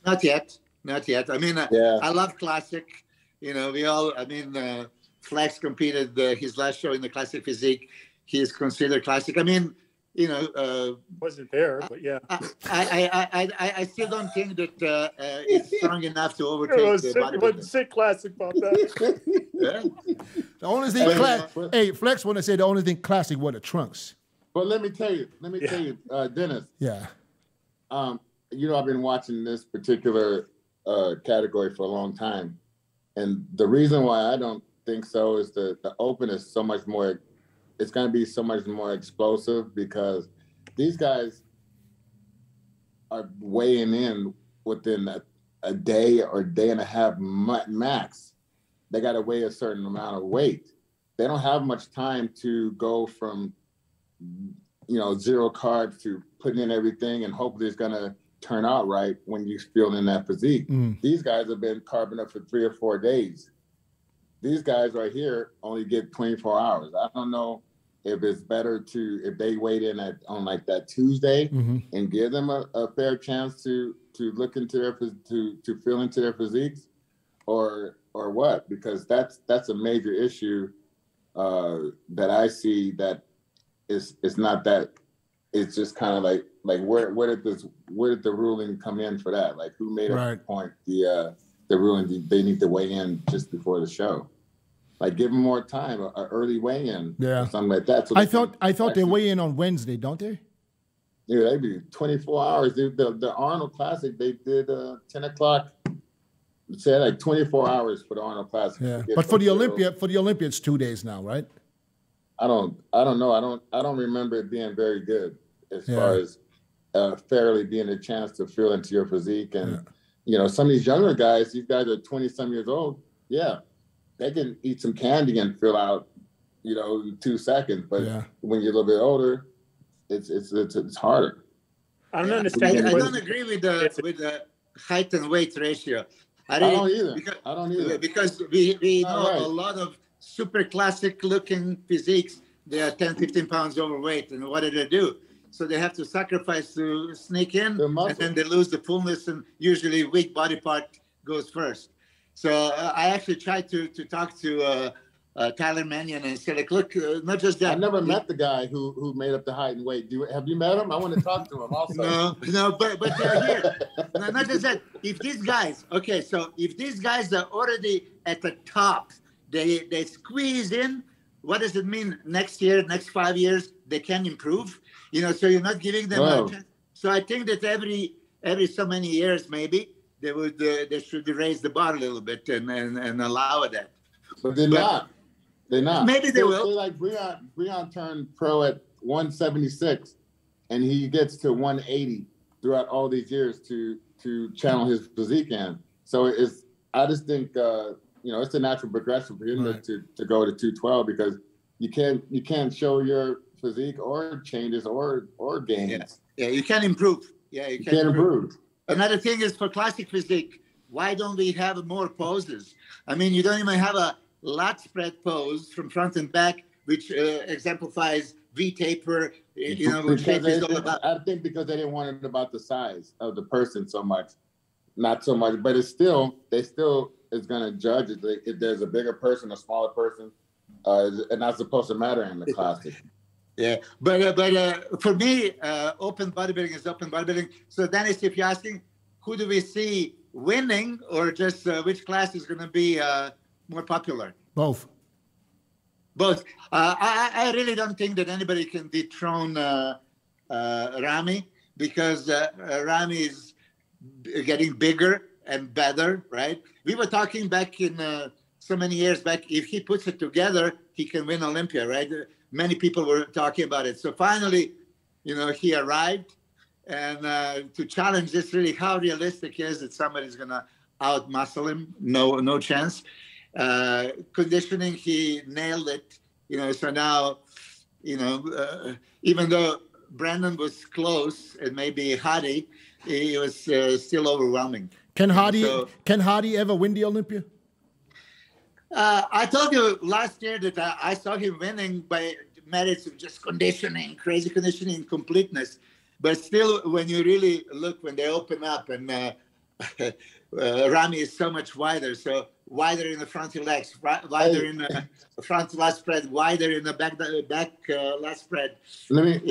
Speaker 4: Not yet. Not yet. I mean,
Speaker 3: Yeah.
Speaker 4: I love classic. You know, Flex competed his last show in the classic physique. He is considered classic. I mean, you know,
Speaker 1: wasn't there, but yeah.
Speaker 4: I still don't think that it's strong enough to overtake the bodybuilding.
Speaker 1: Wasn't sick classic about that.
Speaker 4: Yeah.
Speaker 2: The only thing, hey, Flex want to say the only thing classic were the trunks.
Speaker 3: But let me tell you, Dennis.
Speaker 2: Yeah.
Speaker 3: You know, I've been watching this particular category for a long time, and the reason why I don't think so is the open is so much more. It's going to be so much more explosive because these guys are weighing in within a day or day and a half max. They got to weigh a certain amount of weight. They don't have much time to go from, you know, zero carbs to putting in everything and hopefully it's going to turn out right when you feel in that physique. These guys have been carbing up for 3 or 4 days. These guys right here only get 24 hours. I don't know if it's better if they weighed in on like that Tuesday and give them a fair chance to look into to feel into their physiques or what, because that's a major issue that I see that it's not that. It's just kind of like where did the ruling come in for that? Like who made a point the ruling they need to weigh in just before the show? Like give them more time, an early weigh-in, or something like that. So I thought they weigh in on Wednesday, don't they? Yeah, they do 24 hours. The Arnold Classic, they did 10 o'clock. Say like 24 hours for the Arnold Classic.
Speaker 2: Yeah, but for the Olympia, it's 2 days now, right?
Speaker 3: I don't know. I don't remember it being very good as far as fairly being a chance to feel into your physique. And you know, some of these younger guys, these guys are 20-some years old. Yeah, they can eat some candy and fill out, you know, in 2 seconds. But when you're a little bit older, it's harder.
Speaker 1: I don't understand.
Speaker 4: I don't agree with the height and weight ratio. I don't either. Because we know a lot of super classic looking physiques. They are 10, 15 pounds overweight. And what do? So they have to sacrifice to sneak in, and then they lose the fullness, and usually weak body part goes first. So I actually tried to talk to Tyler Mannion and say, like, look, not just that.
Speaker 3: I never met the guy who made up the height and weight. Have you met him? I want to talk to him also.
Speaker 4: No, but they're here. No, not just that. If these guys are already at the top, they squeeze in. What does it mean next year, next 5 years, they can improve? You know, so you're not giving them a chance. So I think that every so many years, maybe, they should raise the bar a little bit and allow that.
Speaker 3: But they're not. They're not.
Speaker 4: Maybe they will.
Speaker 3: They're like Breon turned pro at 176, and he gets to 180 throughout all these years to channel his physique in. So I just think you know, it's a natural progression for him to go to 212 because you can't show your physique or changes or gains.
Speaker 4: Yeah, you can improve. Yeah, you can
Speaker 3: improve.
Speaker 4: Another thing is for classic physique, why don't we have more poses? I mean, you don't even have a lat spread pose from front and back, which exemplifies V-taper, you know, which is all about.
Speaker 3: I think because they didn't want it about the size of the person so much. Not so much, but they still is going to judge it. If there's a bigger person, a smaller person, it's not supposed to matter in the classic.
Speaker 4: Yeah, but for me, open bodybuilding is open bodybuilding. So Dennis, if you're asking, who do we see winning, or just which class is going to be more popular?
Speaker 2: Both.
Speaker 4: I really don't think that anybody can dethrone Ramy because Ramy is getting bigger and better, right? We were talking back in so many years back, if he puts it together, he can win Olympia, right? Many people were talking about it. So finally, you know, he arrived, and to challenge this, really, how realistic is that somebody's going to out-muscle him? No chance. Conditioning, he nailed it, you know, so now, you know, even though Brandon was close and maybe Hadi, he was still overwhelming.
Speaker 2: Can Hadi ever win the Olympia?
Speaker 4: I told you last year that I saw him winning by merits of just conditioning, crazy conditioning, completeness. But still, when you really look, when they open up, and Ramy is so much wider, so wider in the frontal legs, wider in the front lat spread, wider in the back lat spread.
Speaker 3: Let me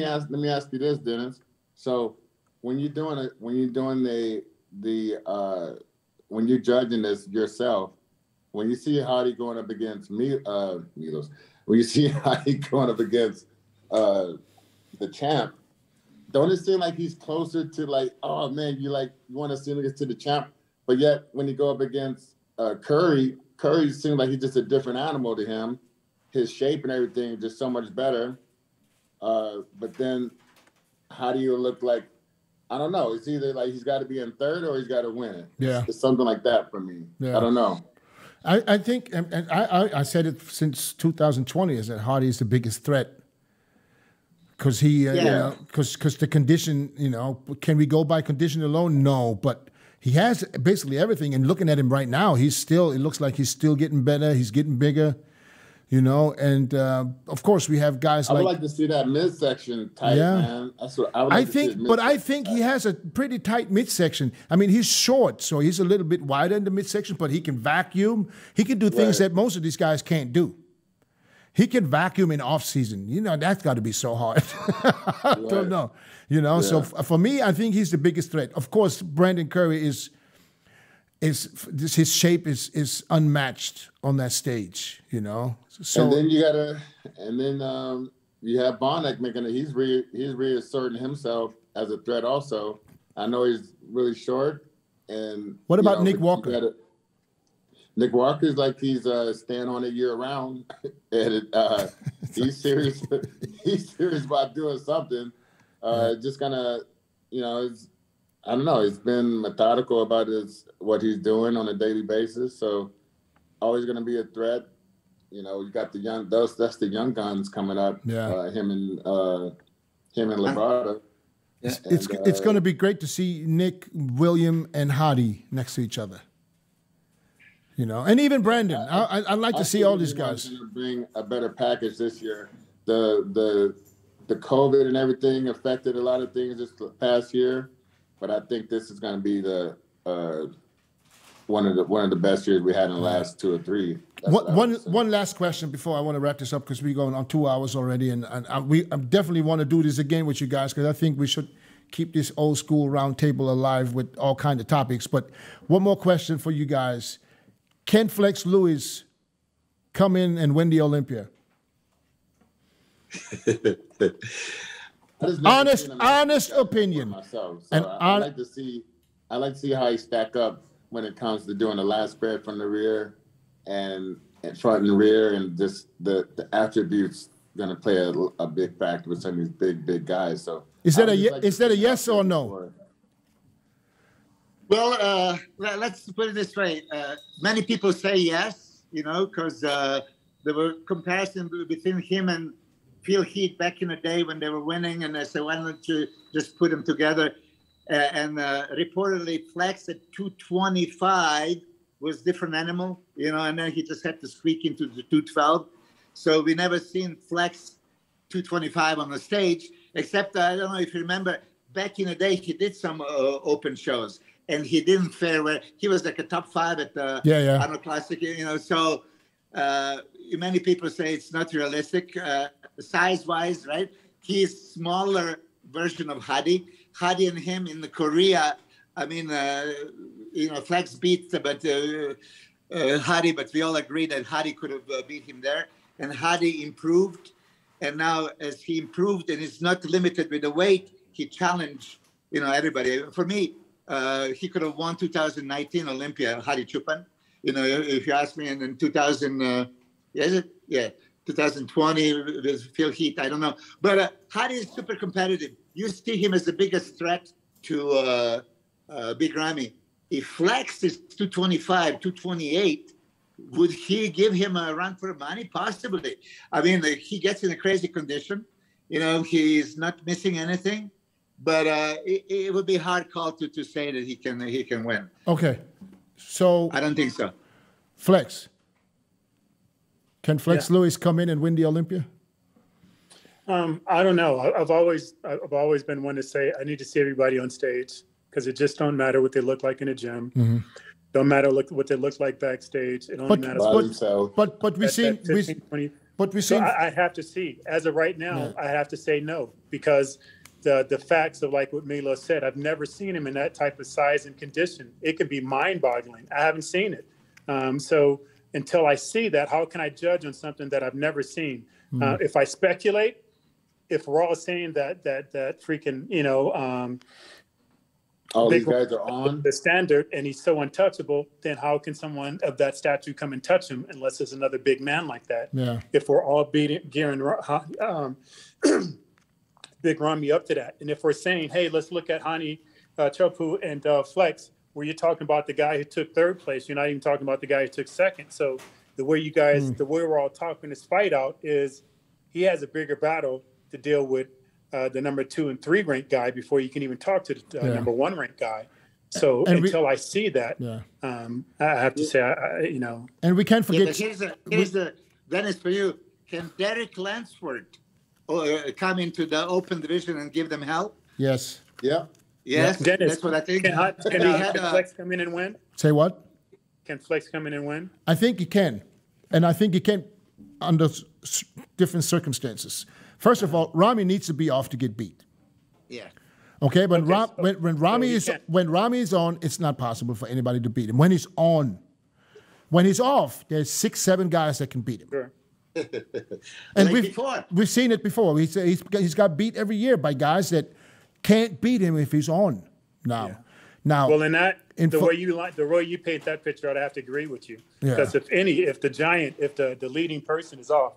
Speaker 3: ask you this, Dennis. So when you're doing when you're judging this yourself, when you see Hardy going up against Milos, when you see Hardy going up against the champ, don't it seem like he's closer to, like, oh man, you want to see him get to the champ, but yet when you go up against Curry seems like he's just a different animal to him. His shape and everything is just so much better. But then how do you look like? I don't know. It's either like he's got to be in third or he's got to win it.
Speaker 2: Yeah,
Speaker 3: it's something like that for me. Yeah. I don't know.
Speaker 2: I think, and I said it since 2020, is that Hardy is the biggest threat. Because because the condition, can we go by condition alone? No, but he has basically everything. And looking at him right now, it looks like he's still getting better. He's getting bigger, and of course we have guys
Speaker 3: I would like to see that midsection tight, man. That's what I would like to see.
Speaker 2: But I think he has a pretty tight midsection. I mean, he's short, so he's a little bit wider in the midsection, but he can vacuum. He can do things that most of these guys can't do. He can vacuum in off season. That's got to be so hard. I don't know. So for me, I think he's the biggest threat. Of course, Brandon Curry is his shape is unmatched on that stage. So
Speaker 3: and then you have Bonac making it. He's reasserting himself as a threat also. I know he's really short. And
Speaker 2: what about Nick Walker?
Speaker 3: Nick Walker's like he's staying on it year round, and he's serious. He's serious about doing something. Just kind of, I don't know. He's been methodical about what he's doing on a daily basis. So always going to be a threat. You got the young. That's the young guns coming up. Yeah. Him and Labrada.
Speaker 2: Yeah. It's going to be great to see Nick, William, and Hardy next to each other. And even Brandon. I'd like to see all these guys.
Speaker 3: Bring a better package this year. The COVID and everything affected a lot of things this past year, but I think this is going to be the one of the best years we had in the last 2 or 3.
Speaker 2: One last question before I want to wrap this up, because we're going on 2 hours already, and I definitely want to do this again with you guys, because I think we should keep this old school round table alive with all kinds of topics. But one more question for you guys. Can Flex Lewis come in and win the Olympia? honest opinion.
Speaker 3: Myself. So I like to see how he stack up when it comes to doing the last spread from the rear and front and rear, and just the attributes going to play a big factor with some of these big guys. So
Speaker 2: is that a yes or no?
Speaker 4: Well, let's put it this way. Many people say yes, because there were comparisons between him and Phil Heath back in the day when they were winning, and I said, why don't you just put them together? And reportedly, Flex at 225 was a different animal, and then he just had to squeak into the 212. So we never seen Flex 225 on the stage, except I don't know if you remember, back in the day, he did some open shows. And he didn't fare well. He was like a top 5 at the Arnold Classic, So many people say it's not realistic, size-wise, right? He's smaller version of Hadi. Hadi and him in the Korea. I mean, Flex beat Hadi, but we all agree that Hadi could have beat him there. And Hadi improved, and now as he improved and is not limited with the weight, he challenged everybody. For me. He could have won 2019 Olympia, Hadi Chupan. If you ask me, and in 2020 with Phil Heath, I don't know. But Hadi is super competitive. You see him as the biggest threat to Big Ramy. If Flex is 225, 228, would he give him a run for money? Possibly. I mean, he gets in a crazy condition. He's not missing anything. But it would be a hard call to say that he can win.
Speaker 2: Okay, so
Speaker 4: I don't think so.
Speaker 2: Flex. Can Flex Lewis come in and win the Olympia?
Speaker 1: I don't know. I've always been one to say I need to see everybody on stage, because it just don't matter what they look like in a gym.
Speaker 2: Mm-hmm.
Speaker 1: Don't matter what they look like backstage. It only matters
Speaker 2: but we've seen.
Speaker 1: So I have to see. As of right now, I have to say no, because the facts of, like what Milos said, I've never seen him in that type of size and condition. It could be mind-boggling. I haven't seen it. So until I see that, how can I judge on something that I've never seen? If I speculate, if we're all saying that freaking,
Speaker 3: all these guys are on
Speaker 1: the standard and he's so untouchable, then how can someone of that stature come and touch him unless there's another big man like that?
Speaker 2: Yeah.
Speaker 1: If we're all gearing Big Ramy up to that. And if we're saying, hey, let's look at Hani Chopu and Flex, where you're talking about the guy who took third place, you're not even talking about the guy who took second. So the way you guys, the way we're all talking this fight out is he has a bigger battle to deal with the number 2 and 3 ranked guy before you can even talk to the number 1 ranked guy. So until I see that, I have to say,
Speaker 2: And we can't forget.
Speaker 4: Here's the Dennis, for you. Can Derek Lansford come into the open division and give them help?
Speaker 2: Yes.
Speaker 3: Yeah.
Speaker 4: Yes.
Speaker 1: Dennis,
Speaker 4: that's what I think.
Speaker 1: Can Flex come in and win?
Speaker 2: Say what?
Speaker 1: Can Flex come in and win?
Speaker 2: I think he can. And I think he can under different circumstances. First of all, Ramy needs to be off to get beat.
Speaker 4: Yeah.
Speaker 2: Okay, when Ramy is on, it's not possible for anybody to beat him. When he's on, when he's off, there's 6, 7 guys that can beat him.
Speaker 1: Sure.
Speaker 2: And we've seen it before. He's got beat every year by guys that can't beat him if he's on. Now,
Speaker 1: well, the way you paint that picture, I'd have to agree with you. Because if the leading person is off,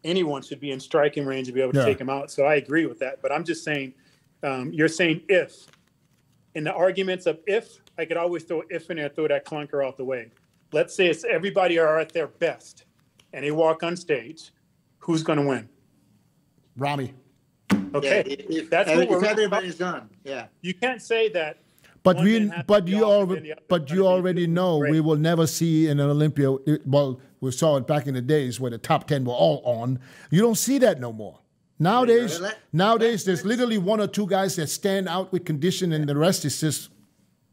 Speaker 1: anyone should be in striking range to be able to take him out. So I agree with that. But I'm just saying, you're saying if. In the arguments of if, I could always throw if in there, throw that clunker out the way. Let's say it's everybody are at their best and they walk on stage. Who's going to win?
Speaker 2: Ramy.
Speaker 1: Okay.
Speaker 4: Yeah, that's what everybody's done. Yeah.
Speaker 1: You can't say that.
Speaker 2: But you already know we will never see in an Olympia. Well, we saw it back in the days where the top 10 were all on. You don't see that no more. Nowadays, there's literally 1 or 2 guys that stand out with condition, and the rest is just.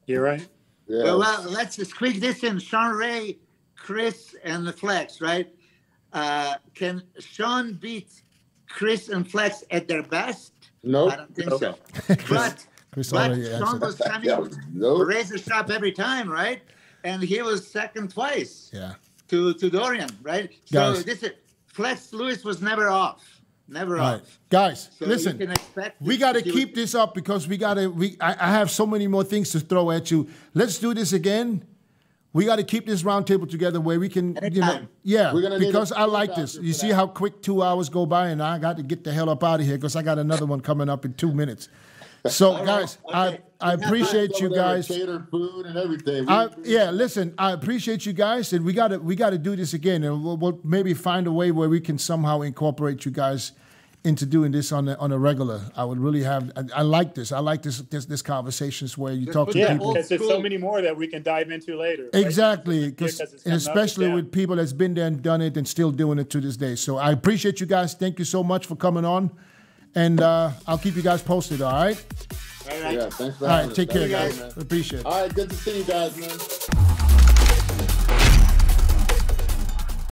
Speaker 1: You're right.
Speaker 3: Yeah.
Speaker 4: Well, let's squeak this in. Sean Ray, Chris, and the Flex, right? Can Sean beat Chris and Flex at their best?
Speaker 3: Nope.
Speaker 4: I don't think so. But Sean was coming razor sharp every time, right? And he was second twice.
Speaker 2: Yeah.
Speaker 4: To Dorian, right?
Speaker 2: Guys.
Speaker 4: So Flex Lewis was never off. Never off.
Speaker 2: Guys,
Speaker 4: so
Speaker 2: listen, we got to keep this up because I have so many more things to throw at you. Let's do this again. We got to keep this roundtable together where we can, because I like this. You see how quick 2 hours go by, and I got to get the hell up out of here because I got another one coming up in 2 minutes. So, guys, I appreciate you guys.
Speaker 3: Cater food and everything.
Speaker 2: Listen, I appreciate you guys, and we got to do this again, and we'll maybe find a way where we can somehow incorporate you guys into doing this on a regular. I would really have. I like this. I like this conversations where you talk to people.
Speaker 1: Because there's so many more that we can dive into later.
Speaker 2: Exactly, and especially with people that's been there and done it and still doing it to this day. So I appreciate you guys. Thank you so much for coming on. And I'll keep you guys posted, all right?
Speaker 4: All right.
Speaker 3: Yeah, thanks for having us.
Speaker 2: Take care, guys. Appreciate it.
Speaker 3: All right, good to see you guys, man.